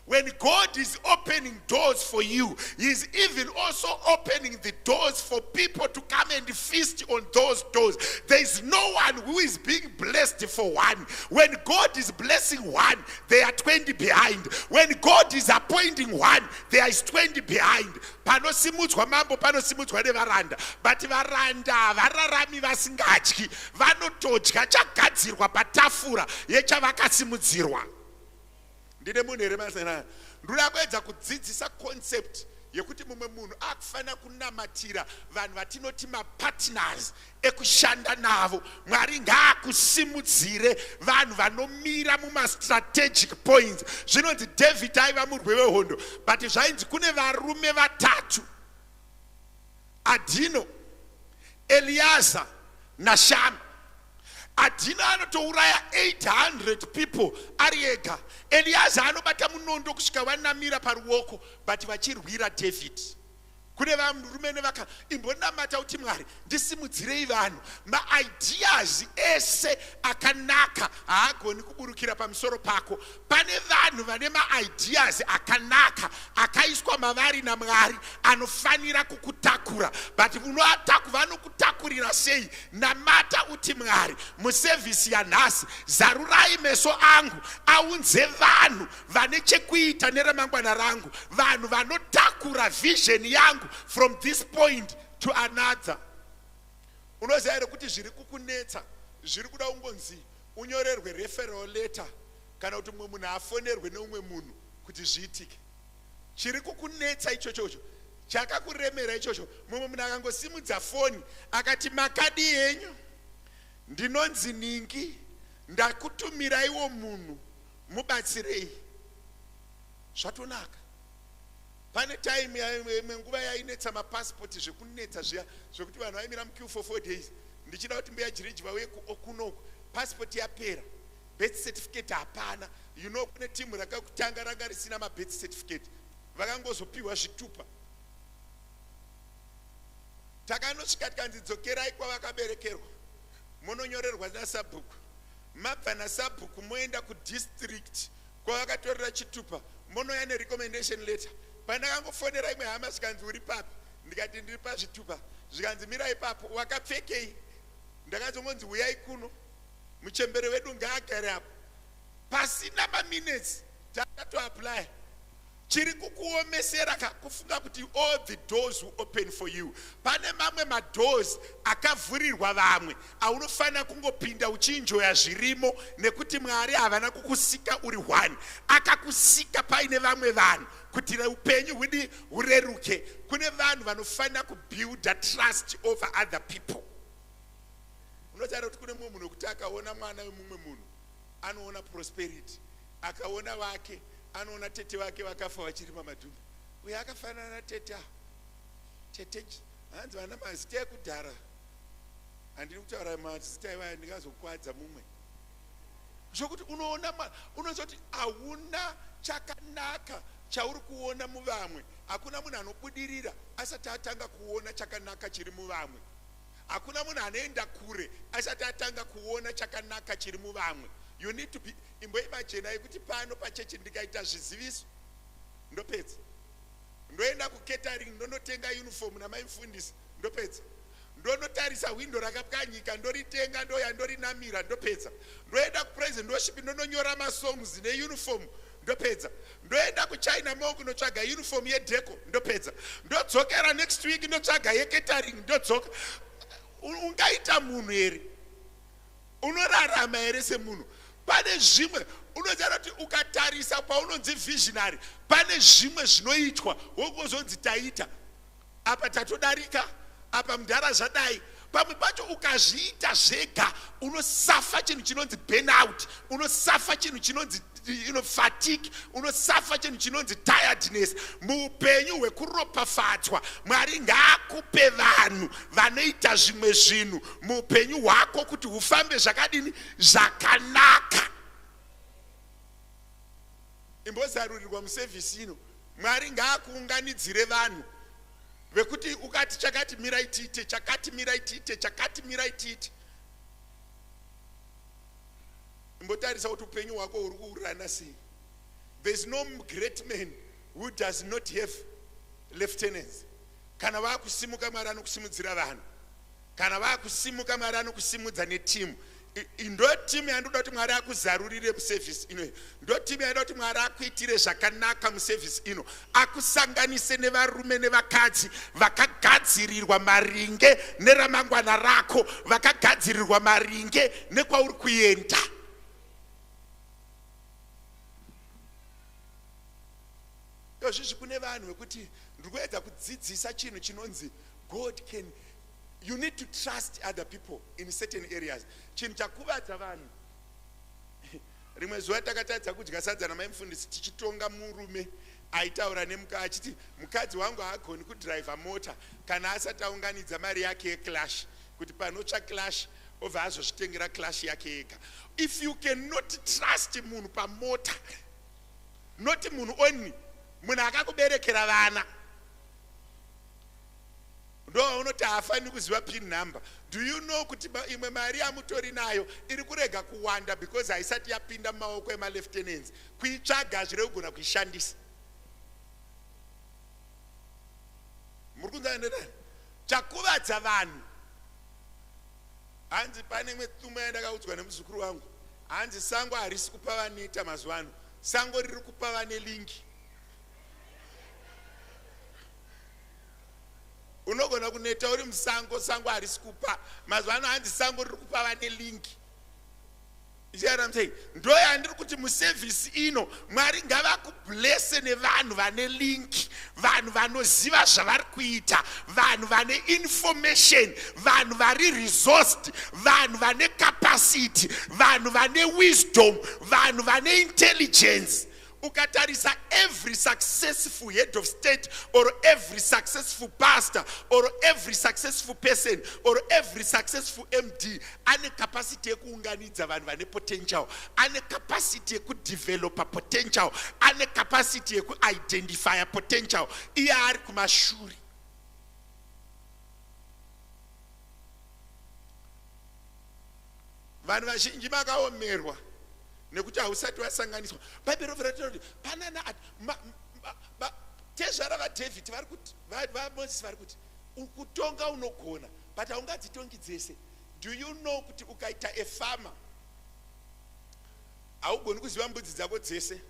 When God is opening doors for you, he is even also opening the doors for people to come and feast on those doors. There is no one who is being blessed for one. When God is blessing one, there are 20 behind. When God is appointing one, there is 20 behind. Panosimudzwa mambo, panosimudzwa nevaranda. But varanda vararami vasingadyi, vanotodya chagadzirwa patafura yechavakasimudzirwa. Ndine munhu here mazana ndoda kuedza kudzidzisa concept yekuti mumwe munhu akufana kunamatira vanhu vatinoti mapartners ekushanda navo. Mwari ngaakusimudzire vanhu vanomira mumastrategic points. Zvinonzi David aiva murwi wehondo, but zvainzi kune varume vatatu, Adino, Eliaza naShama. Adina anotouraya 800 people ari ega. Eliaza anobata munondo kusvika vanamira paruoko, but vachirwira David. Kune varume nevaka imbonamata kuti Mwari ndisimudzirei vanhu. Maideas ese akanaka haagoni kuburukira pamusoro pako. Pane vanhu vane maideas akanaka akaiswa mavari naMwari anofanira kukutakura, but vanokutakurira sei? Namata uti Mwari musevhisi yanhasi zarurai meso angu aunze vanhu vane chekuita neramangwana rangu, vanhu vanotakura vision yangu from this point to another. Unoziva here kuti zviri kukunetsa zviri kuda kungonzi unyorerwe referral letter kana kuti mumwe munhu afonerwe neumwe munhu kuti zviitike. Chiri kukunetsa ichocho chakakuremera ichocho. Mumwe munhu akangosimudza foni akati makadi yenyu ndinonzi Ningi ndakutumira iwo munhu mubatsirei, zvatonaka. Pane time nguva yainetsa mapasipoti zvekunetsa zviya zvekuti vanhu vaimira muqueue for 4 days. Ndichida kuti mbeya jiriji vauye kunoku pasipoti yapera, birth certificate hapana. You know kune timu rakakutanga ranga risina mabirth certificate, vakangozopiwa zvitupa. Takanosvika tikanzi dzokerai kwavakaberekerwa, munonyorerwa nasabhuku. Mabva nasabhuku moenda kudistrict kwavakatorera chitupa, monoya nerecommendation letter. Pandakangofonera imwe hama zvikanzi uri papi, ndikati ndiri pazvitupa. Zvikanzi mira ipapo, wakapfekei? Ndakazongonzi uyai kuno, muchembere wedu ngaagare apo. Pasina maminutes takatoapply. Chiri kukuomesera kufunga kuti all the doors will open for you. Pane mamwe madoors akavhurirwa vamwe aunofanira kungopinda uchinjoya zvirimo nekuti Mwari havana kukusika uri one. Akakusika paine vamwe vanhu kuti upenyu hudi hureruke. Kune vanhu vanofanira kubuild a trust over other people. Unotaura kuti kune mumwe munhu kuti akaona mwana wemumwe munhu anoona prosperity, akaona wake anoona tete wake wakafa wachiri pamadhumbu. Uye akafanana na tete tete hanzi vana mazita ekudhara. Handiri kutaura mazita iwaya ndingazokwadza mumwe. Zvokuti unoona unozoti hauna chakanaka chauri kuona muvamwe. Hakuna munhu anobudirira asati atanga kuona chakanaka chiri muvamwe. Hakuna munhu anoenda kure asati atanga kuona chakanaka chiri muvamwe. You need to be imboimagine kuti pano pachechi ndikaita zviziviso ndopedza, ndoenda kuketering ndonotenga uniform namaimufundisi ndopedza, ndonotarisa window rakapwanyika ndoritenga ndoya ndorinamira ndopedza, ndoenda kupraise worship ndononyora masongs neuniform ndopedza, ndoenda kuchina monk ndotsvaga uniform yedheko ndopedza, ndodzokera next week ndotsvaga yeketering ndodzoka. Ungaita munhu here? Unorarama here semunhu? Pane zvimwe unoziva kuti ukatarisa paunonzi visionary, pane zvimwe zvinoitwa wongozonzi taita apa tatodarika apa mudhara zvadai. Pamwe pacho ukazviita zvega unosafa chinhu chinonzi burnout, unosafa chinhu chinonzi fatigue, unosafa chinhu chinonzi tiredness. Muupenyu hwekuropafadzwa Mwari ngaakupe vanhu vanoita zvimwe zvinhu muupenyu hwako kuti hufambe zvakadini, zvakanaka. Imbozarurirwa musevhisi ino, Mwari ngaakuunganidzire vanhu vekuti ukati chakati mira itiite, chakati mira itiite, chakati mira itiite. Imbotarisa kuti upenyu hwako huri kuurana sei. There is no great man who does not have lieutenants. Kana vakusimuka Mwari anokusimudzira vanhu, kana vakusimuka Mwari anokusimudza netimu. Ndo timu yandoda kuti Mwari akuzarurire muservice ino. Ndo timu yandoda kuti Mwari akuitire zvakanaka muservice ino. Akusanganise nevarume nevakadzi vakagadzirirwa maringe neramangwana rako, vakagadzirirwa maringe nekwauri kuenda. Izvi kune vanhu vekuti ndikuedza kudzidzisa chinhu chinonzi God can. You need to trust other people in certain areas. Chinhu chakuvadza vanhu. Rimwe zuva takatadza kudya sadza namaimufundisi tichitonga murume aitaura nemuka achiti mukadzi wangu haagoni kudhiraivha mota kana asati aunganidza mari yake yeclash, kuti panotsva clash obva azozvitengera clash yake ega. If you cannot trust munhu pamota, not munhu only, munhu akakuberekera vana, ndo unoti haafani kuziva pin number. Do you know kuti imwe mari yamutori nayo iri kurega kuwanda because haisati yapinda mumaoko ema-lieutenants, kuitsvaga zviri kugona kuishandisa. Muri kunzwa chakuvadza vanhu. Hanzi pane imwe tsumo yandakaudzwa nemuzukuru wangu, hanzi sango harisi kupa vaneta mazuva ano, sango riri kupa vane lingi. Unogona kuneta uri musango, sango harisi kupa mazuva ano, hanzi sango riri kupa vane lingi. Ndo yandiri kuti muservice ino Mwari ngavakublesse nevanhu vane linki, vanhu vanoziva zvavari kuita, vanhu vane information, vanhu vari resourced, vanhu vane capacity, vanhu vane wisdom, vanhu vane intelligence. Ukatarisa every successful head of state or every successful pastor or every successful person or every successful MD ane capacity yekuunganidza vanhu vane potential, ane capacity yekudevelopa potential, ane capacity yekuidentifya potential. Iye ari kumashuri. Vanhu vazhinji vakaomerwa nekuti hausati wasanganiswa. Bhaibheri rovhura panana tezvara vaDhavhidhi vari kuti vaMozisi vari kuti kutonga unogona but haungadzitongi dzese. Do you know kuti ukaita a farmer haugoni kuziva mbudzi dzako dzese?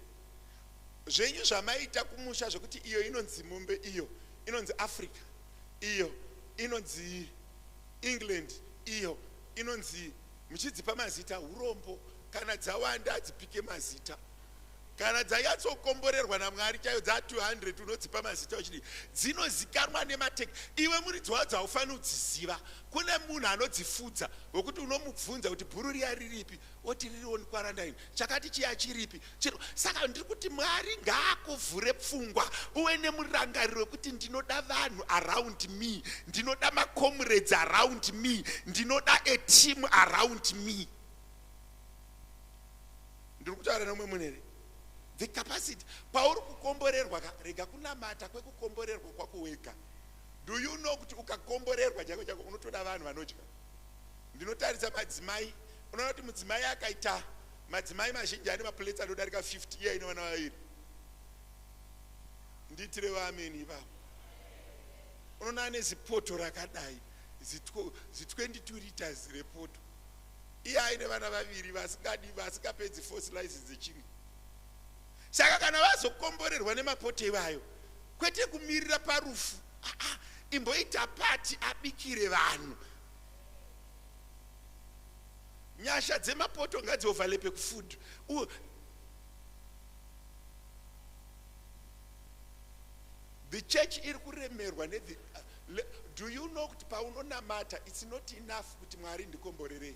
Zvenyu zvamaita kumusha zvokuti iyo inonzi mombe, iyo inonzi Africa, iyo inonzi England, iyo inonzi muchidzipa mazita urombo. Kana dzawanda dzipike mazita, kana dzanyatsokomborerwa naMwari chaiyo dza 200 unodzipa mazita uchidi dzinozikanwa nemateki. Iwe muridzi wadzo haufaniri kudziziva. Kune munhu anodzifudza wokuti unomubvunza kuti bhuru riya riripi, oti riri on quarantine, chakati chiya chiripi. Saka ndiri kuti Mwari ngaakuvhure pfungwa uwe nemurangariro wekuti ndinoda vanhu around me, ndinoda macomrades around me, ndinoda a team around me. The capacity pauri kukomborerwa rega kunamata kwekukomborerwa kwako wega. Do you know kuti ukakomborerwa chako chako unotoda vanhu vanotya? Ndinotarisa madzimai, unoona kuti mudzimai akaita madzimai mazhinji ane maplets anodarika 50 iye inovana vaviri. Nditire vaameni ivavo. Unoona ane zipoto rakadai zi22 liters repoto. Iye aine vana vaviri vasikapedzi fossilize dzechimwe. Saka kana vazokomborerwa nemapoto ivayo, kwete kumirira parufu, imboita pati abikire vanhu. Nyasha dzemapoto ngadzioverlape kufood. The church iri kuremerwa do you know kuti paunonamata it's not enough kuti Mwari ndikomborerei.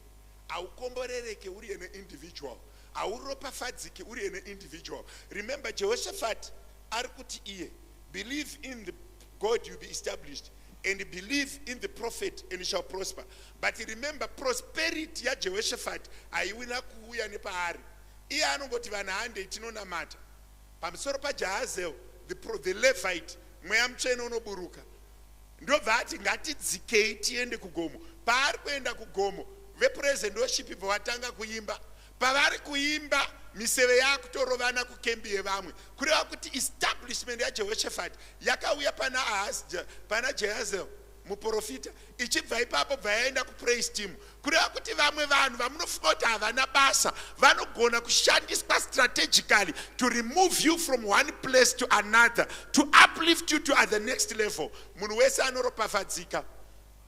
Aukomborereke uri an individual, auropafadzike uri an individual. Remember Jehoshaphat ari kuti iye believe in the God you be established and believe in the prophet and you shall prosper. But remember prosperity ya Jehoshaphat haiwina kuuya nepaari. Iye anongoti vanhu 100 tinonamata pamusoro paJahazel the Levite, mweya mutsvene unoburuka. Ndobva ati ngatidzikei tiende kugomo. Paari kuenda kugomo vepresident worship vatanga kuimba. Pavari kuimba miseve yakutorovana kukembi yevamwe kureva kuti establishment yaJehoshaphat yakauya pana Jehazel muprofita, ichibva ipapo bva yaenda kupraise team. Kureva kuti vamwe vanhu vamunofunga kuti havana basa vanogona kushandiswa strategically to remove you from one place to another, to uplift you to the next level. Munhu wese anoropafadzika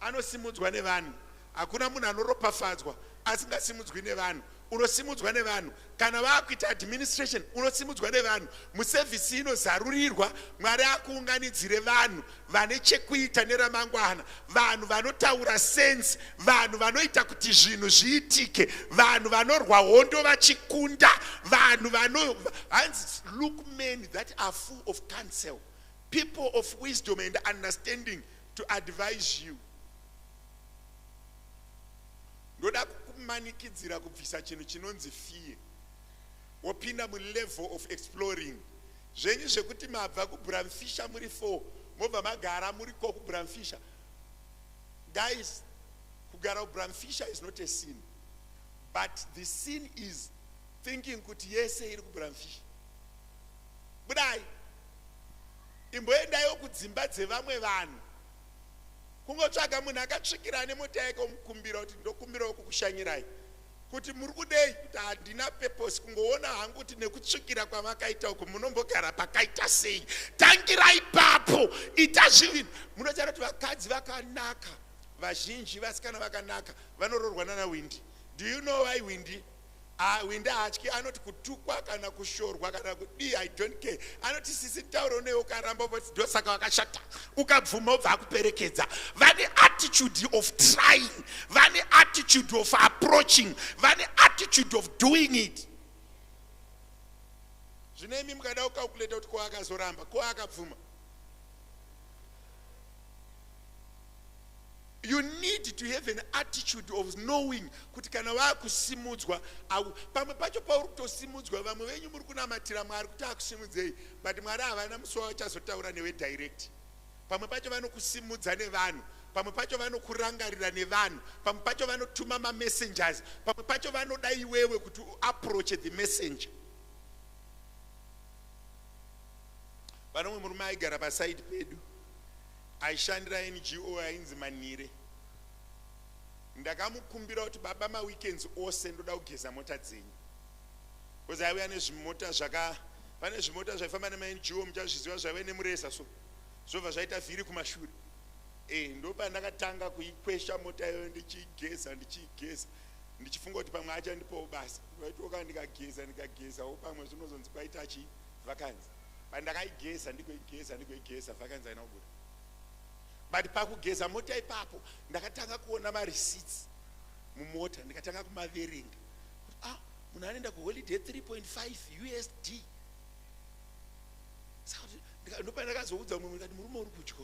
anosimudzwa nevanhu. Hakuna munhu anoropafadzwa asingasimudzwi nevanhu. Unosimudzwa nevanhu. Kana vakuita administration unosimudzwa nevanhu. Muservice inozarurirwa Mwari akuunganidzire vanhu vane chekuita neramangwana, vanhu vanotaura sense, vanhu vanoita kuti zvinhu zviitike, vanhu vanorwa hondo vachikunda, vanhu look men that are full of counsel, people of wisdom and understanding to advise you. ndoda kukumanikidzira kubvisa chinhu chinonzi fear wopinda mulevel of exploring zvenyu zvekuti mabva kubramfisher muri 4 mobva magara muriko kubramfisher. Guys, kugara kubramfisher is not a sin, but the sin is thinking kuti yese iri kubramfisher. Budai imboendayo kudzimba dzevamwe vanhu kungotsvaga munhu akatsvikira nemota yake omukumbira kuti ndokumbirawo kukushanyirai kuti muri kudei kuti handina purpose kungoona hangu kuti nekutsvikira kwamakaita uku munombogara pakaita sei. Tangirai ipapo, ita zvinhu. Munotaura kuti vakadzi vakanaka vazhinji vasikana vakanaka vanoroorwa nana Windi. Do you know why Windi? Windi hatyi, anoti kutukwa kana kushorwa kana kudii, I don't care. Anoti sisi tauro newe ukaramba kuti ndosaka wakashata ukabvuma ubva akuperekedza. Vane attitude of trying, vane attitude of approaching, vane attitude of doing it. Zvinemi mukada ukalkuleta kuti ko akazoramba ko akabvuma. You need to have an attitude of knowing kuti kana vakusimudzwa pamwe pacho pauri kutosimudzwa vamwe venyu muri kunamatira Mwari kuti akusimudzei, but Mwari havana musi wachazotaura newe direct. Pamwe pacho vanokusimudza nevanhu, pamwe pacho vanokurangarira nevanhu, pamwe pacho vanotuma mamessengers, pamwe pacho vanoda iwewe kuti approach the messenger. Vanomwe murume aigara paside pedu aishandira NGO ainzi Manire. Ndakamukumbira kuti baba maweekends ose ndoda kugeza mota dzenyu, because aiuya nezvimota pane zvimota zvaifamba nema-NGO muchazviziva zvaive nemureza zvobva zvaita vhiri kumashure. Ndopandakatanga kuikwesha mota iyoyo ndichigeza ndichifunga kuti pamwe achandipawo basa. Vaitoka ndikagezawo pamwe zvinozonzi kwaita vakanzi. Pandakaigeza ndigoigeza vakanzi aina kubuda. But pakugeza mota ipapo ndakatanga kuona ma-receipts mumota, ndikatanga kumaverenga. Munhu anoenda kuholiday 3.5 USD. Ndopandakazoudza mumwe ndikati murume uri kudya.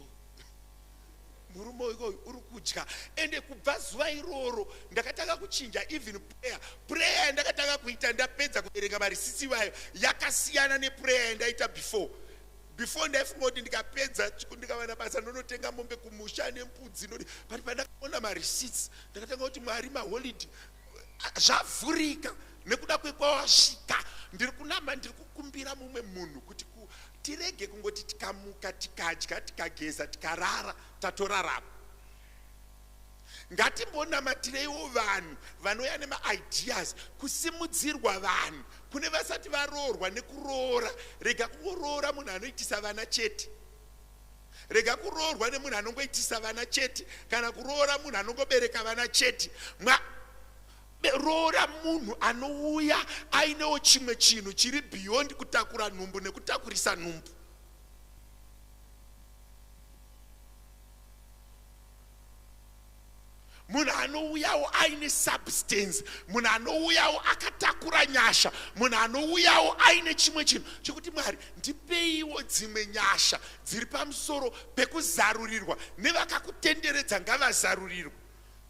Murume ikoyo uri kudya. Ende kubva zuva iroro ndakatanga kuchinja even prayer ndakatanga kuita ndapedza kuverenga ma-receipts iwayo yakasiyana neprayer yandaita before ndaifunga kuti ndikapedza ndikawana basa ndonotenga mombe kumusha nempudzi but pandakaona ma-receipts ndakatanga kuti Mwari maholiday zvavhurika nekuda kwekwawasvika. Ndiri kunamba ndiri kukumbira mumwe munhu kuti tirege kungoti tikamuka tikadya tikageza tikarara tatorarama. Ngatimbonamatireiwo vanhu vanouya nema-ideas, kusimudzirwa vanhu kune vasati varoorwa nekuroora. Rega kungoroora munhu anoitisa vana chete, rega kuroorwa nemunhu anongoitisa vana chete, kana kuroora munhu anongobereka vana chete. Roora munhu anouya ainewo chimwe chinhu chiri beyond kutakura nhumbu nekutakurisa nhumbu. Munhu anouyawo aine substance, munhu anouyawo akatakura nyasha, munhu anouyawo aine chimwe chinhu chekuti Mwari ndipeiwo dzimwe nyasha dziri pamusoro pekuzarurirwa nevakakutenderedza ngavazarurirwa.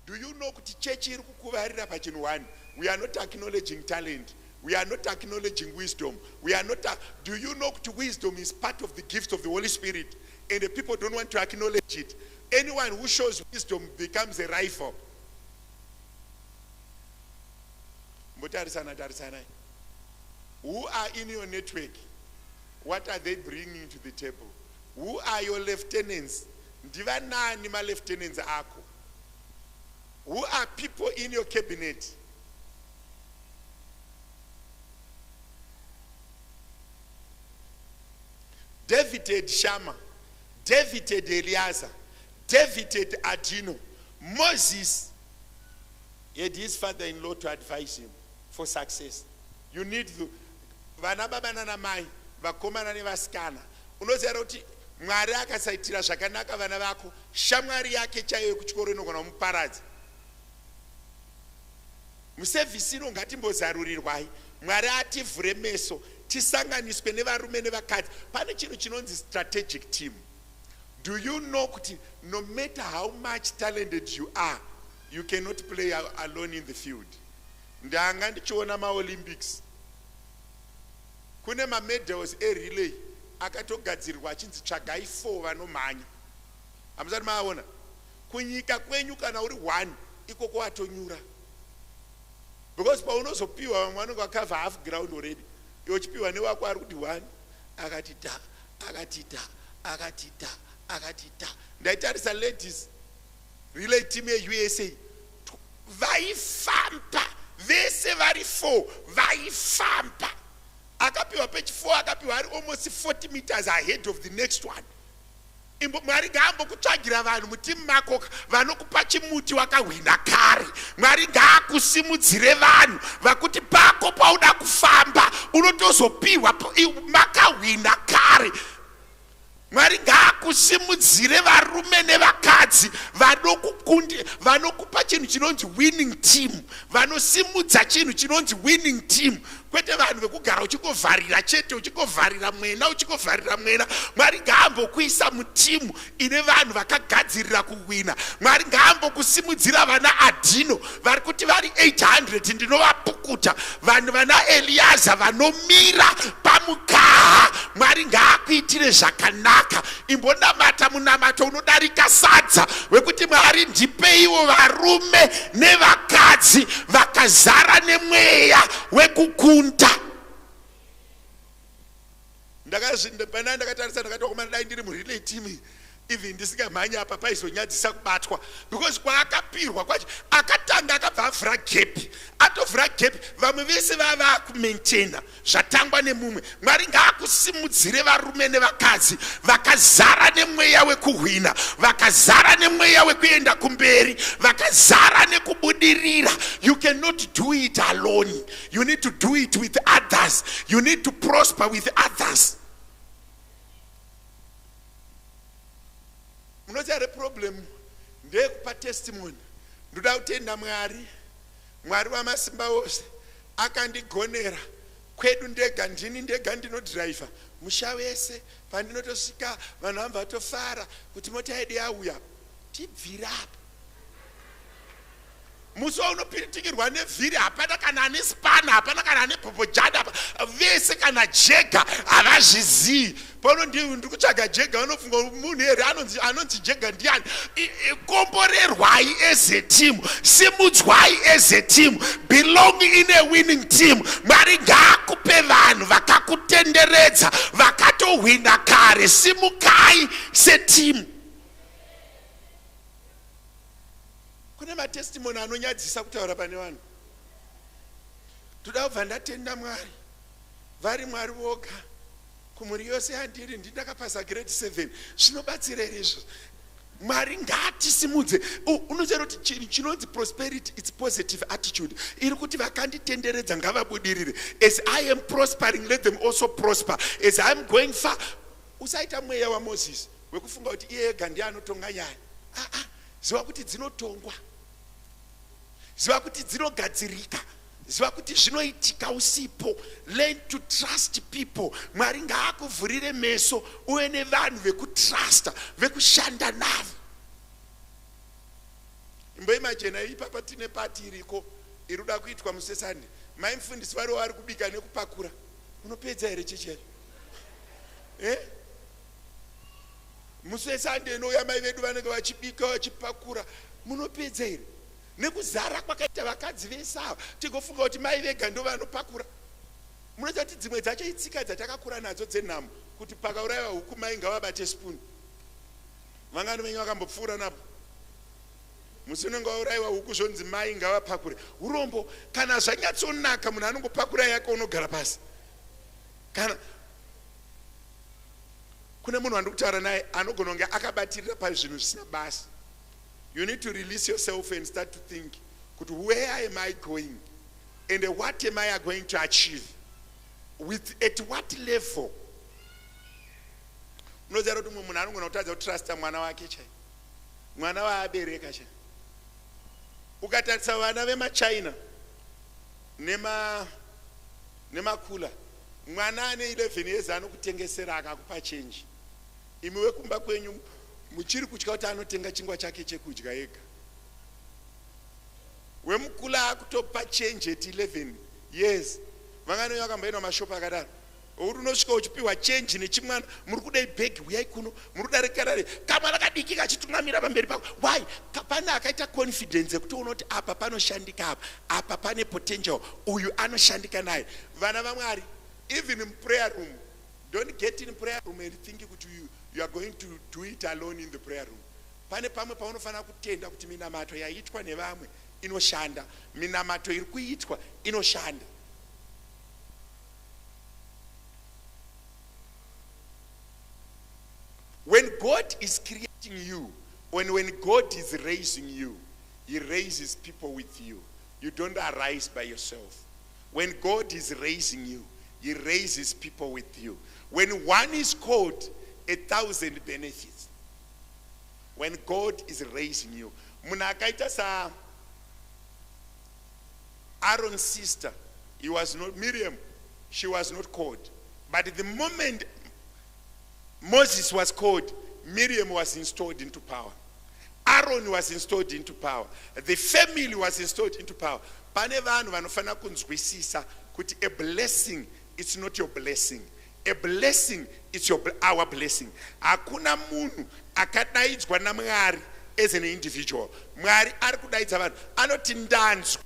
Do you know kuti chechi iri kukuvarira pachinhu 1? We are not acknowledging talent. We are not acknowledging wisdom. We are not. Do you know that wisdom is part of the gift of the Holy Spirit, and the people don't want to acknowledge it? Anyone who shows wisdom becomes a rival. Who are in your network? What are they bringing to the table? Who are your lieutenants? Ndivanani ma lieutenants ako? Who are people in your cabinet? David had Shammah, David had Eliezer, David had Adino. Moses had his father-in-law to advise him for success. You need to vana baba nana mai vakomana nevasikana. Unoziva kuti Mwari akasaitira zvakanaka vana vako, shamwari yake chaiyo kuchikoro inogona kumuparadza. Musevhisi ino ngatimbozarurirwai. Mwari ativhure meso tisanganiswe nevarume nevakadzi. Pane chinhu chinonzi strategic team. Do you know kuti no matter how much talented you are, You cannot play alone in the field. Ndanga ndichiona maOlympics. Kune medals relay akatogadzirirwa achinzi tsvagai 4 vanomhanya. Hamusati maona? Kunyika kwenyu kana uri 1 ikoko watonyura. Because paunozopiwa vamwe vanenge vakavha half ground already. Iwe uchipiwa newako ari kuti 1 akati da akati da akati da akati da. Ndaitarisa ladies relay team yeUSA vaifamba vese vari 4 vaifamba. Akapiwa page 4 akapiwa ari almost 40 meters ahead of the next one. Mwari ngaambokutsvagira vanhu mutimu mako vanokupa chimuti wakahwina kare. Mwari ngaakusimudzire vanhu vakuti pako pauda kufamba unotozopiwa makahwina kare. Mwari ngaakusimudzire varume nevakadzi vanokupa chinhu chinonzi winning team, vanosimudza chinhu chinonzi winning team. Kwete vanhu vekugara uchikovharira chete, uchikovharira mwena, uchikovharira mwena. Mwari ngaambokuisa mutimu ine vanhu vakagadzirira kuwina. Mwari ngaambokusimudzira vana Adino vari kuti vari 800 ndinovapukuta, vanhu vana Eliaza vanomira pamukaha. Mwari ngaakuitire zvakanaka. Imbonamata munamato unodarika sadza wekuti Mwari ndipeiwo varume nevakadzi vakazara nemweya wekukunda. Ndakazvinda ndakatarisa ndakati komana dai ndiri murelay team even ndisingamhanya apa paizonyadzisa kubatwa, because kwaakapirwa kwacho akatanga akabva avhura gap, atovhura gap vamwe vese vava kumaintaina zvatangwa nemumwe. Mwari ngaakusimudzire varume nevakadzi vakazara nemweya wekuhwina, vakazara nemweya wekuenda kumberi, vakazara nekubudirira. You cannot do it alone. You need to do it with others. You need to prosper with others. Munoziva problem ndekupa testimony. Ndoda kutenda Mwari, Mwari wamasimba ose akandigonera. Kwedu ndega ndini ndega ndinodhiraivha musha wese. Pandinotosvika vanhu vamva vatofara kuti mota yedu yauya tibvira apa. Musi waunopitikirwa nevhiri hapana kana ane spana, hapana kana ane bhobhojada, vese kana jega havazvizii. Pano ndiri kutsvaga jega unofunga munhu here anonzi jega ndiani. Komborerwai as a team, simudzwai as a team, belong in a winning team. Mwari ngaakupe vanhu vakakutenderedza vakatohwina kare. Simukai seteam. Kune matestimony anonyadzisa kutaura pane vanhu. Toda kubva ndatenda Mwari, vari Mwari voga. Kumuri yose yandiri ndakapasa grade 7 zvinobatsira izvo. Mwari ngaatisimudze. Unoziva kuti chinhu chinonzi prosperity, it's positive attitude. Iri kuti vakanditenderedza ngavabudirire. As I am prospering, let them also prosper. As I am going far, usaita mweya waMoses wekufunga kuti iye ega ndiye anotonga nyaya. Ziva kuti dzinotongwa, ziva kuti dzinogadzirika, ziva kuti zvinoitika usipo. Learn to trust people. Mwari ngaakuvhurire meso uye nevanhu vekutrusta, vekushanda navo. Imboimagina ipapa tine pati iriko iruda kuitwa musesande. Maimufundisi vari vari kubika nekupakura. Unopedza here cheche? Musesande nouya mai vedu vanenge vachibika vachipakura. Munopedza here? Nekuzara kwakaita vakadzi vese ava tigofunga kuti mai vega ndo vanopakura. Munoziva kuti dzimwe dzacho itsika dzatakakura nadzo dzenhamo kuti pakaurayiwa huku mai ngavabate spoon. Vangano venyu vakambopfuura napo. Musi unenge waurayiwa huku zvonzi mai ngavapakure. Urombo. Kana zvanyatsonaka munhu anongopakura yake unogara pasi. Kana kune munhu wandiri kutaura naye anogona kunge akabatirira pazvinhu zvisina basa. You need to release yourself and start to think, where am I going? And what am I going to achieve? At what level? Unoziva kuti munhu anogona kutadza kutrasta mwana wake chai. Mwana waabereka chai. Ukatarisa vana vemaChina nemakula. Mwana ane 11 years anokutengesera akakupa change. Imi wekumba kwenyu muchiri kutya kuti anotenga chingwa chake chekudya ega. wemukula akutopa change at 11 years vangano yakamboenda mashopu akadaro uri unosvika uchipiwa change nechimwana muri kudai bhegi uyai kuno muri kudarikadare kamwana kadiki kachitungamira pamberi pako why pane akaita confidence yekuti unoti apa panoshandika apa pane potential uyu anoshandika naye vana vamwari even in prayer room don't get in prayer room and think kuti you are going to do it alone in the prayer room pane pamwe paunofanira kutenda kuti minamato yaitwa nevamwe inoshanda minamato iri kuitwa inoshanda when God is creating you when God is raising you he raises people with you you don't arise by yourself when God is raising you he raises people with you when one is called 1,000 benefits when God is raising you munhu akaita sa Aaron's sister he was not Miriam she was not called but the moment Moses was called Miriam was installed into power Aaron was installed into power the family was installed into power pane vanhu vanofanira kunzwisisa kuti a blessing it's not your blessing a blessing it's our blessing hakuna munhu akadaidzwa naMwari as an individual Mwari ari kudaidza vanhu anoti ndanzwa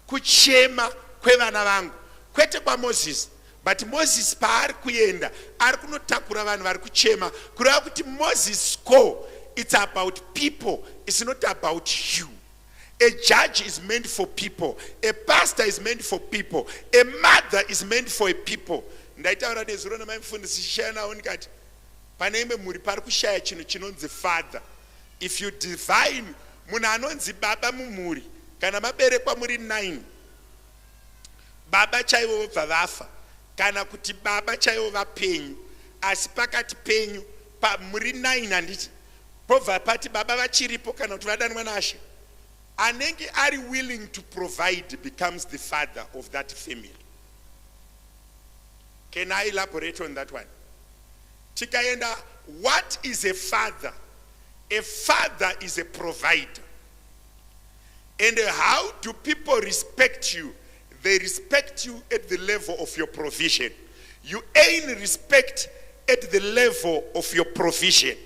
kuchema kwevana vangu kwete kwaMoses but Moses paari kuenda ari kunotakura vanhu vari kuchema kureva kuti Moses ko it's about people it's not about you a judge is meant for people a pastor is meant for people a mother is meant for a people ndaitaura nezuro namaimufundisi Shona ndikati pane imwe mhuri pari kushaya chinhu chinonzi father if you divine munhu anonzi baba mumhuri kana maberekwa muri 9 baba chaivo vobva vafa kana kuti baba chaivo vapenyu asi pakati penyu muri 9 handiti pobva pati baba vachiripo kana kuti vadanwa naShe anenge ari willing to provide becomes the father of that family. Can I elaborate on that one? Tikaenda, what is a father? A father is a provider. And how do people respect you? They respect you at the level of your provision. You earn respect at the level of your provision.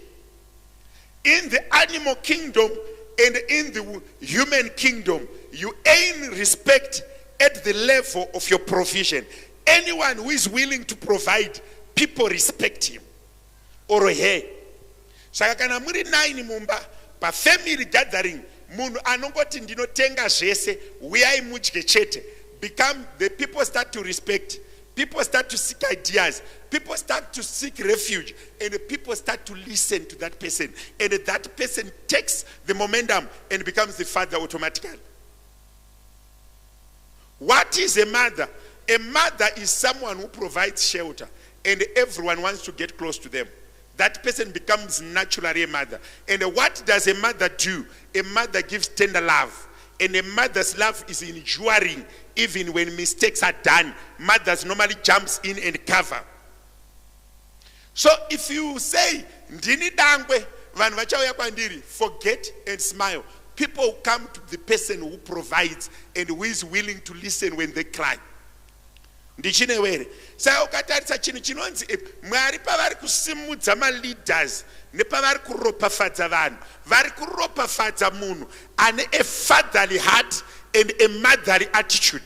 In the animal kingdom and in the human kingdom, you earn respect at the level of your provision. Anyone who is willing to provide, people respect him or her. Saka kana muri 9 mumba pa family gathering, munhu anongoti ndinotenga zvese uyai mudye chete, become the people start to respect. People start to seek ideas. People start to seek refuge. And the people start to listen to that person. And that person takes the momentum and becomes the father automatically. What is a mother? A mother is someone who provides shelter. And everyone wants to get close to them. That person becomes naturally a mother. And what does a mother do? A mother gives tender love. And a mother's love is enduring. Even when mistakes are done, mothers normally jumps in and cover. So if you say, Ndini dangwe, vanhu vachauya kwandiri, forget and smile. People come to the person who provides and who is willing to listen when they cry. Ndichinewere. Saka ukatarisa chinhu chinonzi Mwari pavari kusimudza ma-leaders nepavari kuropafadza vanhu, vari kuropafadza munhu ane a fatherly heart and a motherly attitude.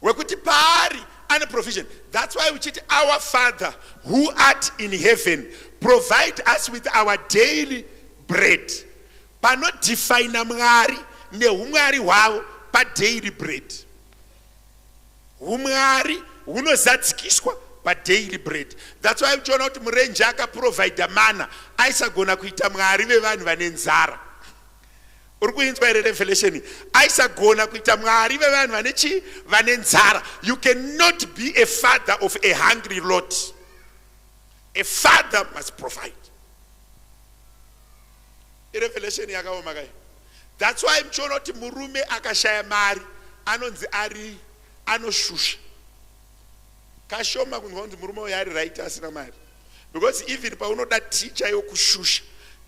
Wekuti paari ane provision. That's why we cheat our Father who art in heaven, provide us with our daily bread. Pano define Mwari ne umwari hwavo pa daily bread. Umwari unozadzikiswa pa daily bread. That's why uchiona kuti murenje akaprovide mana aisagona kuita mwari vevanhu vane nzara. Uri kuinzwa here revelation? Aisagona kuita mwari vevanhu vane chi? Vane nzara. You cannot be a father of a hungry lot. A father must provide. Revelation yakaoma kai. That's why mchiona kuti murume akashaya mari anonzi ari anoshusha. Kashoma kunzwa kuti murume uyu ari right asina mari. Because even paunoda teacher yokushusha,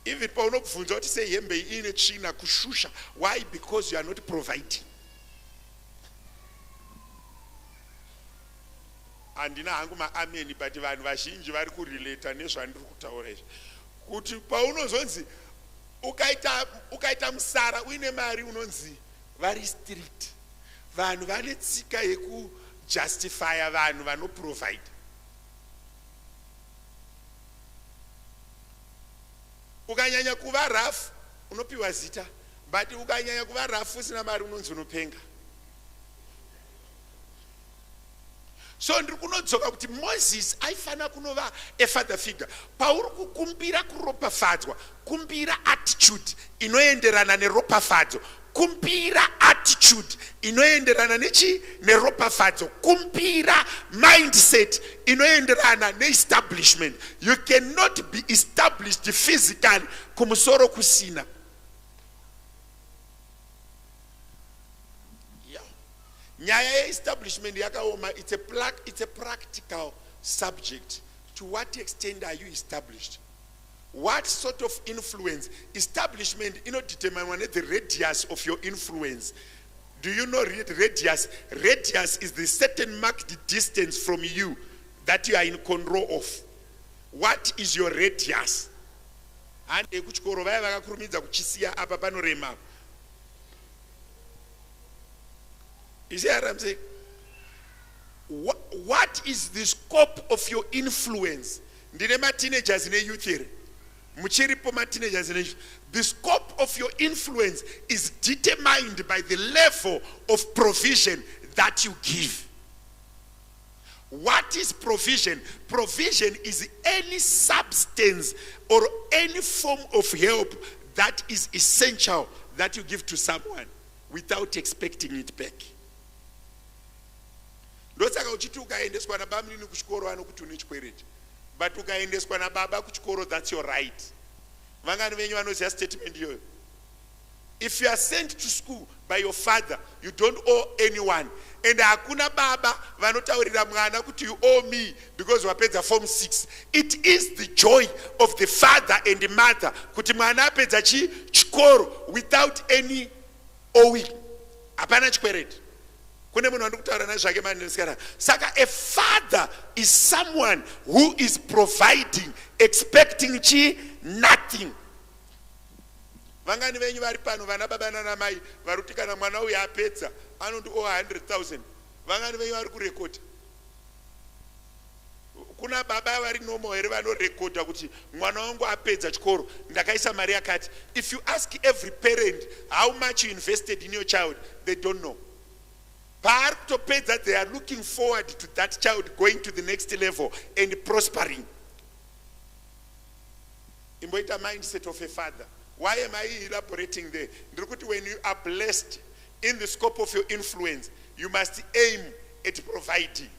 even paunobvunza kuti sei hembe iyi ine tsvina kushusha. Why? Because you are not providing. Handina hangu maameni, but vanhu vazhinji vari kurelata nezvandiri kutaura izvi. Kuti paunozonzi ukaita musara uine mari unonzi vari strict. Vanhu vane tsika yekujustifya vanhu vanoprovide. Ukanyanya kuva rafu unopiwa zita, but ukanyanya kuva rafu usina mari unonzi unopenga. So ndiri kunodzoka kuti Moses aifana kunova a father figure. Pauri kukumbira kuropafadzwa, kumbira attitude inoenderana neropafadzo. Kumbira attitude inoenderana neropafadzo. Kumbira mindset inoenderana neestablishment. You cannot be established physically kumusoro kusina. Nyaya establishment yakaoma, it's a practical subject. To what extent are you established? What sort of influence? Establishment, determine the radius of your influence. Do you know radius? Radius is the certain marked distance from you that you are in control of. What is your radius? And kuchikoro vaya vakakurumidza kuchisiya apa panorema. You see what I'm saying? What is the scope of your influence? Ndine ma teenagers ne youth here. Muchiripo ma teenagers ne youth. The scope of your influence is determined by the level of provision that you give. What is provision? Provision is any substance or any form of help that is essential that you give to someone without expecting it back. Ndosaka uchiti ukaendeswa na baba nini kuchikoro anokuti une chikwereti, but ukaendeswa na baba kuchikoro, that's your right. Vangani venyu vanoziya statement iyoyo. If you are sent to school by your father, you don't owe anyone. And hakuna baba vanotaurira mwana kuti you owe me because wapedza form 6. It is the joy of the father and the mother kuti mwana apedza chikoro without any owing. Hapana chikwereti. Saka a father is someone who is providing, expecting nothing. Vangani venyu vari pano vana baba nana mai varuti kana mwana uyu apedza anondi 100,000. Vangani venyu vari kurekota. Kuna baba vari normal here vanorekodha kuti mwana wangu apedza chikoro ndakaisa mari yakati. If you ask every parent how much you invested in your child, they don't know. That they are looking forward to that child going to the next level and prospering. It's a mindset of a father. Why am I elaborating there? When you are blessed in the scope of your influence, you must aim at providing.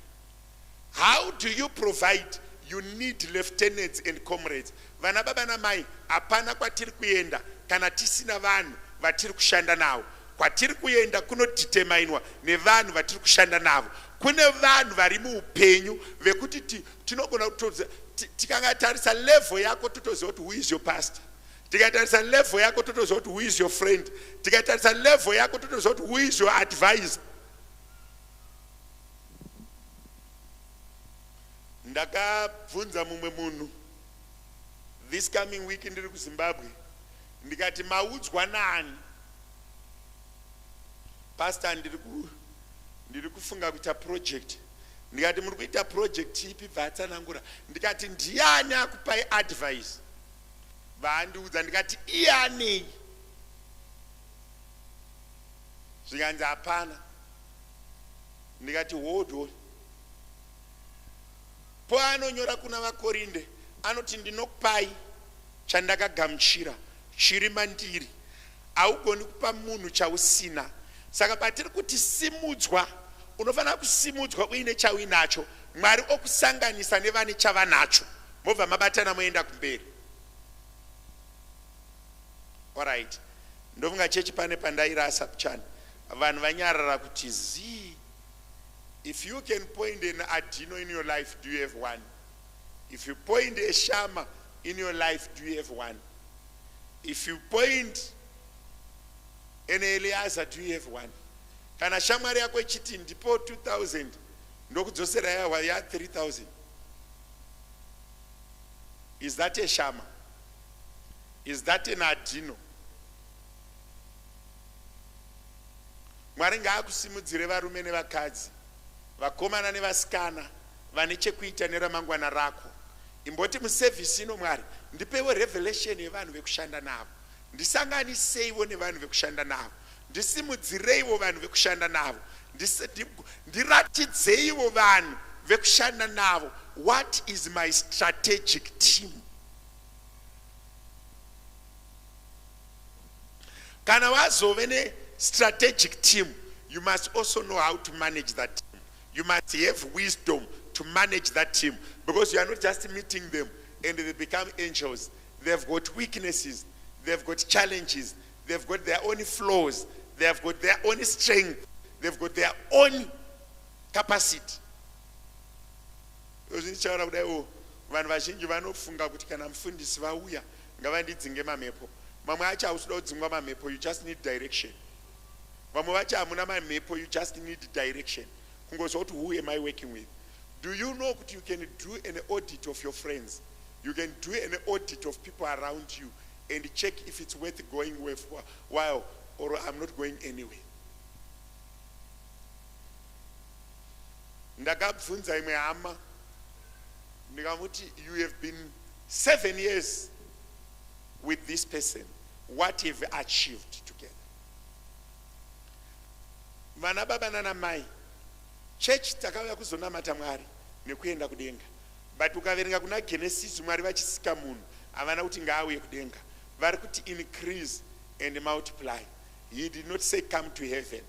How do you provide? You need lieutenants and comrades. Vana baba na mai apana kwatiri kuenda kana tisina vanhu vatiri kushanda navo. Kwatiri kuenda kunodeterminwa nevanhu vatiri kushanda navo. Kune vanhu vari muupenyu vekuti tinogona kutoza tikangatarisa level yako totoziva kuti who is your pastor. Tikatarisa level yako totoziva kuti who is your friend. Tikatarisa level yako totoziva kuti who is your advisor. Ndakabvunza mumwe munhu this coming week ndiri kuZimbabwe. Ndikati maudzwa nani? Pastor ndiri kufunga kuita project. Ndikati muri kuita project ipi? Vatsanangura. Ndikati ndiani akupai advice? Vandiudza. Ndikati iani? Zvikanzi hapana. Ndikati hold. Po anonyora kuna vakorinde anoti ndinokupai chandakagamuchira chiri mandiri, haugoni kupa munhu chausina. Saka patiri kuti simudzwa, unofanira kusimudzwa uine chauinacho. Mwari okusanganisa nevane chavanacho, mobva mabatana moenda kumberi. Alright, ndofunga chechi pane pandairasa kuchana vanhu vanyarara kuti zii. If you can point an Adino in your life, do you have one? If you point a Shama in your life, do you have one? if you point an Eliezer, do you have one? Kana shamwari yako ichiti ndipo 2000 ndokudzosera yawa ya 3000. Is that a shama? Is that an adino? Mwari ngaakusimudzire varume nevakadzi, vakomana nevasikana vane chekuita neramangwana rako. Imboti muservice ino Mwari ndipewo revelation yevanhu vekushanda navo, ndisanganiseiwo nevanhu vekushanda navo, ndisimudzireiwo vanhu vekushanda navo, ndiratidzeiwo vanhu vekushanda navo. What is my strategic team? Kana wazove ne strategic team, you must also know how to manage that team. You must have wisdom to manage that team, because you are not just meeting them and they become angels. They've got weaknesses, they've got challenges, they've got their own flaws, they've got their own strength, they've got their own capacity. Vanhu vazhinji vanofunga kuti kana mufundisi vauya ngavandidzinge mamhepo. Mamwe acho hausuda kudzingwa mamhepo, you just need direction. Vamwe vacho hamuna mamhepo, you just need direction. Kungozwa kuti who am I working with? Do you know that you can do an audit of your friends? You can do an audit of people around you and check if it's worth going while or I'm not going anywhere. Ndakabvunza imwe hama ndikamuti, you have been 7 years with this person. What have you achieved together? Vana baba nana mai, church takauya kuzonamata Mwari nekuenda kudenga. But ukaverenga kuna Genesis Mwari vachisika munhu havana kuti ngaauye kudenga. Vari kuti increase and multiply. He did not say come to heaven.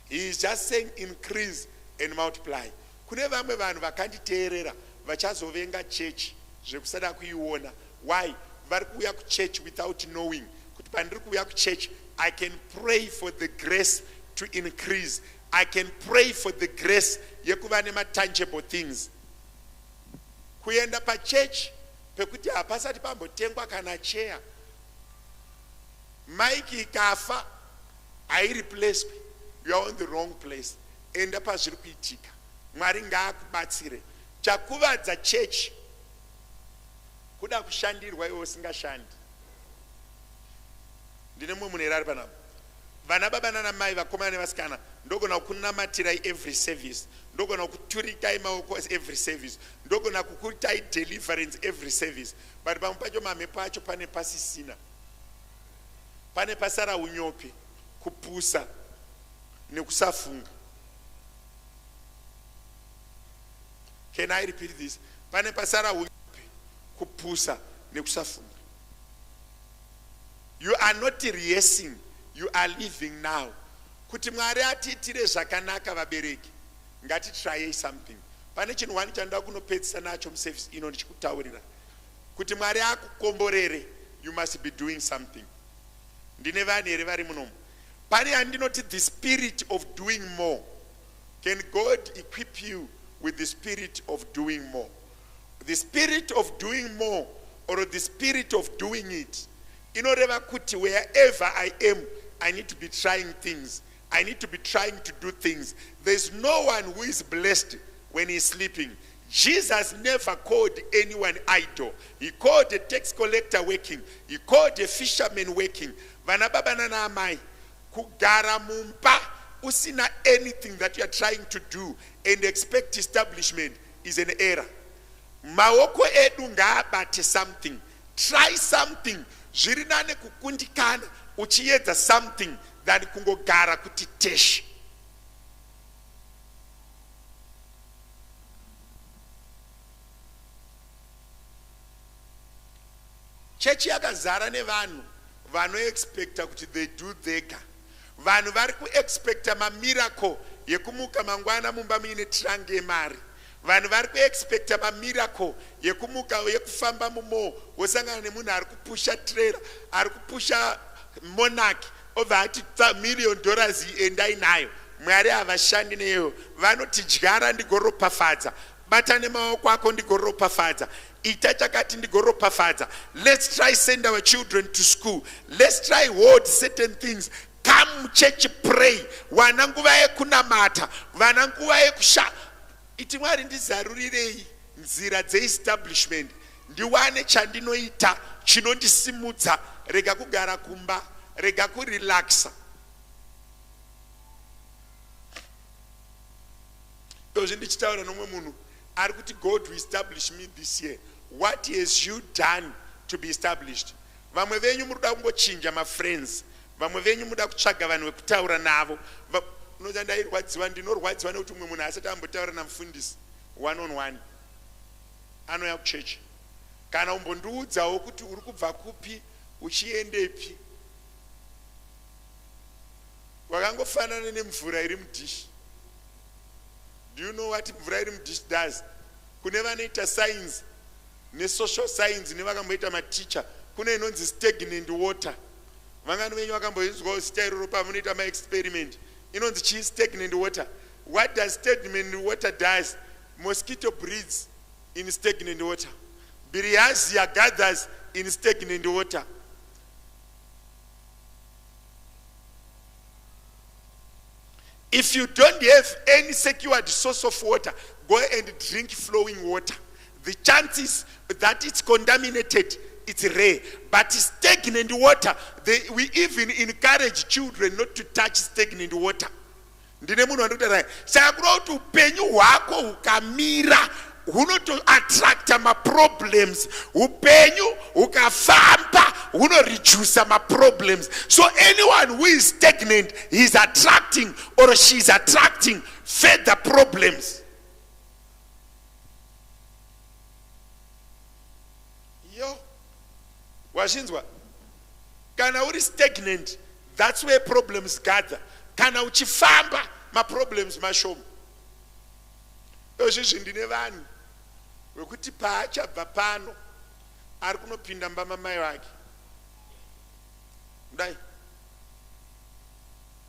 He is just saying increase and multiply. Kune vamwe vanhu vakanditeerera vachazovenga church zvekusada kuiona. Why? Vari kuuya kuchurch without knowing kuti pandiri kuuya kuchurch I can pray for the grace to increase. I can pray for the grace yekuva nematangible things. Kuenda pachurch pekuti hapasati pambotengwa kana chair, maiki ikafa haireplaced, you are on the wrong place. Enda pazviri kuitika. Mwari ngaakubatsire. Chakuvadza church kuda kushandirwa iwe usingashandi. Ndine mumwe munhu ari panapa. Vana baba nana mai, vakomana nevasikana, ndogona kukunamatirai every service, ndogona kuturikai maoko every service, ndogona kukuitai deliverance every service. But pamwe pacho mamhepo acho pane pasisina, pane pasara unyope, kupusa nekusafunga. Can I repeat this? Pane pasara unyope, kupusa nekusafunga. You are not rehearsing, you are living now. Kuti Mwari atiitire zvakanaka vabereki, ngatitry something. Pane chinhu wani chandoda kunopedzisa nacho muservice ino ndichikutaurira. Kuti Mwari akukomborere, you must be doing something. Ndine vanhu here vari munomu. Pane handinoti the spirit of doing more. Can God equip you with the spirit of doing more? The spirit of doing more or the spirit of doing it. Inoreva kuti wherever I am, I need to be trying things. I need to be trying to do things. There's no one who is blessed when he's sleeping. Jesus never called anyone idle. He called a tax collector working. He called a fisherman working. Vana baba nana amai, kugara mumba usina anything that you are trying to do and expect establishment is an error. Maoko edu ngaabate something. Try something. Zvirinane kukundikana uchiedza something than kungogara kuti tesh. Church yakazara nevanhu vanoexpecta kuti they do thega. Vanhu vari kuexpecta mamiracle yekumuka mangwana mumba muine trange yemari. Vanhu vari kuexpecta mamiracle yekumuka yekufamba mumo wosangana nemunhu ari kupusha trailer, ari kupusha monarch over ati $1 million endai nayo. Mwari havashandi neyo. Vanoti dyara ndigoropafadza, bata nemaoko ako ndigoropafadza. ita chakati ndigoropafadza. Let's try send our children to school. Let's try hold certain things. Come church pray. Vana nguva yekunamata, vana nguva yekusha. Iti Mwari ndizarurirei nzira dzeestablishment. Ndiwane chandinoita chinondisimudza, rega kugara kumba, rega kurelaxa. Dozvi ndichitaura nomwe munhu ari kuti God will establish me this year. What has you done to be established? Vamwe venyu munoda kungochinja ma-friends. Vamwe venyu munoda kutsvaga vanhu vekutaura navo. Unoza ndairwadziwa, ndinorwadziwa nekuti umwe munhu asati ambotaura namufundisi one on one. Anouya kuchechi. Kana umbondiudzawo kuti uri kubva kupi uchiendepi. Wakangofanana nemvura iri mudhishi. Do you know what mvura iri mudhishi does? Kune vanoita science nesocial science nevakamboita maticha, kune inonzi stagnant water. Vangani venyu vakamboinzwawo zita iroro pamunoita ma-experiment. Inonzi chii stagnant water? What does stagnant water does? Mosquito breeds in stagnant water. Bilharzia gathers in stagnant water. If you don't have any secured source of water, go and drink flowing water. The chances that it's contaminated, it's rare. But stagnant water, we even encourage children not to touch stagnant water. Ndine munhu anotara saka kuda kuti upenyu hwako hukamira hunoto attracta ma-problems. Upenyu hukafamba hunoreduce ma-problems. So anyone who is stagnant, he is attracting or she is attracting further problems. Yo, washinzwa? Kana uri stagnant, that's where problems gather. Kana uchifamba, ma-problems mashoma. Izvi ndine vanhu wekuti paachabva pano ari kunopinda mba mai vake. Kudai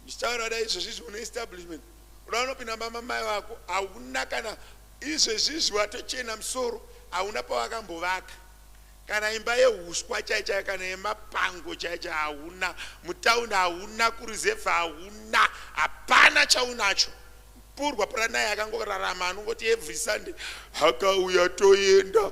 ndichitaura dai izvezvizvi une establishment, uda unopinda mba mai vako, hauna kana izvezvizvi watochena musoro, hauna pawakambovaka. Kana imba yeuswa chaichai, kana yemapango chaichai hauna, mutauni hauna, kurizevha hauna, hapana chaunacho. Purwa prana yakangorarama anongoti every Sunday hakauya toenda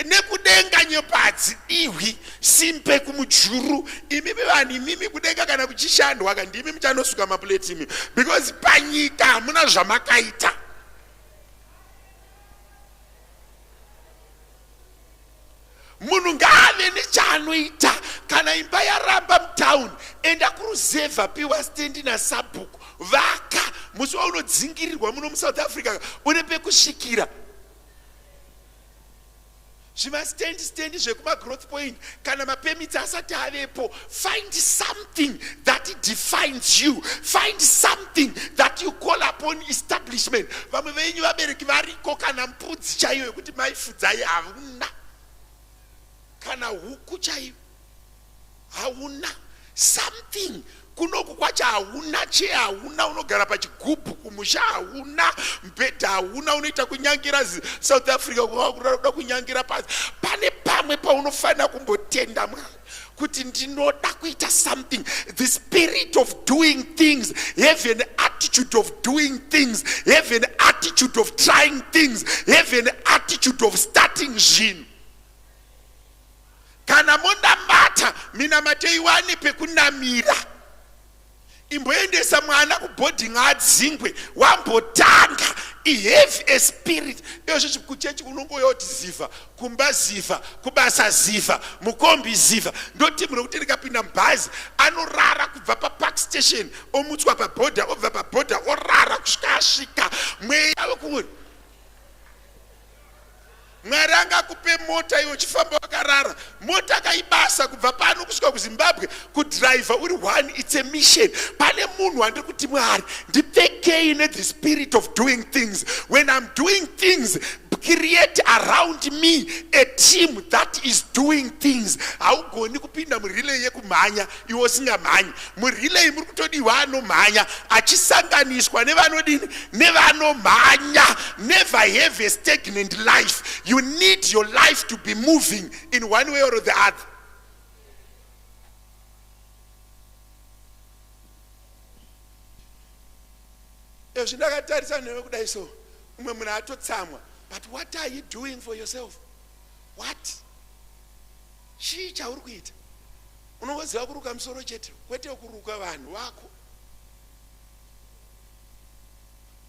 nekudenga nyepadzi ihwi simpe kumujuru. Imimi vanhu imimi kudenga kana kuchishandwa ndimi muchanosuka mapuleti imi, because panyika hamuna zvamakaita. Munhu ngaave nechaanoita. Kana imba yaramba mutauni, enda kuruzevha piwa stendi nasabhuku vaka. Musi waunodzingirirwa muno muSouth Africa une pekusvikira. Zvimastendi zvekuma-growth point kana mapemits asati avepo, find something that defines you. Find something that you call upon establishment. Vamwe venyu vabereki variko kana mpudzi chaiyo yekuti maifudzai hauna, kana huku chaiyo hauna. Something kunoku kwacho hauna, che hauna, unogara pachigubhu kumusha hauna, mbedha hauna, unoita kunyangira South Africa kuda kunyangira pasi. Pane pamwe paunofanira kumbotenda Mwari kuti ndinoda kuita something. The spirit of doing things, have an attitude of doing things, have an attitude of trying things, have an attitude of starting zvinhu. Kana monamata, minamatei wane pekunamira. Imboendesa mwana kuboarding adzingwe, wambotanga. Have a spirit. Ezvo kuchechi unongoyoti ziva, kumba ziva, kubasa ziva, mukombi ziva. Ndoti munhu kuti ndikapinda mubhazi anorara kubva papark station, omutswa pabhodha, obva pabhodha orara kusvika asvika. Mweya wekuri Mwari angakupe mota iwe uchifamba wakarara. Mota kaibasa kubva pano kusvika kuZimbabwe, kudriver uri one, it's a mission. Pane munhu andiri kuti Mwari ndipfekei the spirit of doing things. When I'm doing things, create around me a team that is doing things. Haugoni kupinda murilay yekumhanya iwe usingamhanyi. Murilay muri kutodiwa anomhanya achisanganiswa nevanodini nevanomhanya. Never have a stagnant life. You need your life to be moving in one way or the other. But what are you doing for yourself? What? Chii chauri kuita? Unoziva kuruka musoro chete, kwete kuruka vanhu vako.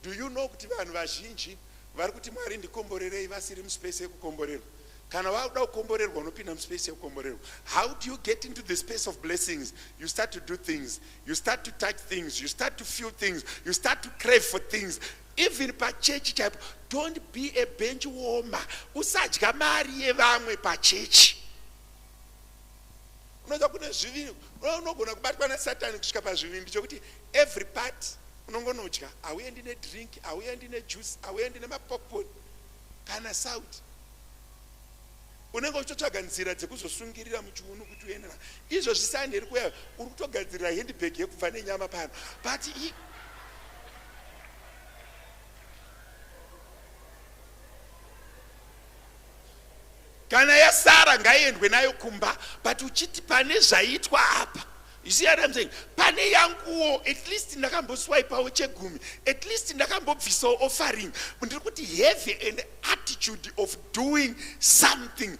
Do you know kuti vanhu vazhinji vari kuti Mwari ndikomborerei vasiri muspace yekukomborerwa? Kana vakuda kukomborerwa unopinda muspace yekukomborerwa. How do you get into the space of blessings? You start to do things. You start to touch things. You start to feel things. You start to crave for things. Even pa church type, don't be a bench warmer. Usadya mari yevamwe pa church. Unoza kuna zviviri, unogona kubatwa naSatani kusvika pazviviri ndichokuti every part unongonodya. Auendi nedrink, auendi nejuice, auendi nemapopcorn kana sauti. Unenge uchotsvaga nzira dzekuzosungirira muchiuno kuti uendera. Izvo zvisanderi kuya uri kutogadzirira handbag yekubva nenyama pano. But kana yasara ngaiendwe nayo kumba, but uchiti pane zvaitwa apa. You see what I'm saying? Pane yanguwo, at least ndakamboswipawo chegumi, at least ndakambobvisawo offering. Ndiri kuti have an attitude of doing something.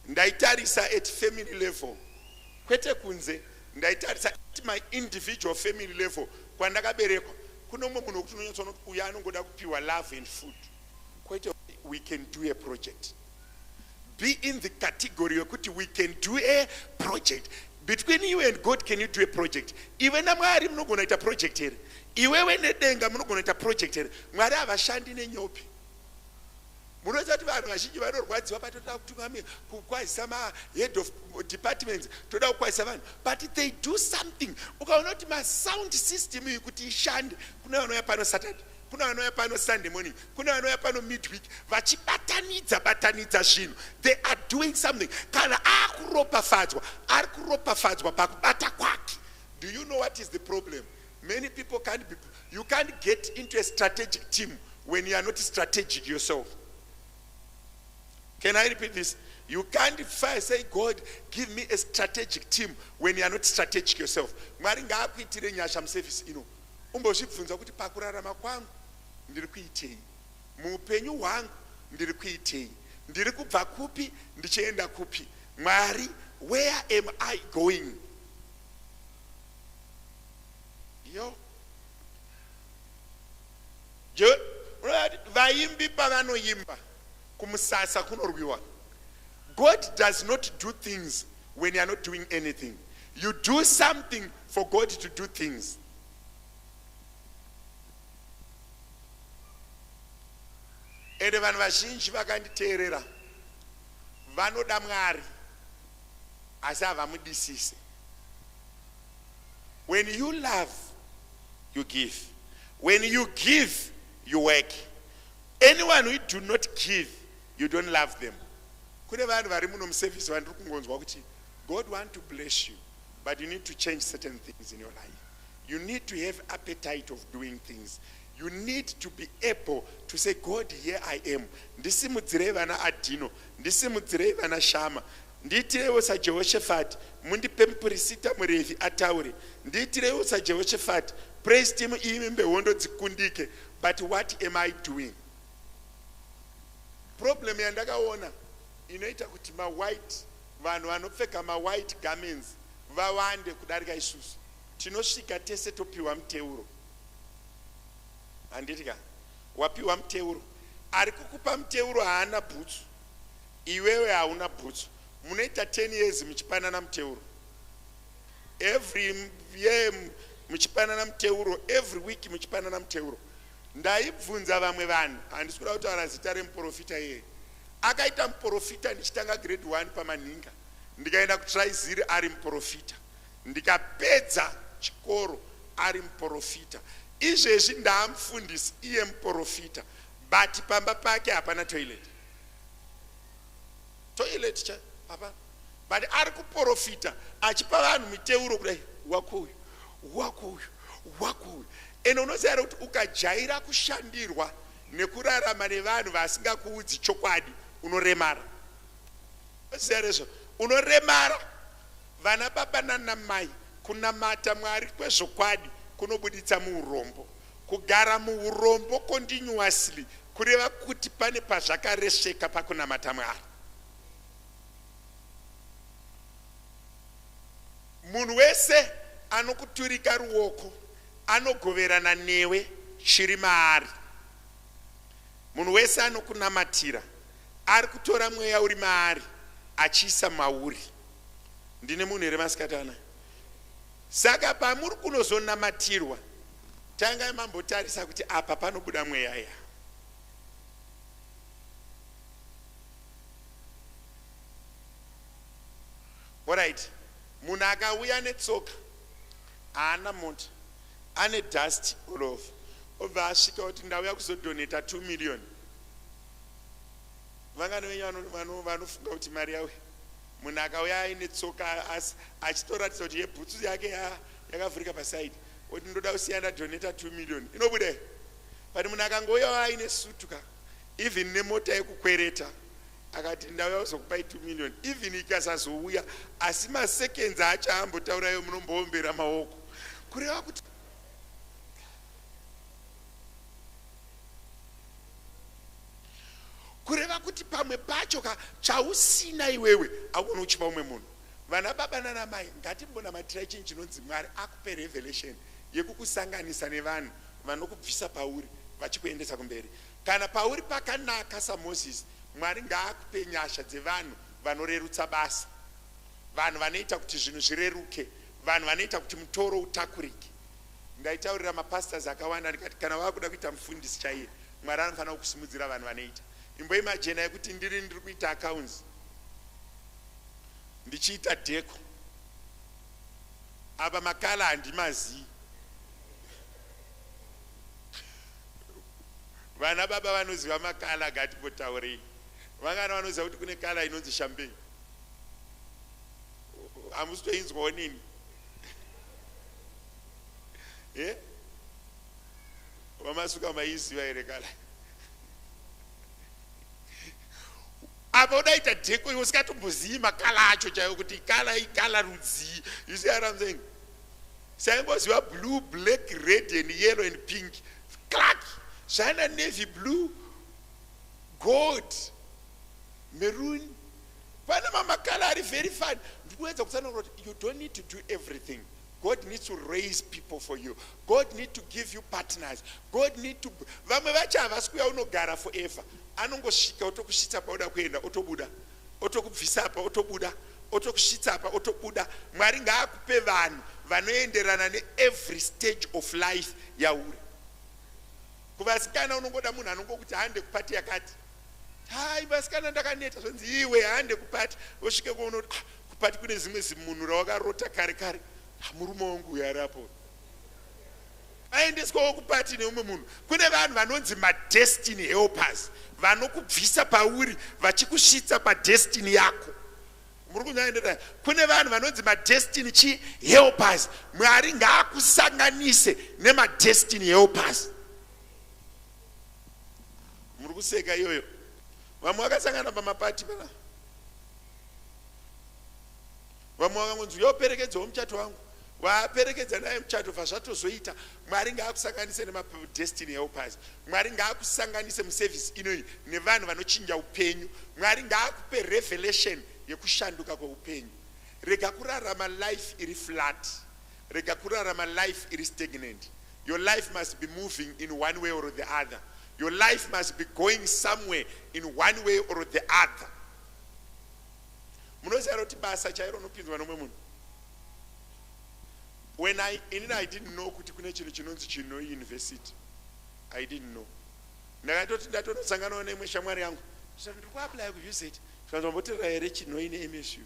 Ndaitarisa at family level. Kwete kunze. Ndaitarisa at my individual family level. Kwandakaberekwa. Kuno munhu wokuti unonyatsona kuti uya anongoda kupiwa love and food. Kwete we can do a project. Be in the category yokuti we can do a project. Between you and God, can you do a project? Iwe na Mwari munogona ita project here. Iwewe nedenga munogona ita project here. Mwari havashandi nenyopi. Munoita kuti vanhu vazhinji vanorwadziwa patoda kutumamira kukwazisa head of departments, toda kukwazisa vanhu, but they do something. Ukaona kuti sound system iyi kuti ishande, kuna vanouya pano Saturday, kuna vanouya pano Sunday morning, kuna vanouya pano midweek, vachibatanidza zvinhu. They are doing something. Kana akuropafadzwa, ari kuropafadzwa pakubata kwake. Do you know what is the problem? Many people can't be, you can't get into a strategic team when you are not strategic yourself. Can I repeat this? You can't say, God, give me a strategic team when you are not strategic yourself. Mwari ngaakuitire nyasha muservice ino. Umbozvibvunza kuti pakurarama kwangu ndiri kuitei. Muupenyu hwangu ndiri kuitei. Ndiri kubva kupi ndichienda kupi. Mwari, where am I going? Yo. Vaimbi pavanoimba. Kumusasa kunorwiwa. God does not do things when you are not doing anything. You do something for God to do things. Ede vanhu vazhinji vakanditeerera vanoda Mwari asi havamudisise. When you love, you give. When you give, you work. Anyone who do not give, you don't love them. Kune vanhu vari muno muservice vandiri kungonzwa kuti God want to bless you, but you need to change certain things in your life. You need to have appetite of doing things. You need to be able to say, God, here I am. Ndisimudzirei vana Adino, ndisimudzirei vana Shama, ndiitireiwo saJehoshaphat, mundipe muprista muRevhi ataure, ndiitireiwo saJehoshaphat, praise team iimbe hondo dzikundike, but what am I doing? Problem yandakaona inoita kuti white vanhu vanopfeka white garments vawande kudarika isusu. Tinosvika tese topiwa muteuro. Handitika wapiwa muteuro, ari kukupa muteuro haana bhutsu, iwewe hauna bhutsu. Munoita 10 years muchipanana muteuro. Every year muchipanana muteuro, every week muchipanana muteuro. Ndaibvunza vamwe vanhu, handisi kuda kutaura zita remuprofita iye. Akaita muprofita ndichitanga grade 1 pamanhinga. Ndikaenda kuTraiziri ari muprofita. ndikapedza chikoro ari muprofita, izvezvi ndaamufundisi iye muprofita, but pamba pake hapana toilet cha hapana, but ari kuprofita achipa vanhu miteuro kudai, wakuyu wakuyu wakuyu. Ende unoziva kuti ukajaira kushandirwa nekurarama nevanhu vasingakuudzi chokwadi unoremara. Unoziva rezvo, unoremara. Vana baba nana mai, kunamata Mwari kwezvokwadi kunobuditsa muurombo. Kugara muurombo continuously kureva kuti pane pazvakaresveka pakunamata Mwari. Munhu wese anokuturika ruoko anogoverana newe chiri maari. Munhu wese anokunamatira ari kutora mweya uri maari achiisa mauri. Ndine munhu here masikati ana? Saka pamuri kunozonamatirwa, tangai mambotarisa kuti apa panobuda mweya ya. Alright, munhu akauya netsoka, haana mota, ane dust all over, obva asvika kuti ndauya kuzodoneta 2 million. Vangani venyu vanofunga kuti mari yawe. Munhu akauya aine tsoka achitoratidza kuti yebhutsu yake yakavhurika pasaidi, kuti ndoda kusiya ndadoneta 2 million, inobuda. But munhu akangouya aine sutuka, even nemota yekukwereta, akati ndauya kuzokupai 2 million, even ikasazouya, asi maseconds achaambotaura iwe munomboombera maoko, kureva kuti pamwe pacho chausina iwewe akuna uchipa umwe munhu. Vana baba nana mai, ngatimbonamatirai chinhu chinonzi Mwari akupe revelation yekukusanganisa nevanhu vanokubvisa pauri vachikuendesa kumberi. Kana pauri pakanaka saMozisi, Mwari ngaakupe nyasha dzevanhu vanorerutsa basa, vanhu vanoita kuti zvinhu zvireruke, vanhu vanoita kuti mutoro utakurike. Ndaitaurira mapastors akawanda ndikati kana wakuda kuita mufundisi chaiye, Mwari anofanira kukusimudzira vanhu vanoita. Imboimagina yekuti ndiri kuita accounts, ndichiita dheko, apa makala handimazii. Vana baba vanoziva makala, ngatipotaurei. Vangana vanoziva kuti kune kala inonzi champagne. Hamusitoinzwawo nini? Vamasuka maiziva here kala? Apa udaita dheko iwe usikatombozivi makala acho chaiwo kuti ikala rudzii. You see what I'm saying? Saimboziva blue, black, red and yellow and pink. Clark, Shona, navy blue, gold, maroon. Panama makala are very fun. You don't need to do everything. God needs to raise people for you. God needs to give you partners. God needs to. Vamwe vacha vasikuya unogara forever. Anongosvika otokushitsa pa uda kuenda otobuda, otokubvisa pa otobuda, otokushitsa pa otobuda. Mwari ngaakupe vanhu vanoenderana ne every stage of life yauri. Kuvasikana unongoda munhu anongokuti hande kupati yakati, hai vasikana ndakaneta zvonzi iwe hande kupati, osvike kuona kupati kune zimwe zimunhu rawakarota kare kare, murume wangu yarapo aendeswawo kupati neumwe munhu. Kune vanhu vanonzi madestiny helpers, vanokubvisa pauri vachikusvitsa padestiny yako. Muri kunyaenderana? Kune vanhu vanonzi madestiny helpers. Mwari ngaakusanganise nemadestiny helpers. Muri kuseka iyoyo? Vamwe vakasangana pamapati pana, vamwe vakangonzi yoperekedzawo muchato wangu, waperekedza naye muchato zvatozoita. Mwari ngaakusanganise nemadestiny helpers. Mwari ngaakusanganise muservice inoyi nevanhu vanochinja upenyu. Mwari ngaakupe revelation yekushanduka kweupenyu. Rega kurarama life iri flat, rega kurarama life iri stagnant. Your life must be moving in one way or the other. Your life must be going somewhere in one way or the other. Munoziva kuti basa chairo rinopinzwa nomwe munhu. When I didn't know kuti kune chinhu chinonzi Chinoi University. I didn't know. Ndakatoti ndatonosanganawo nemwe shamwari yangu. Ndiri kuapply kuUZ. Tikanzomboteera here Chinoi neMSU.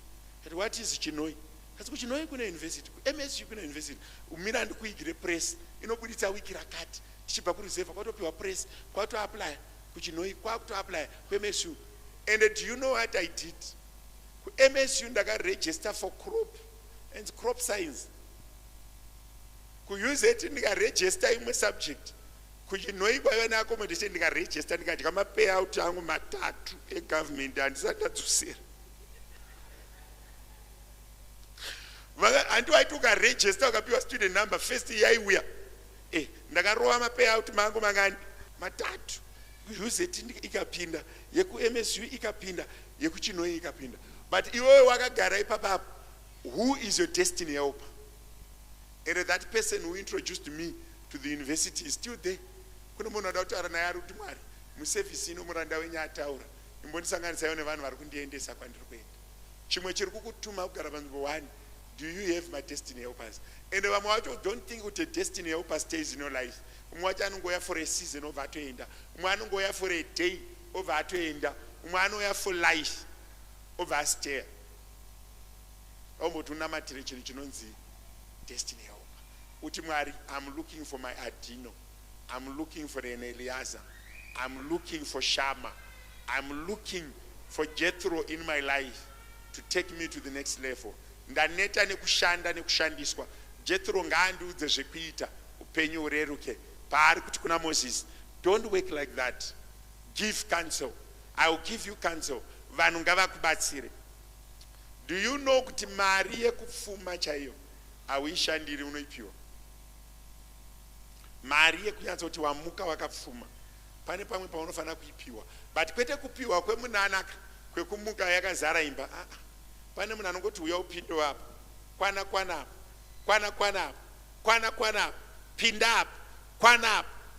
What is Chinoi? kasi kuchinoi kuna university MSU kuna university umira ndikuigire press inobuditsa wiki rakati tichibva kureserve kwatopiwa press kwatoapply kuchinoi kwakutoapply kuMSU. And do you know what I did? MSU ndakaregister for crop and crop science. Kuuse it ndikaregister imwe subject. Kuchinoi kwaiva neaccommodation ndikaregister ndikadya mapayout angu matatu egovernment handisati ndadzosera. Antu waiti ukaregister ukapiwa student number first yaiuya ndakarova mapayout mangu mangani matatu. Kuuse it ikapinda yekuMSU ikapinda yekuchinoi ikapinda. But iwewe wakagara ipapapo, who is your destiny helper? And that person who introduced me to the university is still there. Kuna munhu ada kutaura naye ari kuti Mwari muservice ino muranda wenyu ataura imbondisanganisayo nevanhu vari kundiendesa kwandiri kuenda. Chimwe chiri kukutuma kugara panzvimbo 1, do you have my destiny helpers? And vamwe vacho don't think kuti destiny helper stays in your life. Umwe wacho anongoya for a season obva atoenda, umwe anongoya for a day obva atoenda, umwe anouya for life obva astay. Aumboti unamatire chinhu chinonzi destiny helper. Uti Mwari, I'm looking for my Adino, I'm looking for an Eliezer, I'm looking for Shama, I'm looking for Jethro in my life to take me to the next level. Ndaneta nekushanda nekushandiswa. Jethro ngaandiudze zvekuita upenyu ureruke. Paari kuti kuna Moses, don't work like that. Give counsel. I will give you counsel. Vanhu ngavakubatsire. Do you know kuti mari yekupfuma chaiyo hauishandiri unoipiwa? Mari yekunyatsa kuti wamuka wakapfuma pane pamwe paunofanira kuipiwa, but kwete kupiwa kwemunanaka kwekumuka yakazara imba. Pane munhu anongoti uya upindo apo, kwana apo, kwana apo, pinda apo,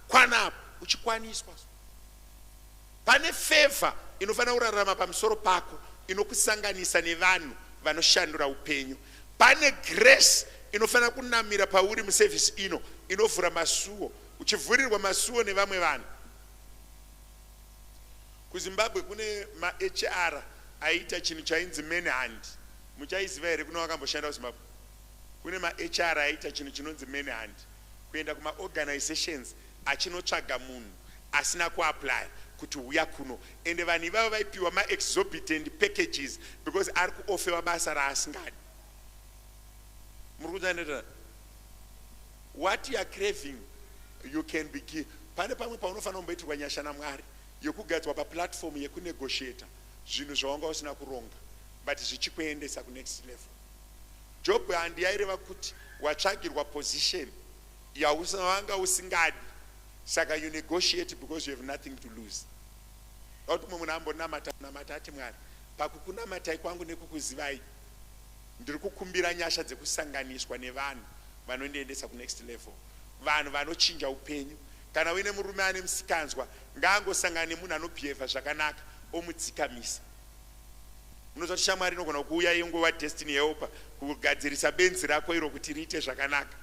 kwana apo, uchikwaniswa. Pane favor inofanira kurarama pamusoro pako inokusanganisa nevanhu vanoshandura upenyu. Pane grace inofanira kunamira pauri muservice ino inovhura masuo, uchivhurirwa masuo nevamwe vanhu. KuZimbabwe kune ma-HR aita chinhu chainzi manhunt. Muchaiziva here kuno wakamboshanda kuZimbabwe? Kune ma-HR aita chinhu chinonzi manhunt, kuenda kuma-organizations achinotsvaga munhu asina kuapply kuti uya kuno, ende vanhu ivavo vaipiwa ma-exorbitant packages because ari kuofewa basa raasingadi. Muri kutandeta? What you are craving, you can be given. Pane pamwe paunofanira kumboitirwa nyasha naMwari yokugadzwa paplatform yekunegotiata zvinhu zvawanga usina kuronga but zvichikuendesa ku next level. Job handiyaireva kuti watsvagirwa position yausanga usingadi, saka you negotiate because you have nothing to lose. Kuti mumwe munhu ambonamata ati Mwari, pakukunamatai kwangu nekukuzivai ndiri kukumbira nyasha dzekusanganiswa nevanhu vanondiendesa ku next level, vanhu vanochinja upenyu. Kana uine murume ane musikanzwa ngaangosangana nemunhu anobhihevha zvakanaka omudzikamisa. Unozoti shamwari inogona kuuya ingova destiny helper kugadzirisa benzi rako iro kuti riite zvakanaka.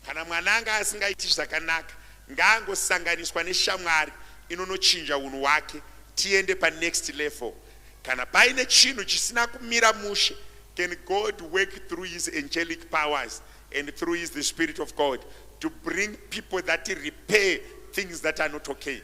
Kana mwananga asingaiti zvakanaka ngaangosanganiswa neshamwari inonochinja unhu hwake tiende pa next level. Kana paine chinhu chisina kumira mushe, can God work through his angelic powers and through the Spirit of God to bring people that repair things that are not okay.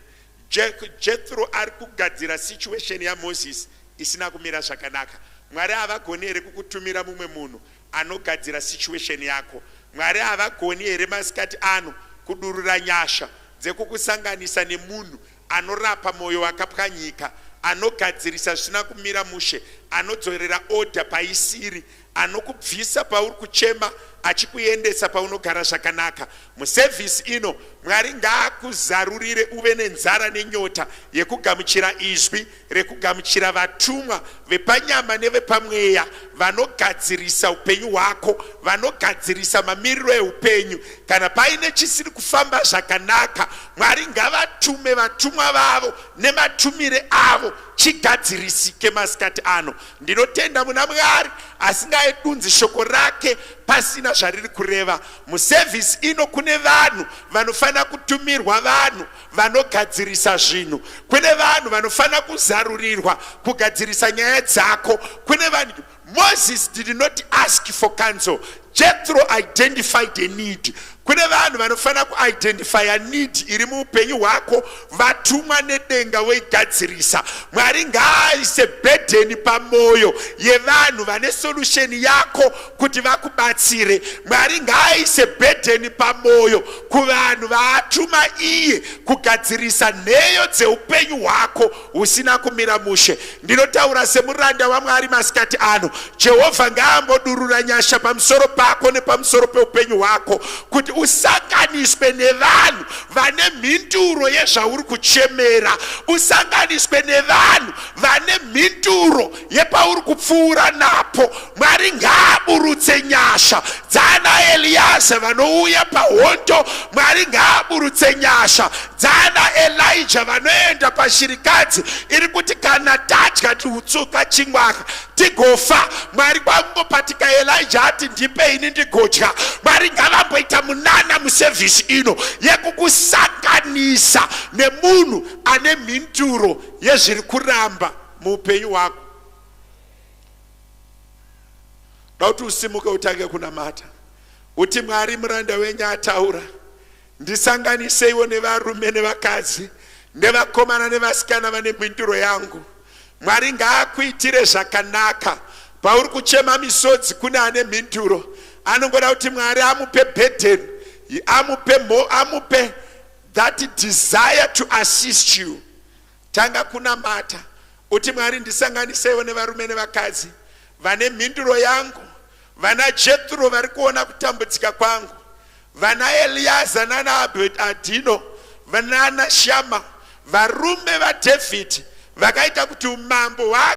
Jethro ari kugadzira situation ya Moses isina kumira zvakanaka. Mwari havagoni here kukutumira mumwe munhu anogadzira situation yako. Mwari havagoni here masikati ano kudurura nyasha dzekukusanganisa nemunhu anorapa moyo wakapwanyika, anogadzirisa zvisina kumira mushe, anodzorera order paisiri, anokubvisa pauri kuchema achikuendesa paunogara zvakanaka. Muservice ino Mwari ngaakuzarurire uve nenzara nenyota yekugamuchira izwi rekugamuchira vatumwa vepanyama nevepamweya vanogadzirisa upenyu hwako, vanogadzirisa mamiriro eupenyu. Kana paine chisiri kufamba zvakanaka, Mwari ngavatume vatumwa vavo nematumire avo chigadzirisike masikati ano. ndinotenda muna Mwari asingaedunzi shoko rake pasina zvariri kureva. Muservice ino kune vanhu vanofana kutumirwa, vanhu vanogadzirisa zvinhu, kune vanhu vanofana kuzarurirwa kugadzirisa nyaya dzako, kune vanhu. Moses did not ask for counsel. Jethro identified a need. Kune vanhu vanofana kuidentify a need iri muupenyu hwako, vatumwa nedenga weigadzirisa. Mwari ngaaise burden pamwoyo yevanhu vane solution yako kuti vakubatsire. Mwari ngaaise burden pamwoyo kuvanhu vaatuma iye kugadzirisa nheyo dzeupenyu hwako husina kumira mushe. Ndinotaura semuranda waMwari masikati ano, Jehovha ngaambodurura nyasha pamusoro pako nepamusoro peupenyu hwako kuti usanganiswe nevanhu vane mhinduro yezvauri kuchemera, usanganiswe nevanhu vane mhinduro yepauri kupfuura napo. Mwari ngaaburutse nyasha dzana Eliaza vanouya pahondo, Mwari ngaaburutse nyasha dzana Elijah vanoenda pashirikadzi iri kuti kana tadya tiutsuka chimwaka tigofa. Mwari kwangopatika Elijah ati ndipe ini ndigodya. Mwari ngavamboita munana muservice ino yekukusanganisa nemunhu ane mhinduro yezviri kuramba muupenyu hwako. Dauti usimuke utange kunamata uti Mwari muranda wenyu ataura, ndisanganiseiwo nevarume nevakadzi nevakomana nevasikana vane mhinduro yangu. Mwari ngaakuitire zvakanaka pauri kuchema misodzi kune ane mhinduro. Anongoda kuti Mwari amupe burden, amupe that desire to assist you. Tanga kunamata uti Mwari ndisanganiseiwo nevarume nevakadzi vane mhinduro yangu, vana Jethro vari kuona kutambudzika kwangu, vana Eliaza nana Adino, vana Shama, varume vaDavid vakaita kuti umambo hwake